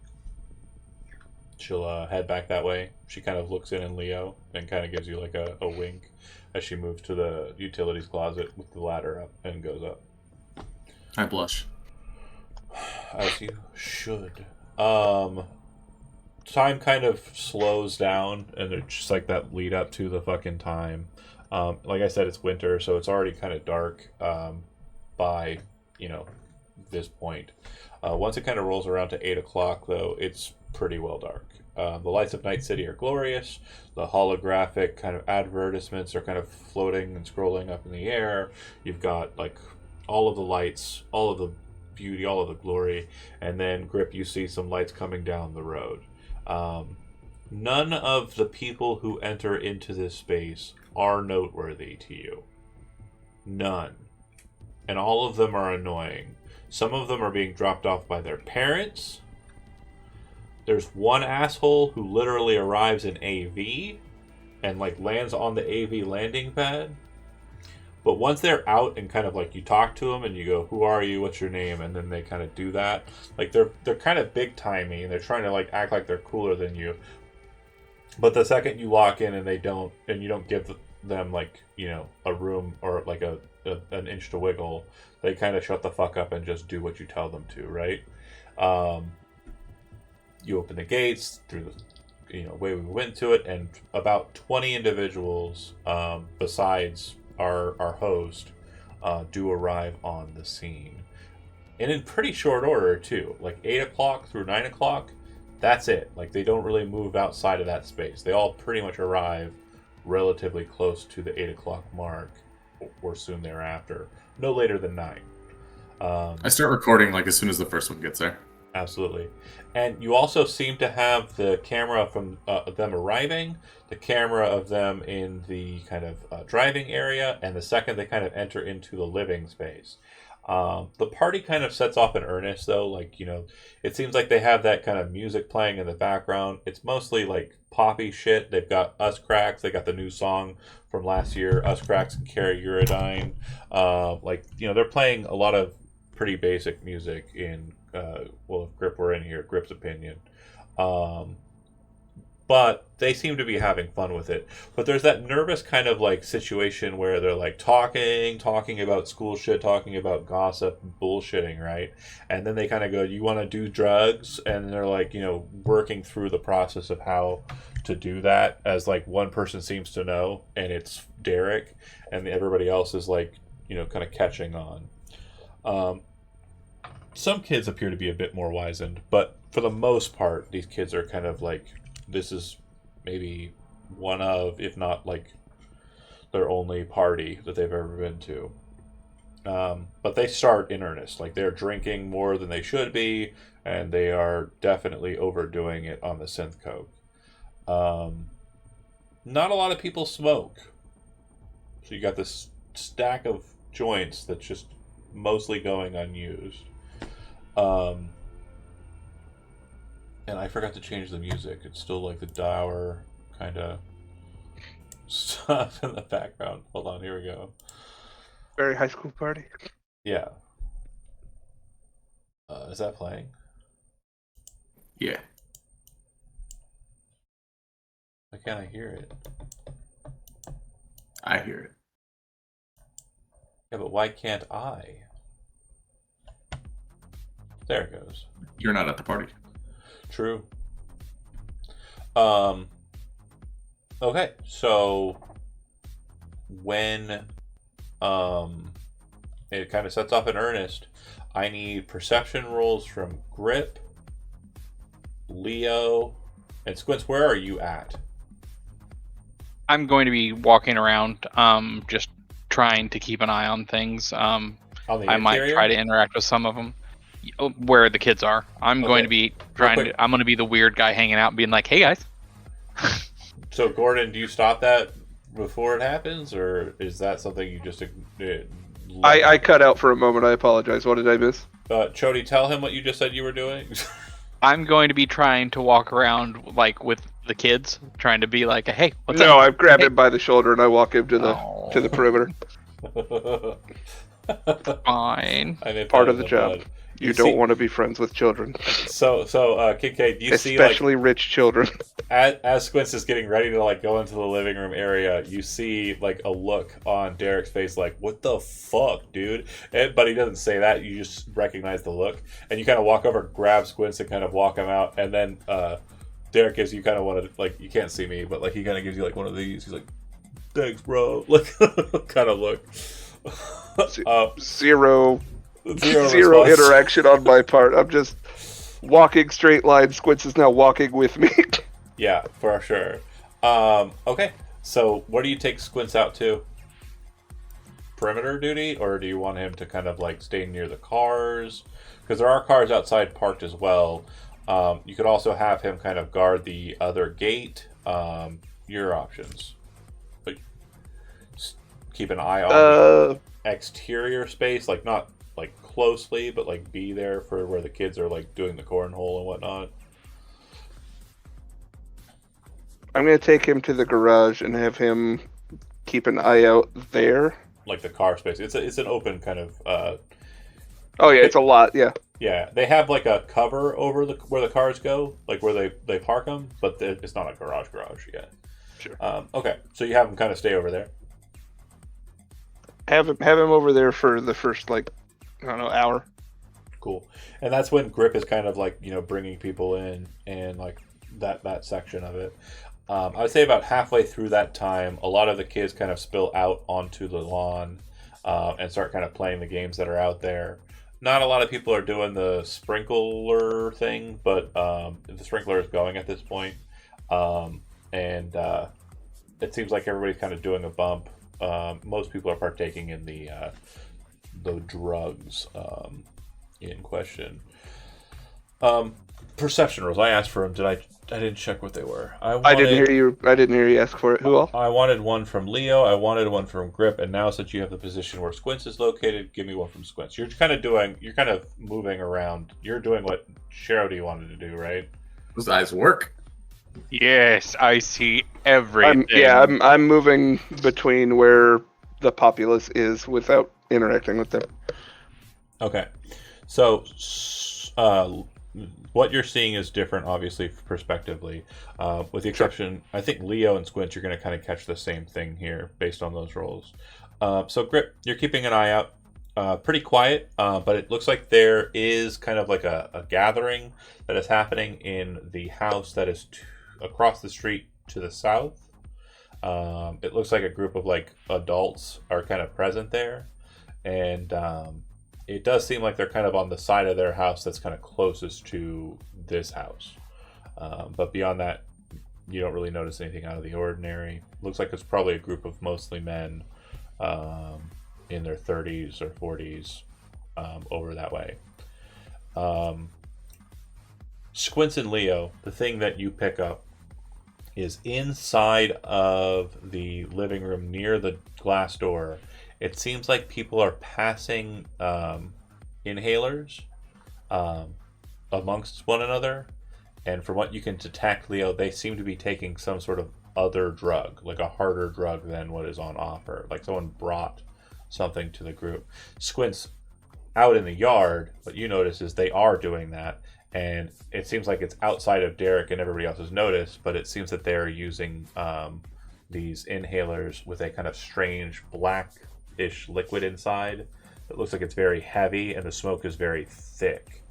She'll head back that way. She kind of looks in Leo and kind of gives you like a wink as she moves to the utilities closet with the ladder up and goes up. I blush. As you should. Time kind of slows down, and there's just like that lead up to the fucking time. Like I said, it's winter, so it's already kind of dark by, this point. Once it kind of rolls around to 8 o'clock, though, it's pretty well dark. The lights of Night City are glorious. The holographic kind of advertisements are kind of floating and scrolling up in the air. You've got like all of the lights, all of the beauty, all of the glory, and then Grip, you see some lights coming down the road. None of the people who enter into this space are noteworthy to you. None. And all of them are annoying. Some of them are being dropped off by their parents. There's one asshole who literally arrives in AV and like lands on the AV landing pad. But once they're out and kind of like you talk to them and you go, "Who are you? What's your name?" and then they kind of do that. Like they're kind of big timey and they're trying to like act like they're cooler than you. But the second you walk in and they don't, and you don't give them like a room or like an inch to wiggle, they kind of shut the fuck up and just do what you tell them to, right? You open the gates through the way we went to it, and about 20 individuals besides our host do arrive on the scene, and in pretty short order too. Like 8 o'clock through 9 o'clock, that's it. Like they don't really move outside of that space. They all pretty much arrive relatively close to the 8 o'clock mark or soon thereafter, no later than 9. I start recording like as soon as the first one gets there. Absolutely. And you also seem to have the camera from them arriving, the camera of them in the kind of driving area, and the second they kind of enter into the living space. The party kind of sets off in earnest, though. Like, it seems like they have that kind of music playing in the background. It's mostly like poppy shit. They've got Us Cracks. They got the new song from last year, Us Cracks and Carry Uridine. They're playing a lot of pretty basic music in if Grip were in here, Grip's opinion. But they seem to be having fun with it. But there's that nervous kind of like situation where they're like talking about school shit, talking about gossip, bullshitting, right? And then they kind of go, "You want to do drugs?" And they're like, working through the process of how to do that, as like one person seems to know, and it's Derek, and everybody else is like, kind of catching on. Some kids appear to be a bit more wizened, but for the most part, these kids are kind of like, this is maybe one of, if not like their only party that they've ever been to. But they start in earnest. Like they're drinking more than they should be, and they are definitely overdoing it on the synth coke. Not a lot of people smoke. So you got this stack of joints that's just mostly going unused. And I forgot to change the music. It's still like the dour kind of stuff in the background. Hold on, here we go. Very high school party. Yeah. Is that playing? Yeah. I can't I hear it? I hear it. Yeah, but why can't I? There it goes. You're not at the party. True. Okay, so when it kind of sets off in earnest, I need perception rolls from Grip, Leo, and Squints. Where are you at? I'm going to be walking around, just trying to keep an eye on things. On the I might interior? try to interact with some of them. Where the kids are, I'm going to be trying quick. to. I'm going to be the weird guy hanging out, and being like, "Hey guys." So, Gordon, do you stop that before it happens, or is that something you just... I cut out for a moment. I apologize. What did I miss? Chody, tell him what you just said you were doing. I'm going to be trying to walk around like with the kids, trying to be like, "Hey, what's No, up?" I grab Hey. him by the shoulder and I walk him to the Oh, perimeter. fine. I made Part fun of the job. bud. You see- don't want to be friends with children, So, Kincaid, do you see, like, especially rich children. as Squints is getting ready to, like, go into the living room area, you see, like, a look on Derek's face, like, what the fuck, dude? But he doesn't say that. You just recognize the look. And you kind of walk over, grab Squints, and kind of walk him out. And then Derek gives you kind of one of, like, you can't see me, but, like, he kind of gives you, like, one of these. He's like, thanks, bro. Like, kind of look. Zero Zero response. interaction on my part. I'm just walking straight line. Squints is now walking with me. Yeah, for sure. Okay, so where do you take Squints out to? Perimeter duty, or do you want him to kind of like stay near the cars? Because there are cars outside parked as well. You could also have him kind of guard the other gate. Your options. But keep an eye on the exterior space, like not like closely, but like be there for where the kids are like doing the cornhole and whatnot. I'm going to take him to the garage and have him keep an eye out there. Like the car space. It's an open kind of Oh yeah, it's a lot. Yeah. yeah, they have like a cover over where the cars go, like where they park them, but it's not a garage yet. Sure. Okay, so you have them kind of stay over there. Have him over there for the first, like, I don't know, hour. Cool. And that's when Grip is kind of like, bringing people in and like that section of it. I would say about halfway through that time, a lot of the kids kind of spill out onto the lawn and start kind of playing the games that are out there. Not a lot of people are doing the sprinkler thing, but the sprinkler is going at this point. And it seems like everybody's kind of doing a bump. Most people are partaking in the drugs in question. Perception rolls. I asked for them. I didn't check what they were. I didn't hear you ask for it. Who else? I wanted one from Leo. I wanted one from Grip. And now since you have the position where Squints is located, give me one from Squints. You're kind of moving around. You're doing what Sharody wanted to do, right? Those eyes work. Yes, I see everything. I'm moving between where the populace is without interacting with them. Okay. So, what you're seeing is different, obviously, prospectively. With the exception, I think Leo and Squints, you're going to kind of catch the same thing here based on those rolls. So, Grip, you're keeping an eye out. Pretty quiet, but it looks like there is kind of like a gathering that is happening in the house that is across the street to the south. It looks like a group of like adults are kind of present there, and it does seem like they're kind of on the side of their house that's kind of closest to this house. But beyond that, you don't really notice anything out of the ordinary. Looks like it's probably a group of mostly men in their 30s or 40s over that way. Squints and Leo, the thing that you pick up is inside of the living room near the glass door. It seems like people are passing inhalers amongst one another. And from what you can detect, Leo, they seem to be taking some sort of other drug, like a harder drug than what is on offer. Like someone brought something to the group. Squints, out in the yard, what you notice is they are doing that. and it seems like it's outside of Derek and everybody else's notice, but it seems that they're using these inhalers with a kind of strange blackish liquid inside. It looks like it's very heavy, and the smoke is very thick.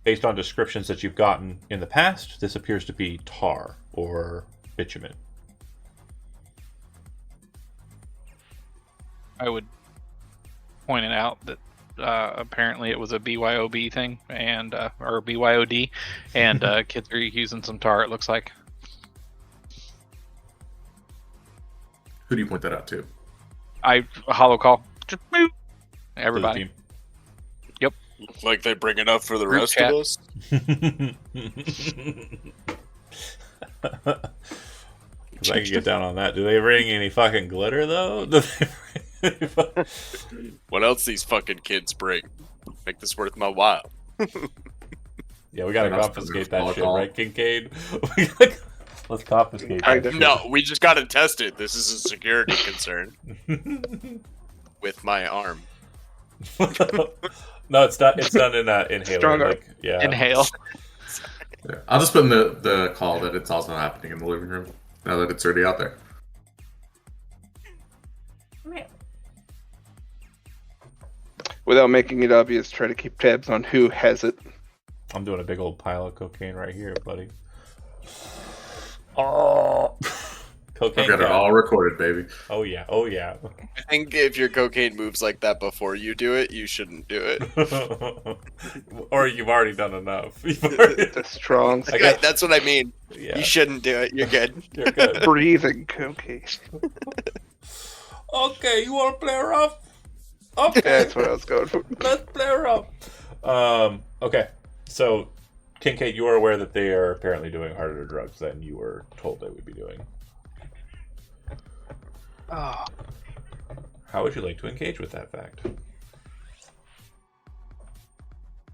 Based on descriptions that you've gotten in the past, this appears to be tar or bitumen. I would point it out that apparently it was a BYOB thing, and or BYOD, and kids are using some tar, it looks like. Who do you point that out to? I hollow call. Just move. Everybody. Look like they bring enough for the Group rest chat. of us. Because I can get down on that. Do they bring any fucking glitter, though? Do they bring any What else these fucking kids bring? Make this worth my while. Yeah, we gotta Enough confiscate for that the shit, call. right, Kincaid? Let's confiscate Kind that of. shit. No, we just gotta test it. This is a security concern with my arm. No, it's not. It's done in inhaler. Stronger. Like, yeah. Inhale. Yeah. I'll just put in the call that it's also happening in the living room now that it's already out there. Without making it obvious, try to keep tabs on who has it. I'm doing a big old pile of cocaine right here, buddy. Oh, cocaine. I've got it cat. all recorded, baby. Oh yeah. Oh yeah. I think if your cocaine moves like that before you do it, you shouldn't do it. Or you've already done enough. You've already... The strong, I got- That's what I mean. Yeah. You shouldn't do it. You're good. You're good. breathing cocaine. Okay, you want to play rough? Okay. That's what I was going for. Let's play rough. Okay, so Kincaid, you are aware that they are apparently doing harder drugs than you were told they would be doing. Oh, How would you like to engage with that fact?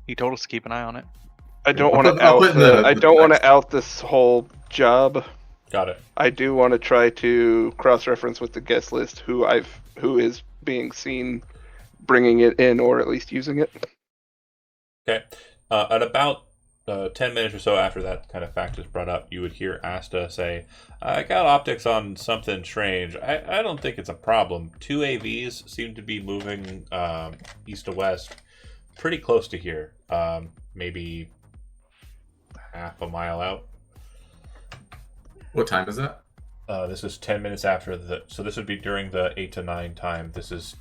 he told us to keep an eye on it. I don't I'll want put- to I'll out. put in The, the- I the don't want to text. out this whole job. Got it. I do want to try to cross-reference with the guest list who is being seen bringing it in or at least using it. Okay. At about 10 minutes or so after that kind of fact is brought up, you would hear Asta say, I got optics on something strange. I don't think it's a problem. 2 AVs seem to be moving east to west pretty close to here. Maybe half a mile out. What time is that? This is 10 minutes after so this would be during the 8 to 9 time. This is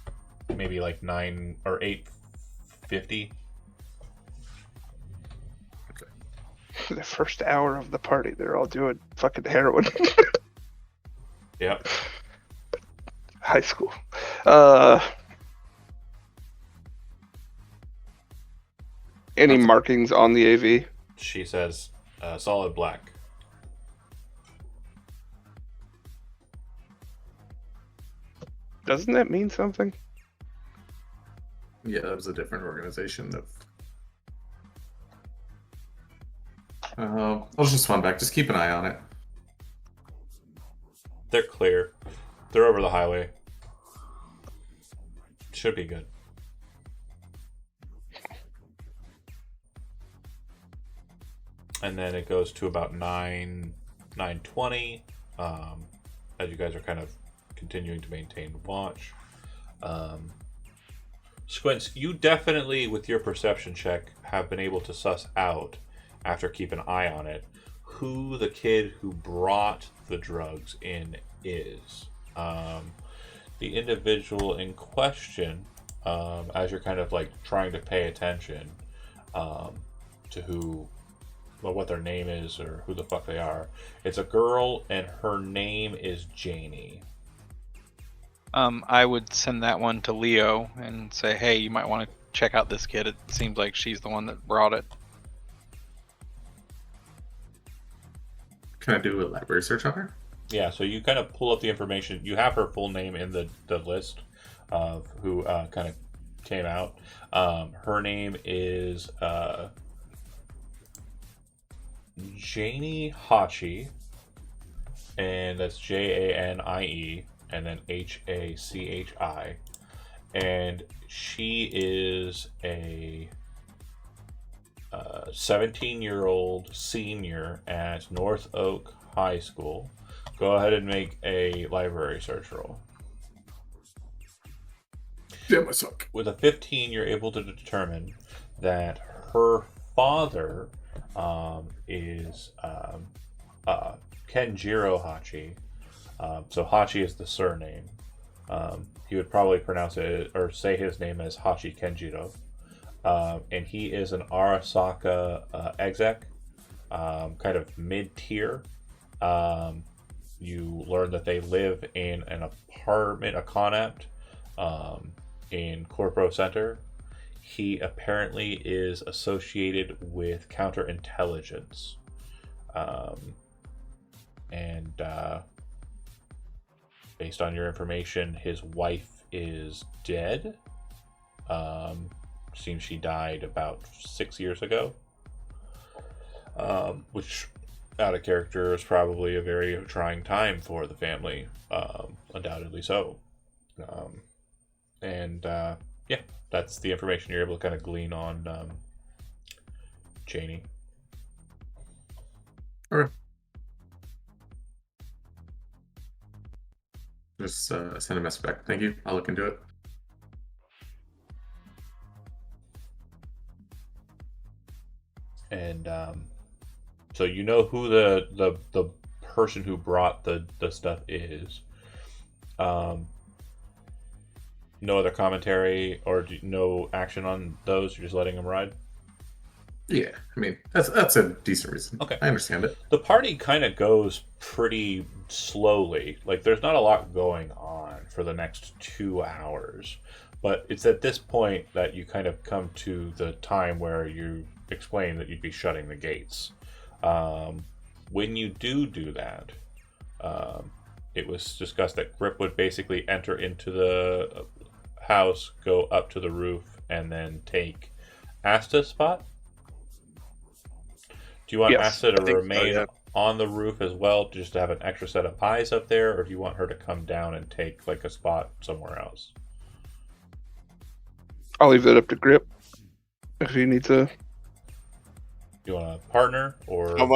maybe like 9 or 8:50. The first hour of the party, they're all doing fucking heroin. Yep. High school. Any markings on the AV? She says, solid black. Doesn't that mean something? Yeah, that was a different organization. I'll just run back. Just keep an eye on it. They're clear. They're over the highway. Should be good. And then it goes to about 9:20. As you guys are kind of continuing to maintain watch. Squints, you definitely, with your perception check, have been able to suss out, after keep an eye on it, who the kid who brought the drugs in is. The individual in question, as you're kind of like trying to pay attention to who, well, what their name is or who the fuck they are, it's a girl and her name is Janie. I would send that one to Leo and say, hey, you might want to check out this kid. It seems like she's the one that brought it. Can I do a library search on her? Yeah, so you kind of pull up the information. You have her full name in the list of who kind of came out. Her name is Janie Hachi, and that's Janie, and then Hachi, and she is a 17-year-old senior at North Oak High School. Go ahead and make a library search roll. Damn, I suck. With a 15, you're able to determine that her father is Kenjiro Hachi. So Hachi is the surname. He would probably pronounce it or say his name as Hachi Kenjiro. And he is an Arasaka exec, kind of mid-tier. You learn that they live in an apartment, a Conapt, in Corpro Center. He apparently is associated with counterintelligence. And based on your information, his wife is dead. Seems she died about 6 years ago. Which, out of character, is probably a very trying time for the family. Undoubtedly so. Yeah, that's the information you're able to kind of glean on Janie. Okay. Just send a message back. Thank you. I'll look into it. And so you know who the person who brought the stuff is. No other commentary or no action on those? You're just letting them ride? Yeah, I mean, that's a decent reason. Okay. I understand it. The party kind of goes pretty slowly. Like, there's not a lot going on for the next 2 hours. But it's at this point that you kind of come to the time where you explain that you'd be shutting the gates. When you do that, it was discussed that Grip would basically enter into the house, go up to the roof, and then take Asta's spot. Do you want Yes, Asta to I think so, remain yeah. on the roof as well, just to have an extra set of eyes up there, or do you want her to come down and take like a spot somewhere else? I'll leave that up to Grip if he needs a. Do you want a partner or How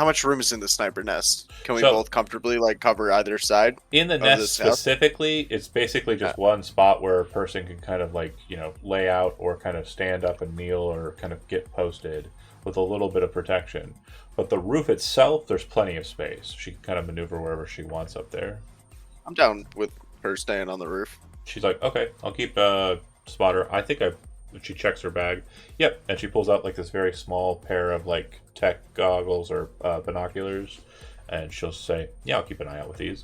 much room is in the sniper nest? Can we So- both comfortably like cover either side? in the of nest this house? specifically? It's basically just one spot where a person can kind of like lay out or kind of stand up and kneel or kind of get posted with a little bit of protection. But the roof itself, there's plenty of space. She can kind of maneuver wherever she wants up there. I'm down with her staying on the roof. She's like, okay, I'll keep spotter. I think she checks her bag. Yep, and she pulls out like this very small pair of like tech goggles or binoculars, and she'll say, "Yeah, I'll keep an eye out with these."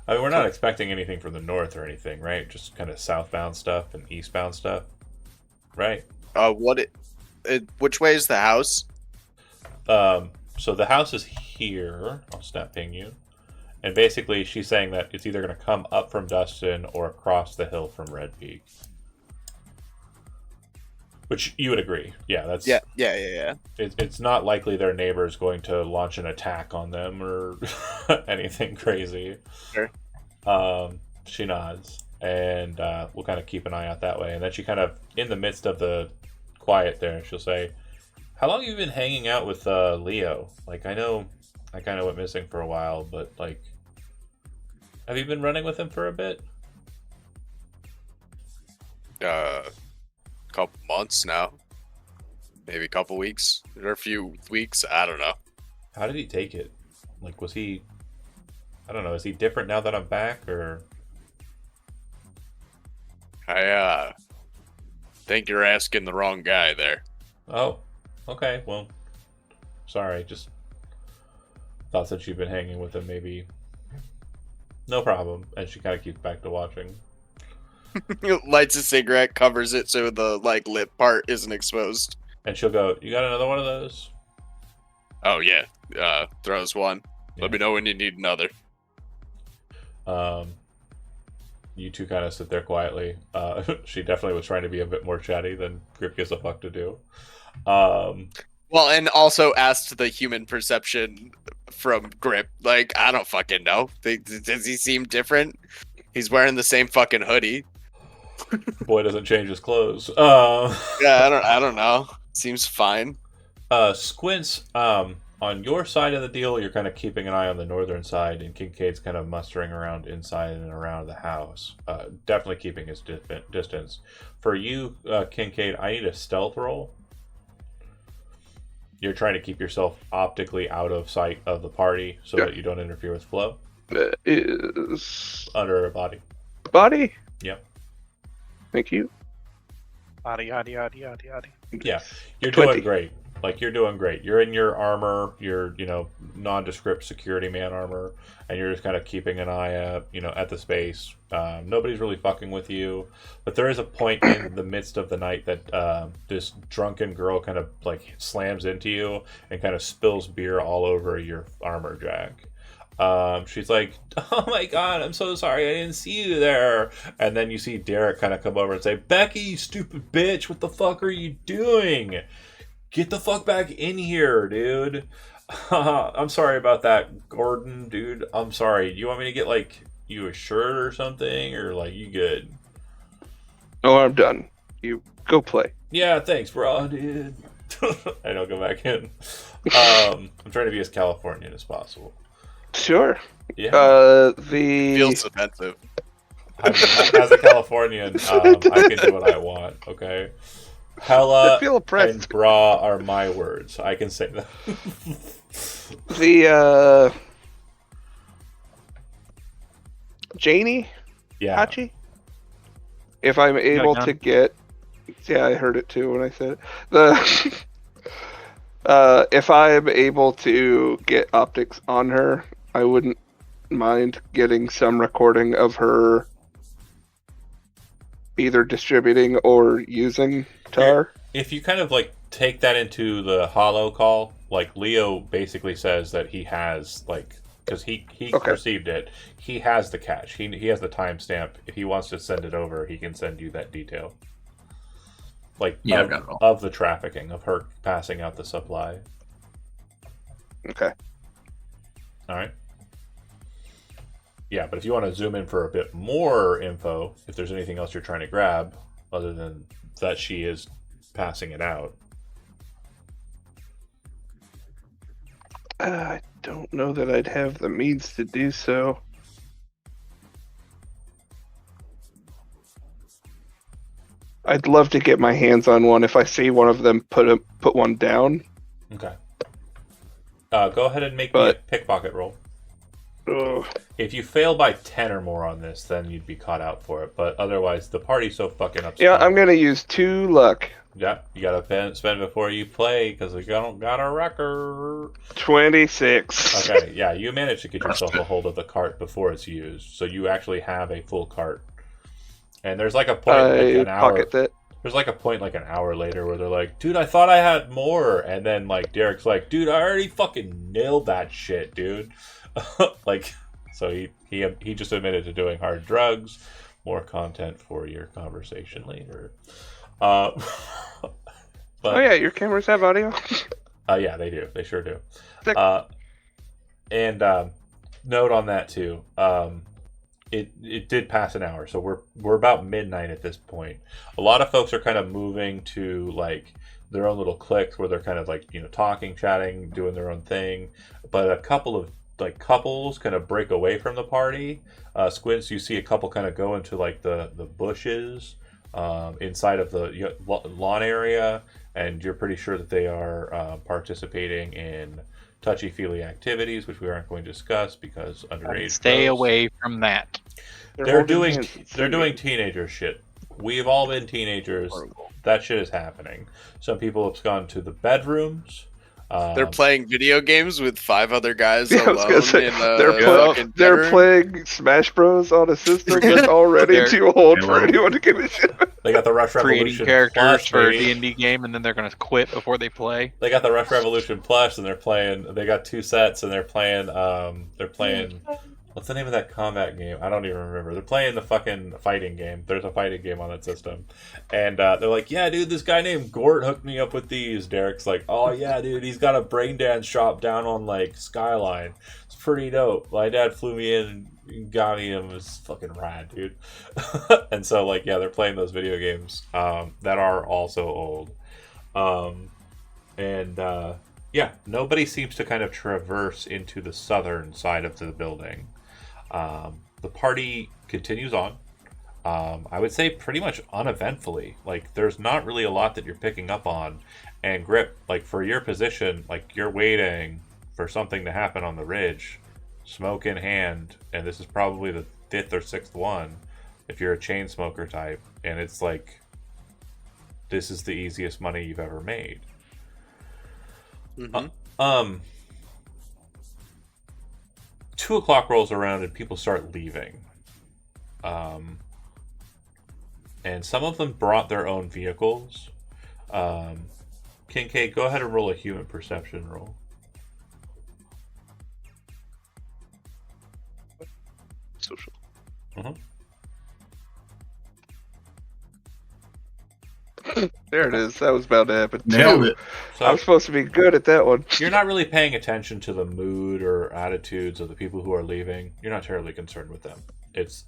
I mean, we're not expecting anything from the north or anything, right? Just kind of southbound stuff and eastbound stuff, right? Which way is the house? So the house is here. I'll snap ping you. And basically, she's saying that it's either going to come up from Dustin or across the hill from Red Peak. Which you would agree. Yeah, that's... Yeah. It's not likely their neighbor's going to launch an attack on them or anything crazy. Sure. She nods. And we'll kind of keep an eye out that way. And then she kind of, in the midst of the quiet there, she'll say, "How long have you been hanging out with Leo? Like, I know I kind of went missing for a while, but, like, have you been running with him for a bit?" Couple months now, maybe a couple weeks or a few weeks. I don't know. How did he take it? Like, was he... I don't know, is he different now that I'm back, or... I think you're asking the wrong guy there. Oh, okay, well, sorry, just thought since you've been hanging with him, maybe... No problem. And she kind of keeps back to watching. Lights a cigarette, covers it so the like lip part isn't exposed. And she'll go, "You got another one of those?" Oh yeah, throws one. Let me know when you need another. You two kind of sit there quietly. She definitely was trying to be a bit more chatty than Grip gives a fuck to do. Well, and also asked the human perception from Grip. Like, I don't fucking know. Does he seem different? He's wearing the same fucking hoodie. Boy doesn't change his clothes. Yeah, I don't know. Seems fine. Squints, on your side of the deal, you're kind of keeping an eye on the northern side, and Kincaid's kind of mustering around inside and around the house. Definitely keeping his distance. For you, Kincaid, I need a stealth roll. You're trying to keep yourself optically out of sight of the party so that you don't interfere with flow. Is Under a body. body? Yep. Thank you. Yada yada yada yada yada. Yeah, you're 20. doing great. Like, you're doing great. You're in your armor, your, nondescript security man armor, and you're just kind of keeping an eye at the space. Nobody's really fucking with you, but there is a point in the midst of the night that this drunken girl kind of like slams into you and kind of spills beer all over your armor jack. She's like, "Oh my god, I'm so sorry, I didn't see you there." And then you see Derek kind of come over and say, "Becky, you stupid bitch, what the fuck are you doing? Get the fuck back in here, dude." I'm sorry about that, Gordon, dude. I'm sorry. You want me to get, like, you a shirt or something? Or, like, you good? Oh, I'm done. You go play. Yeah, thanks, bro, dude. I don't go back in. I'm trying to be as Californian as possible. Sure. Yeah. Feels offensive. I mean, as a Californian, I can do what I want, okay? Hella I feel oppressed. and bra are my words. I can say that. Janie? Yeah. Hachi? If I'm able gun. to get... Yeah, I heard it too when I said it. If I'm able to get optics on her, I wouldn't mind getting some recording of her either distributing or using tar. If you kind of like take that into the hollow call, like Leo basically says that he has, like, because he Okay. received it, he has the cache. He has the timestamp. If he wants to send it over, he can send you that detail. Like, Yeah, I've got it all. of the trafficking, of her passing out the supply. Okay. All right. Yeah, but if you want to zoom in for a bit more info, if there's anything else you're trying to grab, other than that she is passing it out. I don't know that I'd have the means to do so. I'd love to get my hands on one. If I see one of them put one down. Okay. Go ahead and make me a pickpocket roll. Ugh. If you fail by 10 or more on this, then you'd be caught out for it. But otherwise, the party's so fucking upset. Yeah, I'm gonna use 2 luck. Yeah, you gotta spend before you play, because we don't got a record. 26. Okay, yeah, you managed to get yourself a hold of the cart before it's used, so you actually have a full cart. And there's like a point, like an hour. Pocket that. There's like a point, like an hour later, where they're like, "Dude, I thought I had more," and then like Derek's like, "Dude, I already fucking nailed that shit, dude." Like, so he just admitted to doing hard drugs. More content for your conversation later. But, Oh yeah, your cameras have audio. yeah, they do. They sure do. Sick. And note on that too. It did pass an hour, so we're about midnight at this point. A lot of folks are kind of moving to like their own little cliques where they're kind of like, talking, chatting, doing their own thing. But a couple of like couples kind of break away from the party. Squints, you see a couple kind of go into like the bushes inside of the lawn area, and you're pretty sure that they are participating in touchy-feely activities, which we aren't going to discuss because underage. Stay gross. away from that. They're doing teenager shit. We've all been teenagers. That shit is happening. Some people have gone to the bedrooms. They're playing video games with 5 other guys Yeah, I was alone gonna say, in a they're fucking they're bedroom. playing Smash Bros on a system that's already They're- too old for they're- anyone to give a shit. They got the Rush Creating Revolution characters Plus, for a baby. D&D game, and then they're going to quit before they play. They got the Rush Revolution Plus, and they're playing. They got 2 sets, and they're playing What's the name of that combat game? I don't even remember. They're playing the fucking fighting game. There's a fighting game on that system. And they're like, yeah, dude, this guy named Gort hooked me up with these. Derek's like, oh, yeah, dude, he's got a brain dance shop down on, like, Skyline. It's pretty dope. My dad flew me in and got me him. It was fucking rad, dude. And so, like, yeah, they're playing those video games that are also old. Yeah, nobody seems to kind of traverse into the southern side of the building. The party continues on. I would say pretty much uneventfully. Like, there's not really a lot that you're picking up on. And Grip, like, for your position, like, you're waiting for something to happen on the ridge, smoke in hand, and this is probably the 5th or 6th one if you're a chain smoker type. And it's like, this is the easiest money you've ever made. Mm-hmm. 2 o'clock rolls around and people start leaving. And some of them brought their own vehicles. Kincaid, go ahead and roll a human perception roll. Social. There it is. That was about to happen. Nailed Two. it. I was So supposed to be good at that one. you're not really paying attention to the mood or attitudes of the people who are leaving. You're not terribly concerned with them. This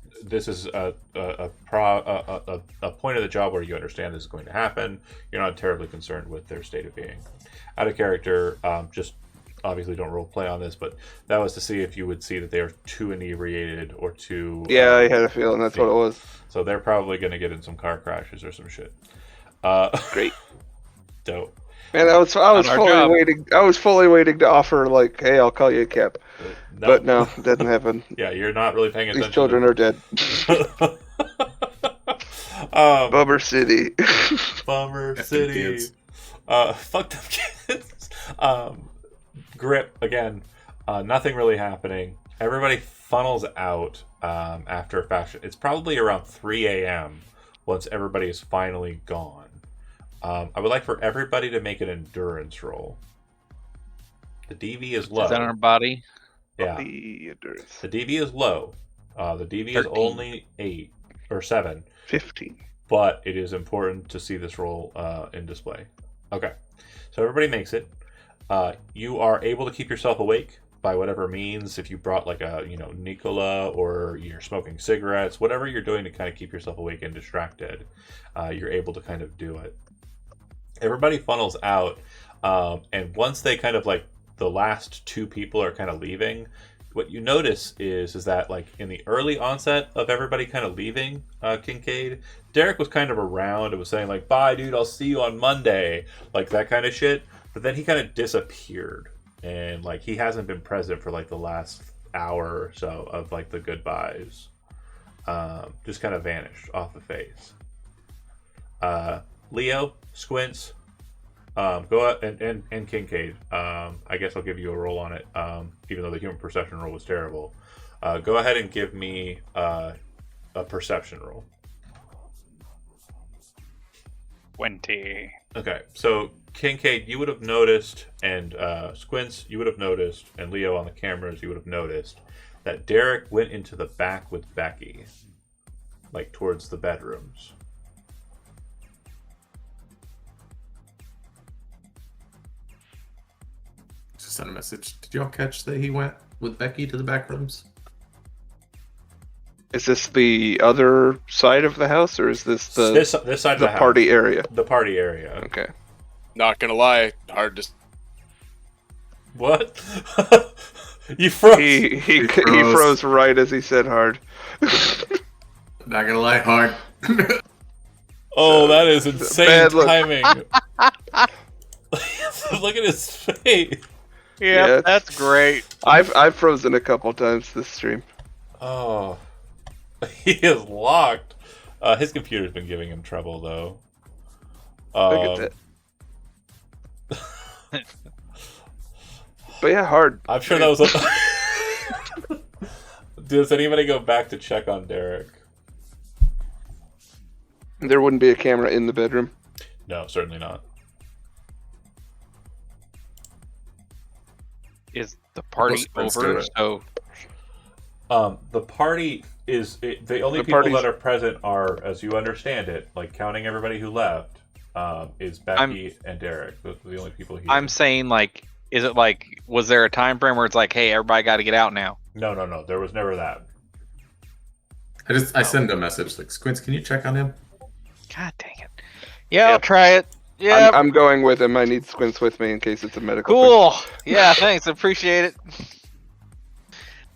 is a point of the job where you understand this is going to happen. You're not terribly concerned with their state of being. Out of character, just obviously don't role play on this, but that was to see if you would see that they are too inebriated or too. Yeah, I had a feeling that's what it was. So they're probably going to get in some car crashes or some shit. Great. Dope. Man, I was our fully job. waiting. I was fully waiting to offer, like, hey, I'll call you a cap. But no, it doesn't happen. Yeah, you're not really paying attention. These children are dead. Bummer City. Bummer F them City. kids. Fuck them kids. Grip again. Nothing really happening. Everybody funnels out after a fashion. It's probably around 3 a.m. once everybody is finally gone. I would like for everybody to make an endurance roll. The DV is low. Is that on our body? Yeah. The endurance. The DV is low. The DV is 13. only 8 or 7, 15. but it is important to see this roll in display. Okay, so everybody makes it. You are able to keep yourself awake by whatever means. If you brought like a Nicola, or you're smoking cigarettes, whatever you're doing to kind of keep yourself awake and distracted, you're able to kind of do it. Everybody funnels out, and once they kind of like the last 2 people are kind of leaving, what you notice is that like in the early onset of everybody kind of leaving, Kincaid, Derek was kind of around and was saying like, bye dude, I'll see you on Monday, like that kind of shit. But then he kind of disappeared, and like he hasn't been present for like the last hour or so of like the goodbyes. Just kind of vanished off the face. Leo, Squints, go out and Kincaid. I guess I'll give you a roll on it, even though the human perception roll was terrible. Go ahead and give me a perception roll. 20. Okay, so Kincaid, you would have noticed, and Squints, you would have noticed, and Leo on the cameras, you would have noticed that Derek went into the back with Becky, like towards the bedrooms. Just sent a message. Did y'all catch that he went with Becky to the back rooms? Is this the other side of the house, or is this the This side of the house. party area? The party area. Okay. Not gonna lie, hard to. What? You froze. He froze. froze right as he said hard. Not gonna lie, hard. Oh, that is insane Bad look. timing. Look at his face. Yeah, Yeah. that's great. I've frozen a couple times this stream. Oh, he is locked. His computer's been giving him trouble though. Look at that. But yeah, hard. I'm sure that was. Does anybody go back to check on Derek? There wouldn't be a camera in the bedroom. No, certainly not. Is the party Let's do over? it. So The party is the only The people party's- that are present are, as you understand it, like counting everybody who left, is Becky and Derek. Those are the only people here. I'm saying, like, is it like, was there a time frame where it's like, hey, everybody got to get out now? No. There was never that. I send a message like, Squints, can you check on him? God dang it. Yeah, I'll Yep. try it. Yeah, I'm going with him. I need Squints with me in case it's a medical. cool. Yeah, thanks. Appreciate it.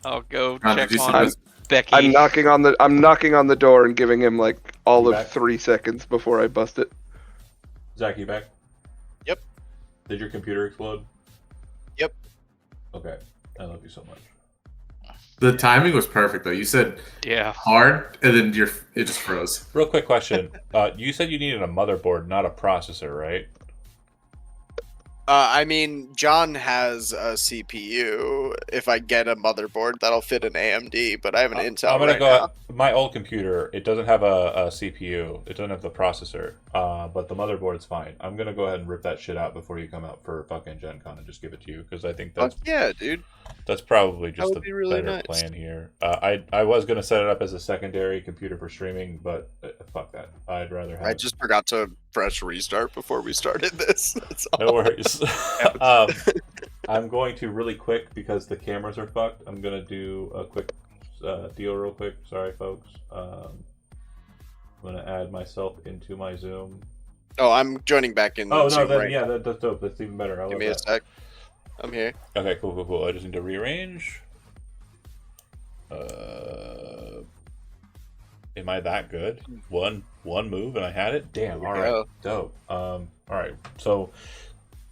I'll go Ron, check did you see on this? Becky. I'm knocking on the door and giving him like all You of back? 3 seconds before I bust it. Zach, you back? Yep. Did your computer explode? Yep. Okay. I love you so much. The timing was perfect though. You said Yeah. hard, and then it just froze. Real quick question. You said you needed a motherboard, not a processor, right? I mean, John has a CPU. If I get a motherboard, that'll fit an AMD, but I have an Intel I'm gonna right go. now. My old computer, it doesn't have a CPU. It doesn't have the processor. But the motherboard's fine. I'm gonna go ahead and rip that shit out before you come out for fucking Gen Con and just give it to you because I think Fuck yeah, dude. that's probably just would the be really better nice. plan here. I was gonna set it up as a secondary computer for streaming, but fuck that. I'd rather have. I just forgot to press restart before we started this. That's all. No worries. I'm going to really quick because the cameras are fucked. I'm gonna do a quick deal real quick. Sorry, folks. I'm gonna add myself into my Zoom. Oh, I'm joining back in. Oh no, Zoom then right yeah, now. that's dope. That's even better. I Give love me a that. sec. I'm here. Okay, cool. I just need to rearrange. Am I that good? One move and I had it. Damn. There All we right. go. Dope. All right. So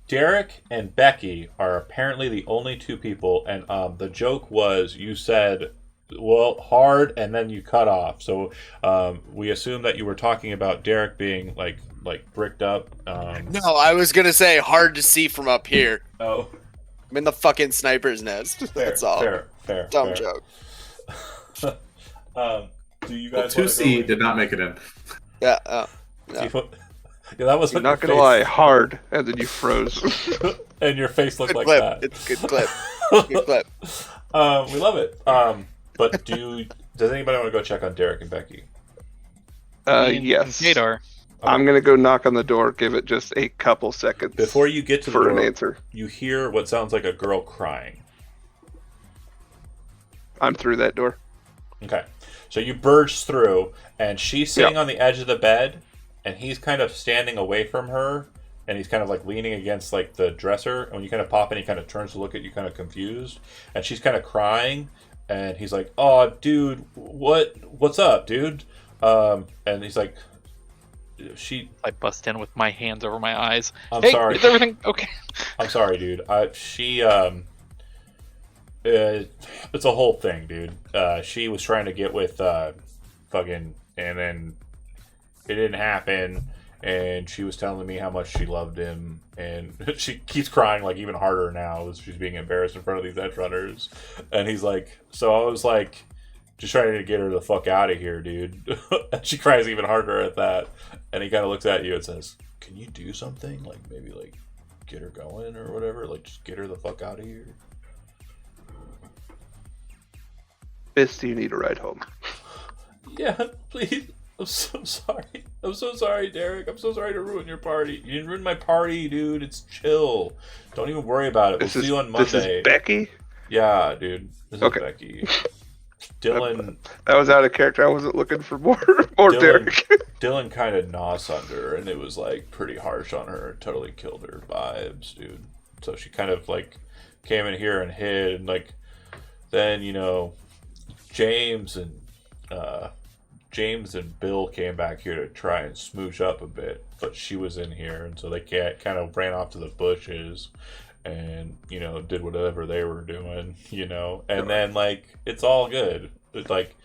Derek and Becky are apparently the only two people, and the joke was you said, "Well, hard," and then you cut off. So we assume that you were talking about Derek being like bricked up. No, I was gonna say hard to see from up here. Oh, I'm in the fucking sniper's nest. That's all. Fair. Dumb joke. Do you Well, guys want to 2C did not make it in. Yeah. Yeah, that was I'm not gonna lie, hard, and then you froze. and your face looked Good like clip. that. It's a good clip. Good clip. We love it. But does anybody want to go check on Derek and Becky? Yes. Nadar. I'm gonna go knock on the door. Give it just a couple seconds Before you get to the for door, an answer. you hear what sounds like a girl crying. I'm through that door. Okay. So you burst through, and she's sitting on the edge of the bed, and he's kind of standing away from her, and he's kind of like leaning against like the dresser. And when you kind of pop in, he kind of turns to look at you, kind of confused, and she's kind of crying, and he's like, "Oh, dude, what's up, dude?" And he's like, I bust in with my hands over my eyes. I'm Hey, sorry. is everything okay? I'm sorry, dude. It's a whole thing, dude. She was trying to get with fucking, and then it didn't happen. And she was telling me how much she loved him, and she keeps crying like even harder now as she's being embarrassed in front of these edge runners. And he's like, so I was like, just trying to get her the fuck out of here, dude. And she cries even harder at that. And he kind of looks at you and says, "Can you do something? Like maybe like get her going or whatever? Like just get her the fuck out of here." Fist, you need a ride home. Yeah, please. I'm so sorry. I'm so sorry, Derek. I'm so sorry to ruin your party. You didn't ruin my party, dude. It's chill. Don't even worry about it. We'll see you on This Monday. is Becky? Yeah, dude. This Okay. is Becky. Dylan That was out of character. I wasn't looking for more Dylan- Derek. Dylan kind of nos under, and it was like pretty harsh on her. It totally killed her vibes, dude. So she kind of like came in here and hid, and like then James and Bill came back here to try and smooch up a bit, but she was in here, and so they kind of ran off to the bushes and did whatever they were doing, and then like it's all good. It's like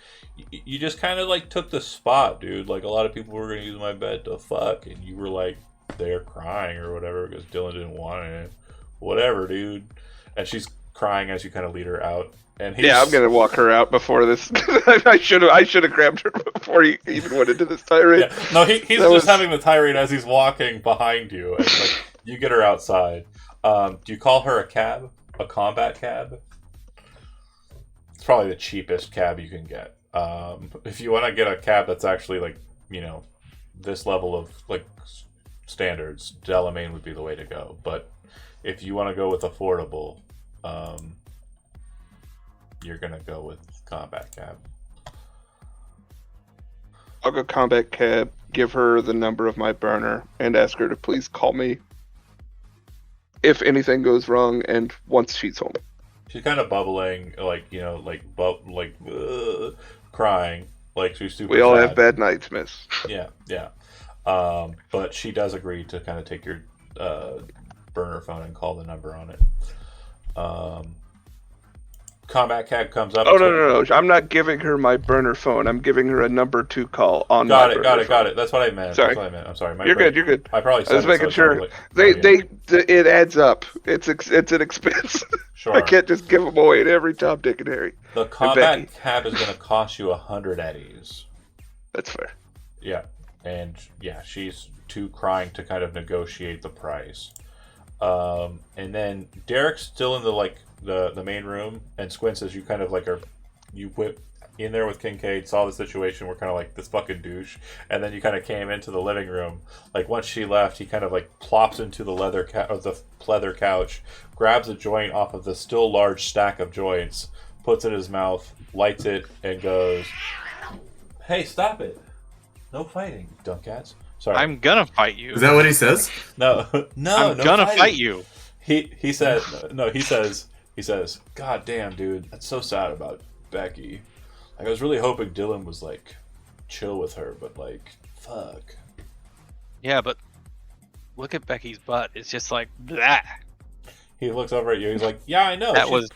you just kind of like took the spot, dude. Like a lot of people were gonna use my bed to fuck, and you were like there crying or whatever because Dylan didn't want it. Whatever, dude. And she's crying as you kind of lead her out. And Yeah, I'm gonna walk her out before this. I should have grabbed her before he even went into this tirade. Yeah. No, he's That just was- having the tirade as he's walking behind you, and like you get her outside. Do you call her a cab? A combat cab? probably the cheapest cab you can get. If you want to get a cab that's actually like, you know, this level of like standards, Delamain would be the way to go. But if you want to go with affordable, you're gonna go with combat cab. I'll go combat cab, give her the number of my burner, and ask her to please call me if anything goes wrong and once she's home. She's kind of bubbling, like, you know, crying, like she's super We all sad. have bad nights, miss. Yeah. But she does agree to kind of take your burner phone and call the number on it. Combat cab comes up. Oh, no. I'm not giving her my burner phone. I'm giving her a number to call on my burner phone. Got it. That's what I meant. Sorry. That's what I meant. I'm sorry. You're good. I probably said I was making sure. It adds up. It's an expense. Sure. I can't just give them away to every Tom, Dick, and Harry. The combat cab is going to cost you 100 eddies. That's fair. Yeah. And yeah, she's too crying to kind of negotiate the price. And then Derek's still in the main room, and Squint says you kind of like you whip in there with Kincaid, saw the situation, we're kind of like this fucking douche, and then you kind of came into the living room. Like once she left, he kind of like plops into the leather couch, grabs a joint off of the still large stack of joints, puts it in his mouth, lights it, and goes, "Hey, stop it! No fighting, dumbcats." Sorry. I'm gonna fight you. Is that what he says? No, I'm no gonna fighting. fight you. He says, "God damn, dude, that's so sad about Becky. Like, I was really hoping Dylan was like chill with her, but like, fuck." Yeah, but look at Becky's butt. It's just like blah. He looks over at you. He's like, "Yeah, I know. That she's was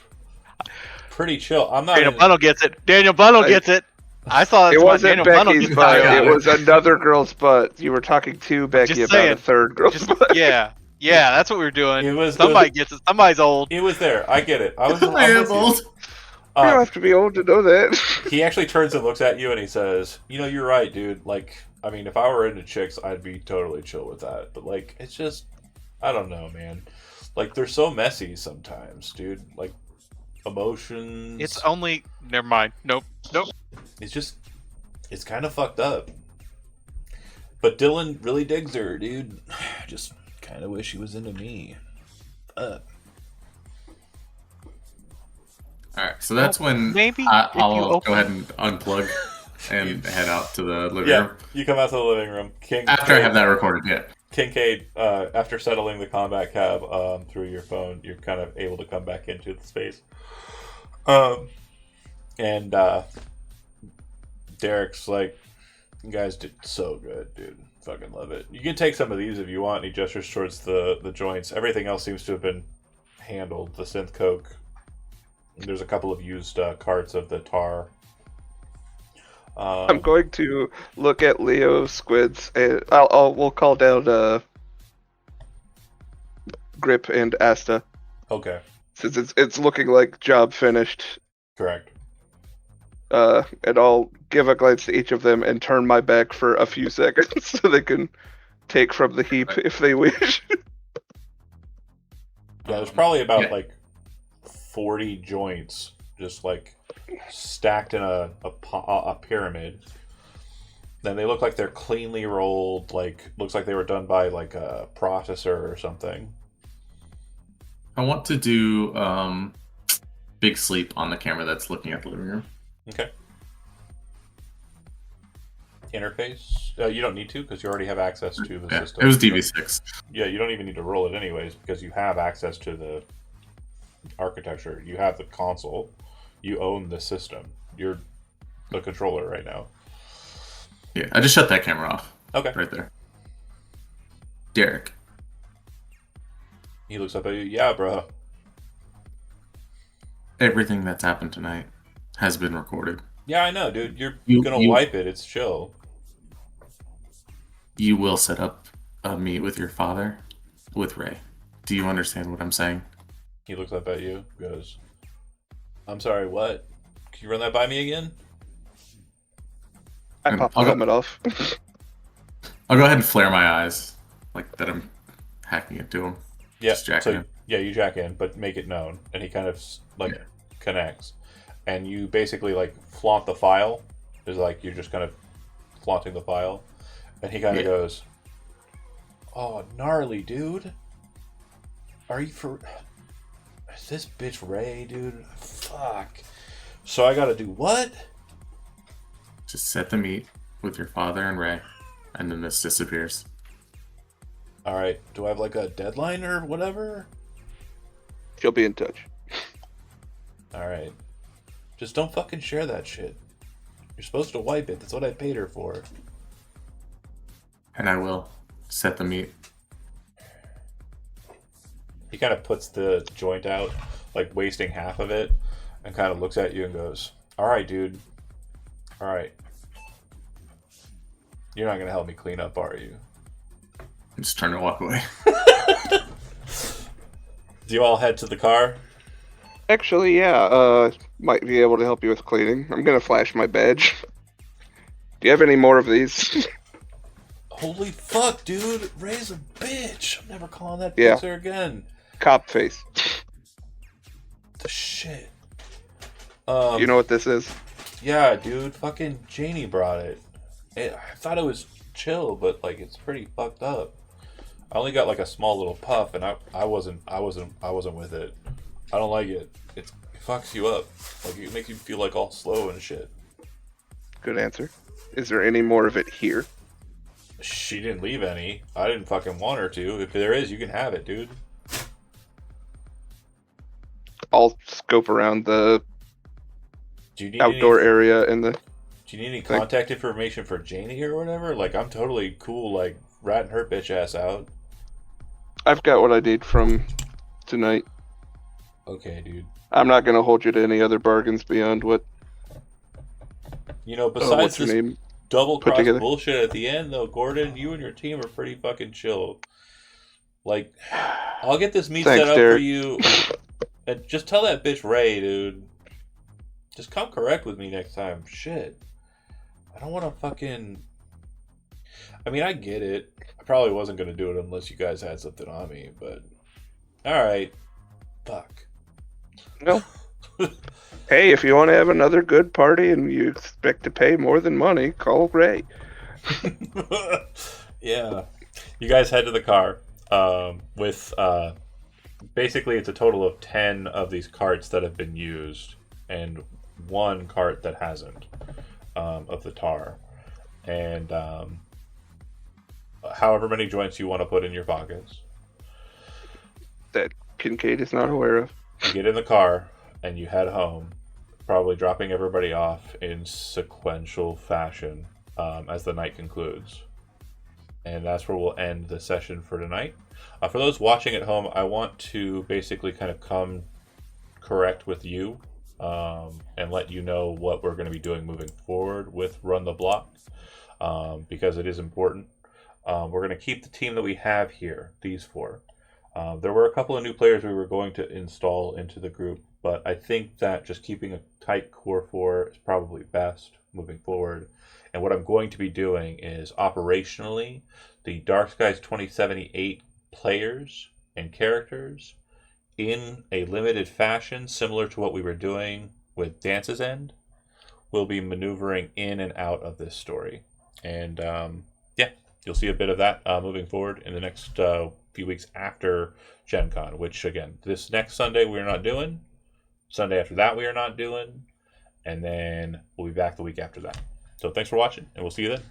pretty chill. I'm not." Daniel Bunnell gets it. Daniel Bunnell gets it. I saw It wasn't Daniel Bunnell Becky's gets butt. it. It was another girl's butt. You were talking to Becky Just about saying. a third girl's Just, butt. yeah, that's what we were doing. Somebody gets it. Somebody's old. It was there. I get it. I am am old. You don't have to be old to know that. He actually turns and looks at you and he says, "You know, you're right, dude. Like, I mean, if I were into chicks, I'd be totally chill with that. But like, it's just, I don't know, man. Like, they're so messy sometimes, dude. Like, emotions. It's only. Never mind. Nope. It's kind of fucked up. But Dylan really digs her, dude. Just kind of wish he was into me. All right, so that's when maybe I'll go ahead and unplug and head out to the living room. You come out to the living room. After I have that recorded, yeah. Kincaid, after settling the combat cab through your phone, you're kind of able to come back into the space. And Derek's like, "You guys did so good, dude. Fucking love it. You can take some of these if you want." And he gestures towards the joints. Everything else seems to have been handled. The synth coke. There's a couple of used carts of the tar. I'm going to look at Leo, Squids, and we'll call down Grip and Asta. Okay. Since it's looking like job finished. Correct. And I'll give a glance to each of them and turn my back for a few seconds so they can take from the heap if they wish. Yeah, there's probably about like 40 joints just like stacked in a pyramid. Then they look like they're cleanly rolled, like looks like they were done by like a processor or something. I want to do big sleep on the camera that's looking at the living room. Okay. Interface? You don't need to because you already have access to the system. It was DV6. Yeah, you don't even need to roll it anyways because you have access to the architecture. You have the console. You own the system. You're the controller right now. Yeah, I just shut that camera off. Okay. Right there. Derek. He looks up at you. "Yeah, bro. Everything that's happened tonight has been recorded. Yeah, I know, dude. You're You- gonna you- wipe it. It's chill." You will set up a meet with your father with Ray. Do you understand what I'm saying? He looks up at you, goes, "I'm sorry, what? Can you run that by me again?" I pop the helmet off. I'll go ahead and flare my eyes like that I'm hacking it to him. Yeah, Just jacking so him. yeah, you jack in, but make it known, and he kind of like connects, and you basically like flaunt the file. Is like you're just kind of flaunting the file, and he kind of goes, "Oh, gnarly, dude. Are you for? Is this bitch Ray, dude? Fuck. So I gotta do what? Just set the meet with your father and Ray, and then this disappears. All right. Do I have like a deadline or whatever? She'll be in touch. All right. Just don't fucking share that shit. You're supposed to wipe it. That's what I paid her for. And I will set the meet. He kind of puts the joint out, like wasting half of it, and kind of looks at you and goes, "All right, dude. All right. You're not gonna help me clean up, are you?" I'm just trying to walk away. Do you all head to the car? Actually, yeah, might be able to help you with cleaning. I'm gonna flash my badge. Do you have any more of these? Holy fuck, dude! Ray's a bitch. I'm never calling that Yeah. fixer again. Cop face. The shit. You know what this is? Yeah, dude. Fucking Janie brought it. I thought it was chill, but like it's pretty fucked up. I only got like a small little puff, and I wasn't with it. I don't like it. It fucks you up. Like it makes you feel like all slow and shit. Good answer. Is there any more of it here? She didn't leave any. I didn't fucking want her to. If there is, you can have it, dude. I'll scope around the Do you need outdoor any, area and the. Do you need any contact information for Janie or whatever? Like I'm totally cool, like ratting her bitch ass out. I've got what I need from tonight. Okay, dude. I'm not gonna hold you to any other bargains beyond what. You know, What's besides your this name? double put cross together? bullshit at the end, though, Gordon, you and your team are pretty fucking chill. Like, I'll get this meet Thanks, set up for Derek. you. And just tell that bitch Ray, dude. Just come correct with me next time. Shit. I don't want to fucking. I mean, I get it. I probably wasn't going to do it unless you guys had something on me, but. Alright. Fuck. No. Hey, if you want to have another good party and you expect to pay more than money, call Ray. Yeah. You guys head to the car with basically it's a total of 10 of these carts that have been used and one cart that hasn't of the tar. And however many joints you want to put in your pockets. That Kincaid is not aware of. You get in the car and you head home, probably dropping everybody off in sequential fashion as the night concludes. And that's where we'll end the session for tonight. For those watching at home, I want to basically kind of come correct with you and let you know what we're going to be doing moving forward with Run the Block because it is important. We're going to keep the team that we have here, these four. There were a couple of new players we were going to install into the group, but I think that just keeping a tight core four is probably best moving forward. And what I'm going to be doing is operationally, the Dark Skies 2078 players and characters in a limited fashion, similar to what we were doing with Dance's End, will be maneuvering in and out of this story. And yeah, you'll see a bit of that moving forward in the next few weeks after Gen Con, which again, this next Sunday we're not doing. Sunday after that we are not doing. And then we'll be back the week after that. So thanks for watching, and we'll see you then.